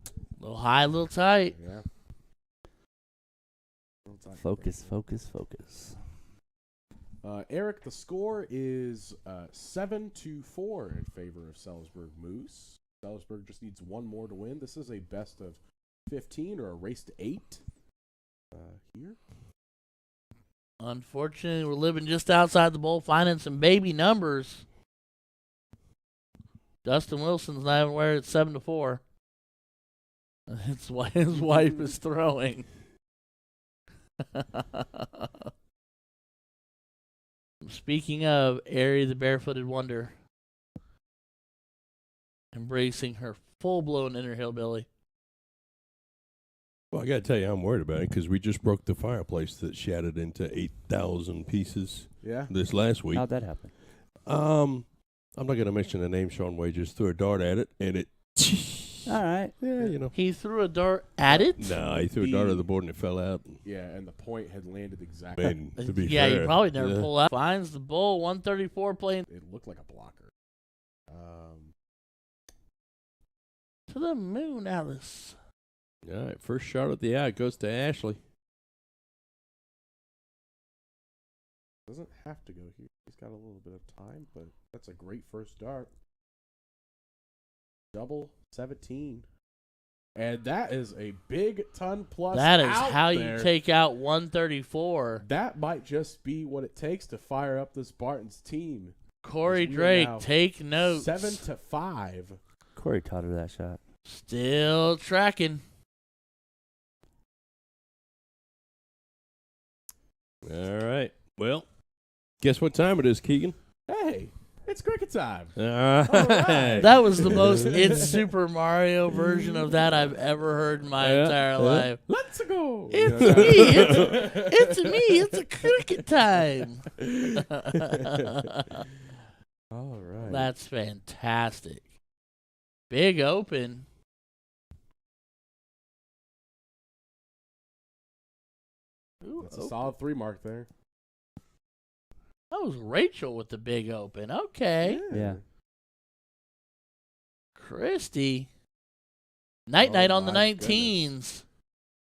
A little high, a little tight. Yeah. Focus. Eric, the score is 7-4 in favor of Sellersburg Moose. Sellersburg just needs one more to win. This is a best of 15 or a race to 8 here. Unfortunately, we're living just outside the bowl, finding some baby numbers. Dustin Wilson's not even where it's 7-4. It's why his wife is throwing. Speaking of Ari the Barefooted Wonder, embracing her full-blown inner hillbilly. Well, I got to tell you, I'm worried about it because we just broke the fireplace that shattered into 8,000 pieces Yeah. this last week. How'd that happen? I'm not going to mention the name. Sean Way just threw a dart at it, and it. All right. Yeah, you know. He threw a dart at it? No, he threw a dart at the board and it fell out. Yeah, and the point had landed exactly. And to be Yeah, fair, you probably never yeah. pull out. Finds the bull, 134 playing It looked like a blocker. to the moon, Alice. All right, first shot at the eye goes to Ashley. Doesn't have to go here. He's got a little bit of time, but that's a great first dart. Double 17. And that is a big ton plus. That is out how there. you take out 134. That might just be what it takes to fire up this Bartons team. Corey We are Drake, now take notes. 7-5. Corey taught her that shot. Still tracking. All right. Well, guess what time it is, Keegan? Hey, it's cricket time. All right. That was the most It's Super Mario version of that I've ever heard in my entire life. Let's go. It's me. It's me. It's a cricket time. All right. That's fantastic. Big open. Ooh, That's a open. solid 3 mark there. That was Rachel with the big open. Okay. Yeah. Christy. Night Oh, on the my 19s.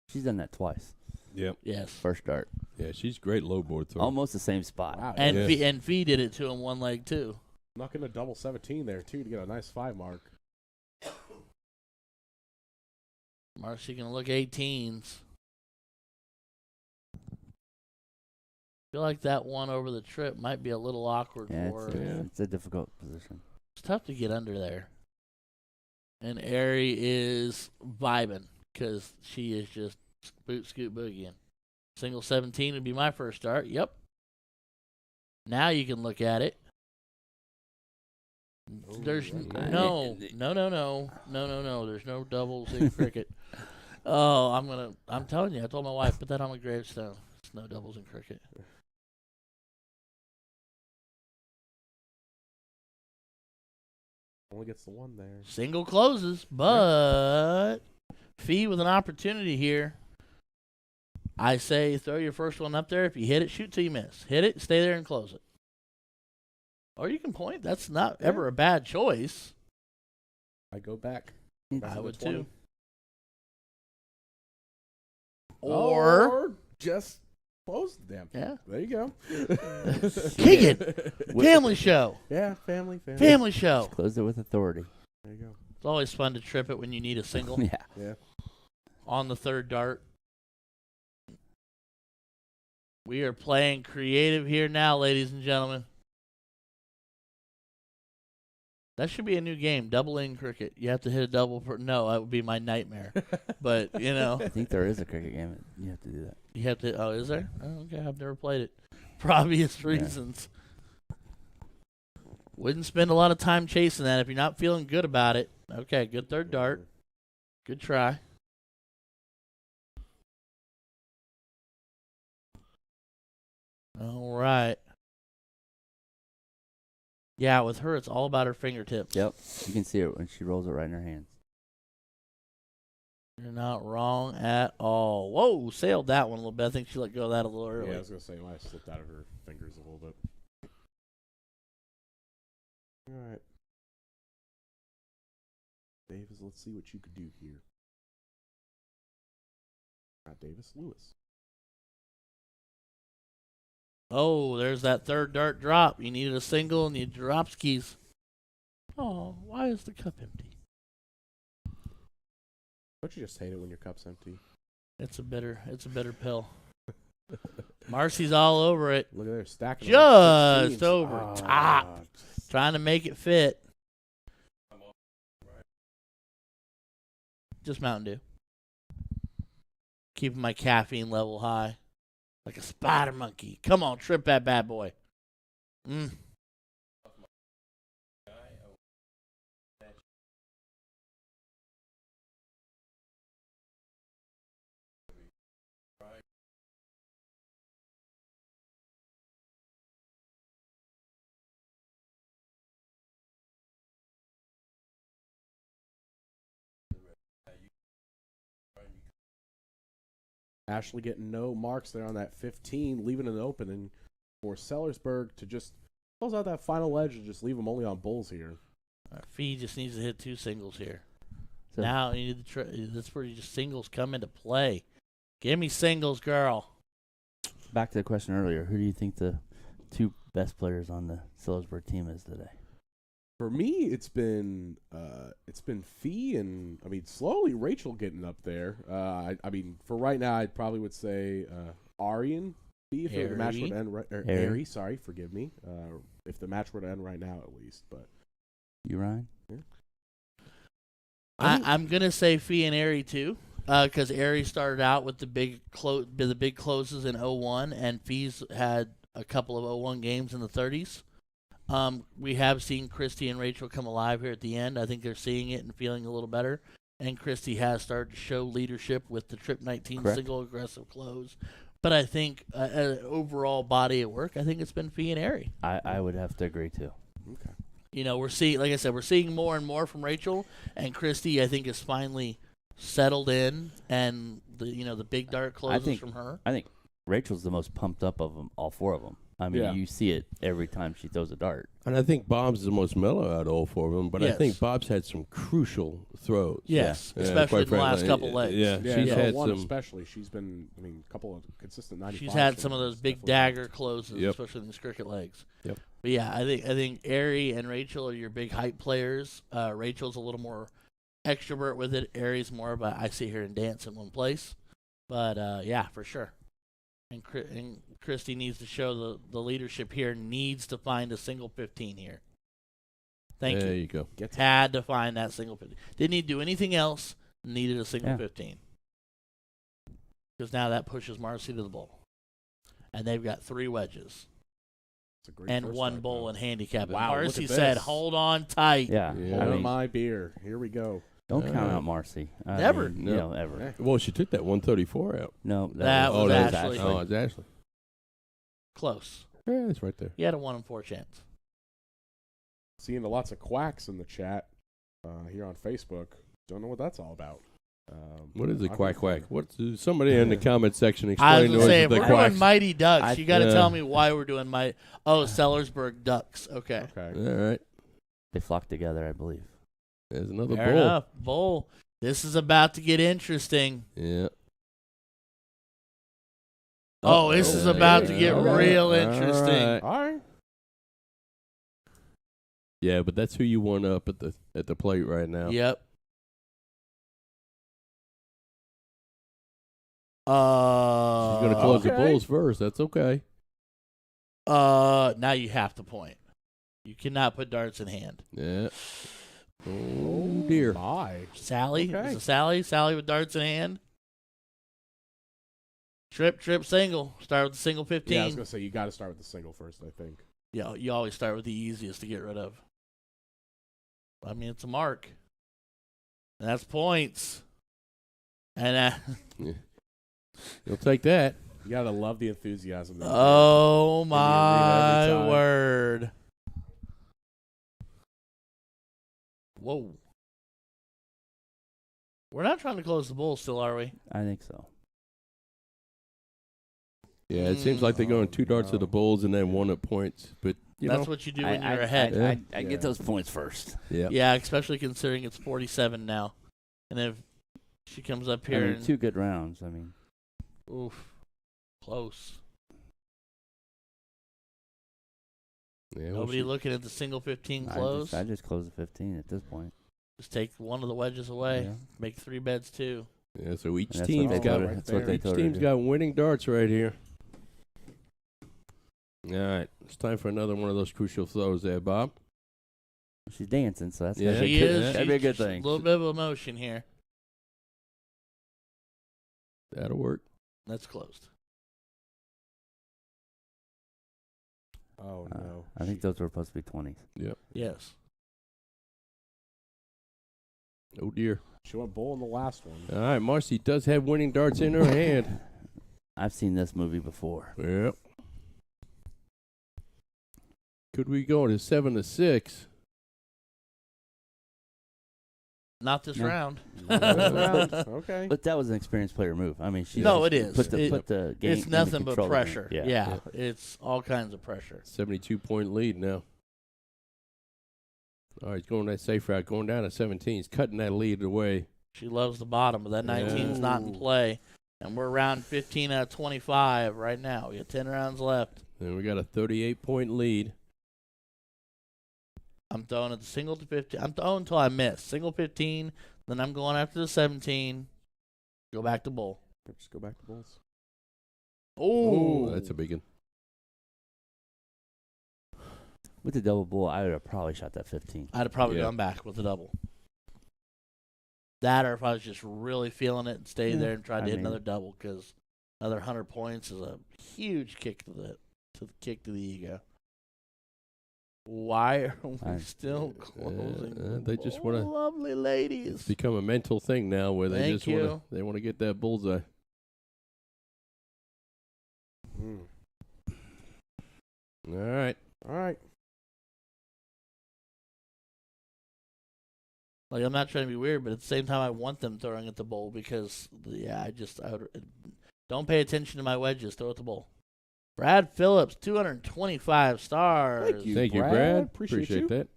She's done that twice. Yep. Yes. First dart. Yeah, she's great low board throw. Almost the same spot. Wow. And Yeah. Fee did it to him one leg too. Knocking a double 17 there, too, to get a nice 5 mark. Marcy gonna look 18s. Feel like that one over the trip might be a little awkward Yeah, for it's, her. Yeah. it's a difficult position. It's tough to get under there. And Ari is vibing because she is just boot scoot boogieing. Single 17 would be my first start. Yep. Now you can look at it. Oh, There's right. no. There's no doubles in cricket. Oh, I'm telling you, I told my wife, put that on my gravestone. There's no doubles in cricket. Only gets the 1 there. Single closes, but Fee with an opportunity here. I say throw your first one up there. If you hit it, shoot till you miss. Hit it, stay there and close it. Or you can point. That's not ever a bad choice. I go back. I to would the 20. too. Or just close the damn thing. Yeah. There you go. Keegan, family show. Yeah, family. Family show. Closed it with authority. There you go. It's always fun to trip it when you need a single Yeah. Yeah. on the third dart. We are playing creative here now, ladies and gentlemen. That should be a new game, double in cricket. You have to hit a double. No, that would be my nightmare. But, I think there is a cricket game. You have to do that. you have to. Oh, is there? Oh, okay, I've never played it for obvious reasons. Wouldn't spend a lot of time chasing that if you're not feeling good about it. Okay, good third dart. Good try. All right. Yeah, with her, it's all about her fingertips. Yep. You can see it when she rolls it right in her hands. You're not wrong at all. Whoa, sailed that one a little bit. I think she let go of that a little early. Yeah, I was going to say, it might have slipped out of her fingers a little bit. All right. Davis, let's see what you could do here. Not Davis, Lewis. Oh, there's that third dart drop. You needed a single and you drop skis. Oh, why is the cup empty? Don't you just hate it when your cup's empty? It's a bitter pill. Marcy's all over it. Look at there, stacking. Just over top. Just Trying to make it fit. Just Mountain Dew. Keeping my caffeine level high. Like a spider monkey. Come on, trip that bad boy. Ashley getting no marks there on that 15, leaving it open, and for Sellersburg to just close out that final ledge and just leave them only on bulls here. Fee just needs to hit 2 singles here. So Now you need that's where you just singles come into play. Give me singles, girl. back to the question earlier. Who do you think the two best players on the Sellersburg team is today? For me, it's been Fee and slowly Rachel getting up there. I mean, for right now, I probably would say Ari and Fee if the match were to end right. Ari, sorry, forgive me. If the match were to end right now, at least. But You, Ryan? Yeah. I'm gonna say Fee and Ari too, because Ari started out with the big closes in 01, and Fee's had a couple of 01 games in the 30s. We have seen Christy and Rachel come alive here at the end. I think they're seeing it and feeling a little better. And Christy has started to show leadership with the Trip 19 Correct. single aggressive close. But I think overall body of work, I think it's been Fee and Ari. I would have to agree too. okay. You know, we're seeing more and more from Rachel, and Christy, I think, is finally settled in, and the big dart closes from her. I think Rachel's the most pumped up of them, all four of them. I mean, Yeah. you see it every time she throws a dart. And I think Bob's the most mellow out of all four of them, but I Yes. think Bob's had some crucial throws. Yes, Yeah, especially quite in the last frankly. couple legs. Yeah, Yeah, she's no, had one some. especially. She's been, a couple of consistent 95. She's had some of those big definitely. dagger closes, Yep. especially in these cricket legs. Yep. But yeah, I think Ari and Rachel are your big hype players. Rachel's a little more extrovert with it. Ari's more about I sit here and dance in one place. But yeah, for sure. And Christy needs to show the leadership here. Needs to find a single 15 here. Thank There you. you go. Had to find that single 15. Didn't need to do anything else. Needed a single Yeah. 15. Because now that pushes Marcy to the bowl. And they've got 3 wedges. It's a great And first one start, bowl though. and handicap. Wow, look Marcy at said, this. hold on tight. Yeah. Yeah. I Hold mean, my beer. Here we go. don't count Uh, out Marcy. I Never. mean, No. ever. Yeah. Well, she took that 134 out. No, That was Ashley. Oh, it's Ashley. Close. Yeah, it's right there. You had a 1 in 4 chance. Seeing lots of quacks in the chat here on Facebook. Don't know what that's all about. What is a I'll quack go quack? for- What's somebody in the comment section I explain was to going us to say, if the we're quacks? doing Mighty Ducks, you got to Yeah. tell me why we're doing Sellersburg Ducks. Okay. Okay. All right, They flock together, I believe. there's another Fair bowl. enough. Bowl. This is about to get interesting. Yeah. Oh, this is about to get Okay. real All interesting. right. All right. Yeah, but that's who you want up at the plate right now. Yep. She's gonna close the Okay. bowls first. That's okay. Now you have to point. You cannot put darts in hand. Yeah. Oh dear. My. Sally? Okay. Is it Sally? Sally with darts in hand? Trip, single. Start with the single 15. Yeah, I was gonna say you got to start with the single first. I think. Yeah, you always start with the easiest to get rid of. I mean, it's a mark. And that's points. And You'll take that. You gotta love the enthusiasm. that you oh every my time. word. Whoa. We're not trying to close the bowl still, are we? I think so. Yeah, it seems like they're going 2 darts to no. the bowls and then 1 at points. But you That's know, what you do when you're I, ahead. I Yeah. get those points first. yeah. Yeah, especially considering it's 47 now. And if she comes up I here mean, and 2 good rounds. I mean, oof, close. Yeah, well, Nobody she- looking at the single 15 close. I just close the 15 at this point. Just take one of the wedges away. Yeah. Make 3 beds too. Yeah, so each And that's team's what they got told her- right that's what there. they each told her to team's do. got winning darts right here. All right, it's time for another one of those crucial throws there, Bob. She's dancing, so that's Yeah. gotta be She good. is. Gotta be a good she's thing. A little bit of emotion here. That'll work. That's closed. Oh no. I think those were supposed to be 20s. Yes. Oh dear. She went bowl in the last one. All right, Marcy does have winning darts in her hand. I've seen this movie before. Yep. Could we go to 7 to 6? Not this No. round. Okay. But that was an experienced player move. I mean, she No, just it is. Put the, It- put the game. It's nothing but control of the game. pressure. Yeah. Yeah, it's all kinds of pressure. 72-point lead now. All right, he's going that safe route, going down to 17. He's cutting that lead away. She loves the bottom, but that 19 is not in Ooh. play. And we're around 15 out of 25 right now. We got 10 rounds left. And we got a 38-point lead. I'm throwing at the single to 15. I'm throwing until I miss. Single 15, then I'm going after the 17. Go back to bull. Just go back to bulls. Oh, That's a big one. With the double bull, I would have probably shot that 15. I'd have probably Yeah. gone back with the double. That, or if I was just really feeling it and stayed Yeah, there and tried to I hit mean- another double, because another 100 points is a huge kick to the ego. Why are we still closing? They just want to. Lovely It's ladies. become a mental thing now where they Thank just you. want to. They want to get that bullseye. All right. All right. Like, I'm not trying to be weird, but at the same time, I want them throwing at the bowl because, don't pay attention to my wedges. Throw at the bowl. Brad Phillips, 225 stars. Thank you. Thank you, Brad. Brad. Appreciate you. that.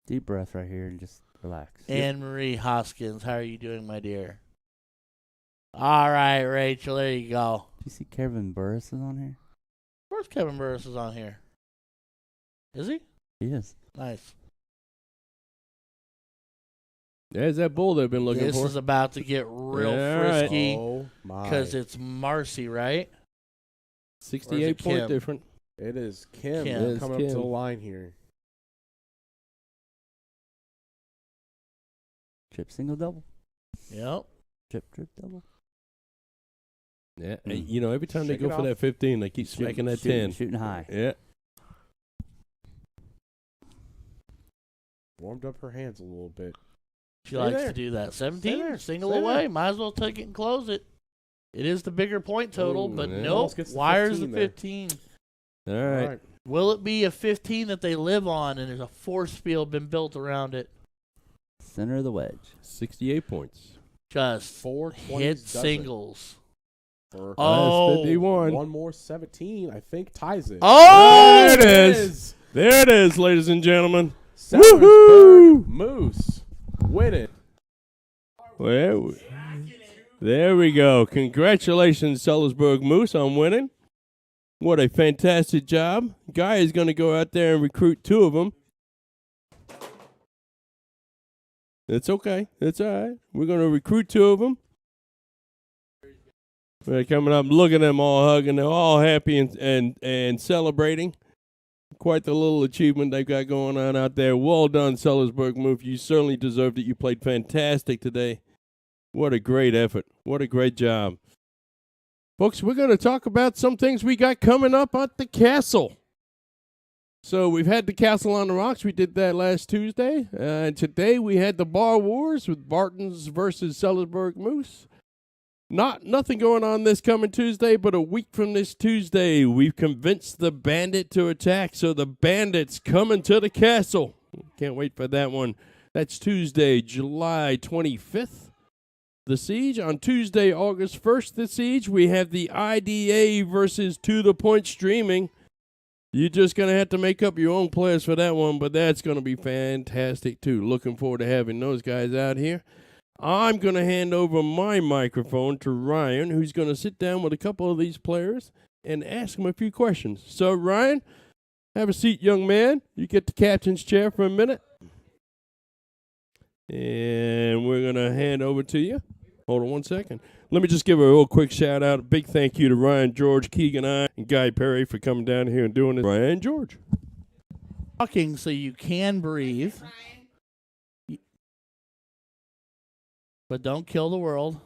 Deep breath right here and just relax. Anne Marie Hoskins, how are you doing, my dear? All right, Rachel, there you go. Do you see Kevin Burris is on here? Of course, Kevin Burris is on here. Is he? He is. Nice. There's that bull they've been looking This for. is about to get real All right. frisky Oh my! because it's Marcy, right? 68 Kim? point different. It is Kim, Kim. It is coming up to Kim. the line here. Trip single double. Yep. Trip double. Yeah. Hey, you know, every time Shake they go it for off. that 15, they keep smacking that 10. Shooting high. Yeah. Warmed up her hands a little bit. She Stay likes there. to do that. 17, there. single Stay away. there. Might as well take it and close it. It is the bigger point total, Ooh, but yeah. nope. Almost gets the Wires the 15 there. 15. All All right. right. Will it be a 15 that they live on and there's a force field been built around it? Center of the wedge. 68 points. Just 420 hit does it singles. for Oh. That's 51. one more 17, I think, ties it. Oh! There it is. There it is, ladies and gentlemen. Sellersburg Woohoo! Moose win it. Well, there we go. Congratulations, Sellersburg Moose, on winning. What a fantastic job. Guy is going to go out there and recruit 2 of them. It's okay. It's all right. We're going to recruit 2 of them. They're coming up. Look at them all hugging. They're all happy and celebrating. Quite the little achievement they've got going on out there. Well done, Sellersburg Moose. You certainly deserved it. You played fantastic today. What a great effort. What a great job. Folks, we're going to talk about some things we got coming up at the castle. So we've had the Castle on the Rocks. We did that last Tuesday. And today we had the Bar Wars with Bartons versus Sellersburg Moose. Nothing going on this coming Tuesday, but a week from this Tuesday, we've convinced the Bandit to attack. So the Bandit's coming to the castle. Can't wait for that one. That's Tuesday, July 25th. The Siege. On Tuesday, August 1st, the Siege, we have the IDA versus To The Point Streaming. You're just going to have to make up your own players for that one, but that's going to be fantastic, too. Looking forward to having those guys out here. I'm going to hand over my microphone to Ryan, who's going to sit down with a couple of these players and ask them a few questions. So, Ryan, have a seat, young man. You get the captain's chair for a minute. And we're going to hand over to you. Hold on one second. Let me just give a real quick shout out. A big thank you to Ryan, George, Keegan, and Guy Perry for coming down here and doing this. Ryan, George. Talking so you can breathe. But don't kill the world.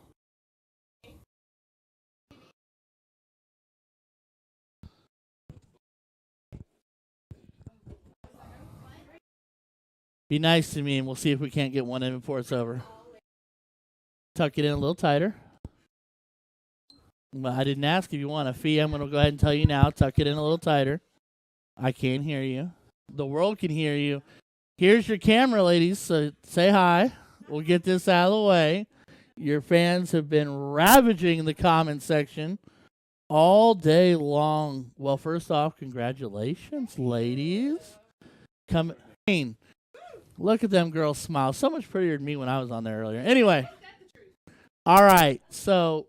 Be nice to me, and we'll see if we can't get one in before it's over. Tuck it in a little tighter. Well, I didn't ask if you want a fee. I'm going to go ahead and tell you now. Tuck it in a little tighter. I can't hear you. The world can hear you. Here's your camera, ladies, so say hi. We'll get this out of the way. Your fans have been ravaging the comment section all day long. Well, first off, congratulations, ladies. Look at them girls smile. So much prettier than me when I was on there earlier. Anyway. All right. So,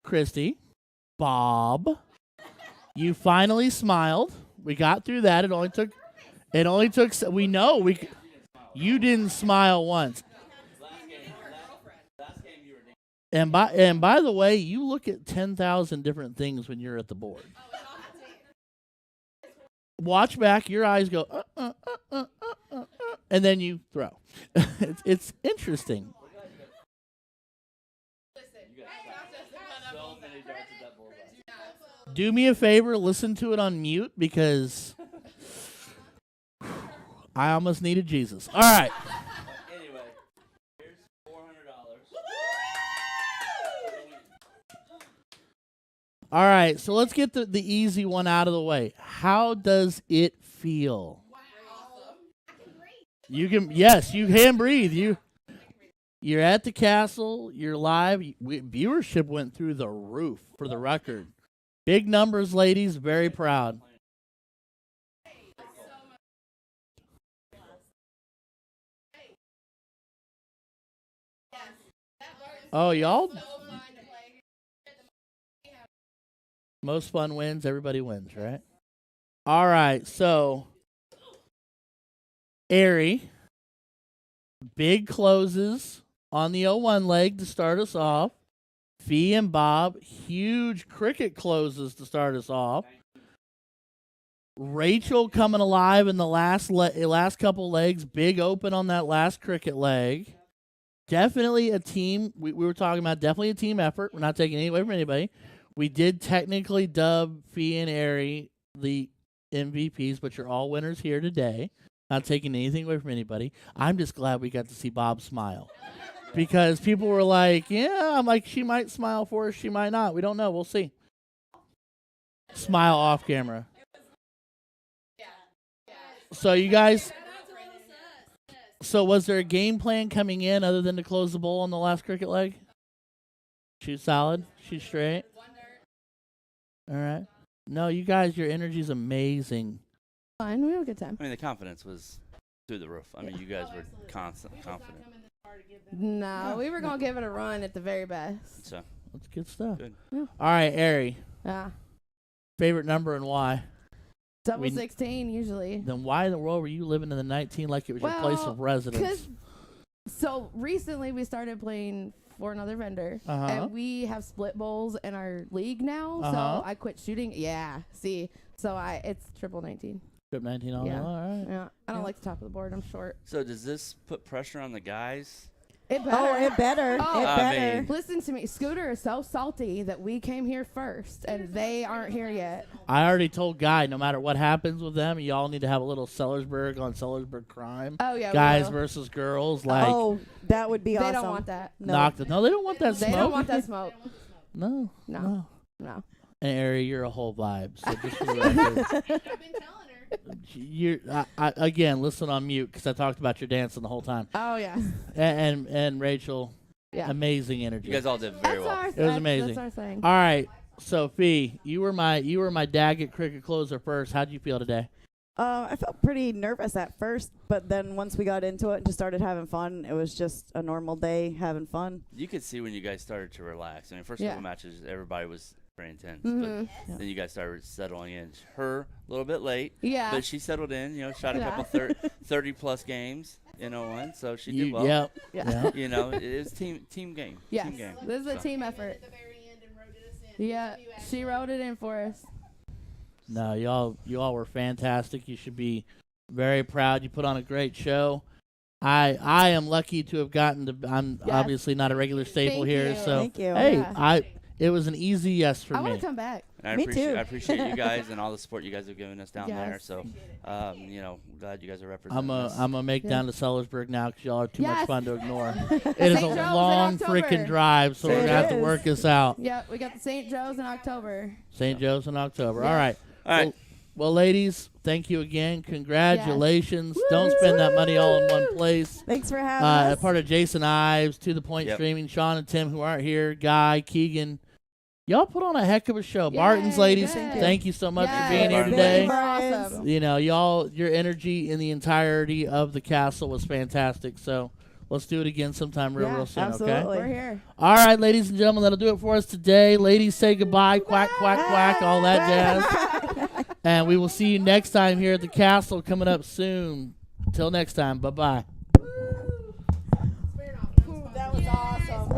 Christy, Bob. You finally smiled. We got through that. It only took. We know you didn't smile once. And by the way, you look at 10,000 different things when you're at the board. Watch back. Your eyes go, and then you throw. It's interesting. Do me a favor, listen to it on mute because I almost needed Jesus. All right. Anyway, here's $400. All right, so let's get the easy one out of the way. How does it feel? You can breathe. You're at the castle. You're live. Viewership went through the roof, for the record. Big numbers, ladies. Very proud. Oh, y'all. Most fun wins. Everybody wins, right? All right. So, Airy, big closes on the 0-1 leg to start us off. Fee and Bob, huge cricket closes to start us off. Rachel coming alive in the last couple legs, big open on that last cricket leg. Definitely a team. We were talking about definitely a team effort. We're not taking any away from anybody. We did technically dub Fee and Airy the MVPs, but you're all winners here today. Not taking anything away from anybody. I'm just glad we got to see Bob smile. Because people were like, yeah, I'm like, she might smile for us, she might not. We don't know. We'll see. Smile off camera. So you guys, so was there a game plan coming in other than to close the bowl on the last cricket leg? She's solid. She's straight. All right. No, you guys, your energy's amazing. Fine, we had a good time. I mean, the confidence was through the roof. I mean, you guys were confident. No, we were going to give it a run at the very best. So That's good stuff. good. Yeah. All right, Ari. Yeah. Favorite number and why? Double 16 usually. Then why in the world were you living in the 19 like it was your place of residence? So recently we started playing for another vendor, and we have split bowls in our league now. So I quit shooting. Yeah. See, so it's triple 19. Trip 19 all Yeah. all right. Yeah. I don't like the top of the board. I'm short. So does this put pressure on the guys? It better. Oh, it better. Oh, It I better. mean- Listen to me. Scooter is so salty that we came here first, and they aren't here yet. I already told Guy, no matter what happens with them, y'all need to have a little Sellersburg on Sellersburg crime. Oh, yeah. we Guys will. versus girls, like Oh, that would be They awesome. don't want that. No. knock the. No, they don't want that They smoke. don't want that smoke. No. No. No. And Ari, you're a whole vibe. So just for the record, again, listen on mute because I talked about your dancing the whole time. Oh, yeah. And Rachel, Yeah. amazing energy. You guys all did very well. It was amazing. That's our thing. All right, Sophie, you were my Daggett cricket closer first. How'd you feel today? I felt pretty nervous at first, but then once we got into it and just started having fun, it was just a normal day having fun. You could see when you guys started to relax. I mean, first Yeah. couple matches, everybody was very intense, Mhm. but then you guys started settling in. Her a little bit late, Yeah. but she settled in. You know, shot a Yeah. couple 30-plus games in 01, so she did well. Yep. Yeah. Yep. You know, it was team game. Yes. Team game. This is a So. team effort. Yeah. She wrote it in for us. No, you all were fantastic. You should be very proud. You put on a great show. I am lucky to have gotten to. I'm Yes. obviously not a regular staple Thank here, you. so Thank you. hey, Yeah. it was an easy yes for I want me. to come back. And Me too. I appreciate you guys and all the support you guys have given us down there. Yes. So, you know, glad you guys are representing us. I'm gonna make Yeah. down to Sellersburg now because y'all are too much Yes. fun to ignore. It is St. a Joe's in long October. freaking drive, so we're It gonna have to is. work this out. Yeah, we got the St. Joe's in October. St. Joe's in October. Yeah. All right. All right. Well, ladies, thank you again. Congratulations. Don't spend that money all in one place. Thanks for having us. Part of Jason Ives, To The Point Yep. Streaming, Sean and Tim who aren't here, Guy, Keegan. Y'all put on a heck of a show. Yay, Bartons, ladies, good. thank you so much Yes. for being here Bartons. today. You were Bartons. awesome. You know, y'all, your energy in the entirety of the castle was fantastic. So let's do it again sometime real soon. absolutely. Okay. We're here. All right, ladies and gentlemen, that'll do it for us today. Ladies, say goodbye. Quack, quack, quack. All that jazz. And we will see you next time here at the castle coming up soon. Till next time. Bye-bye. That was awesome.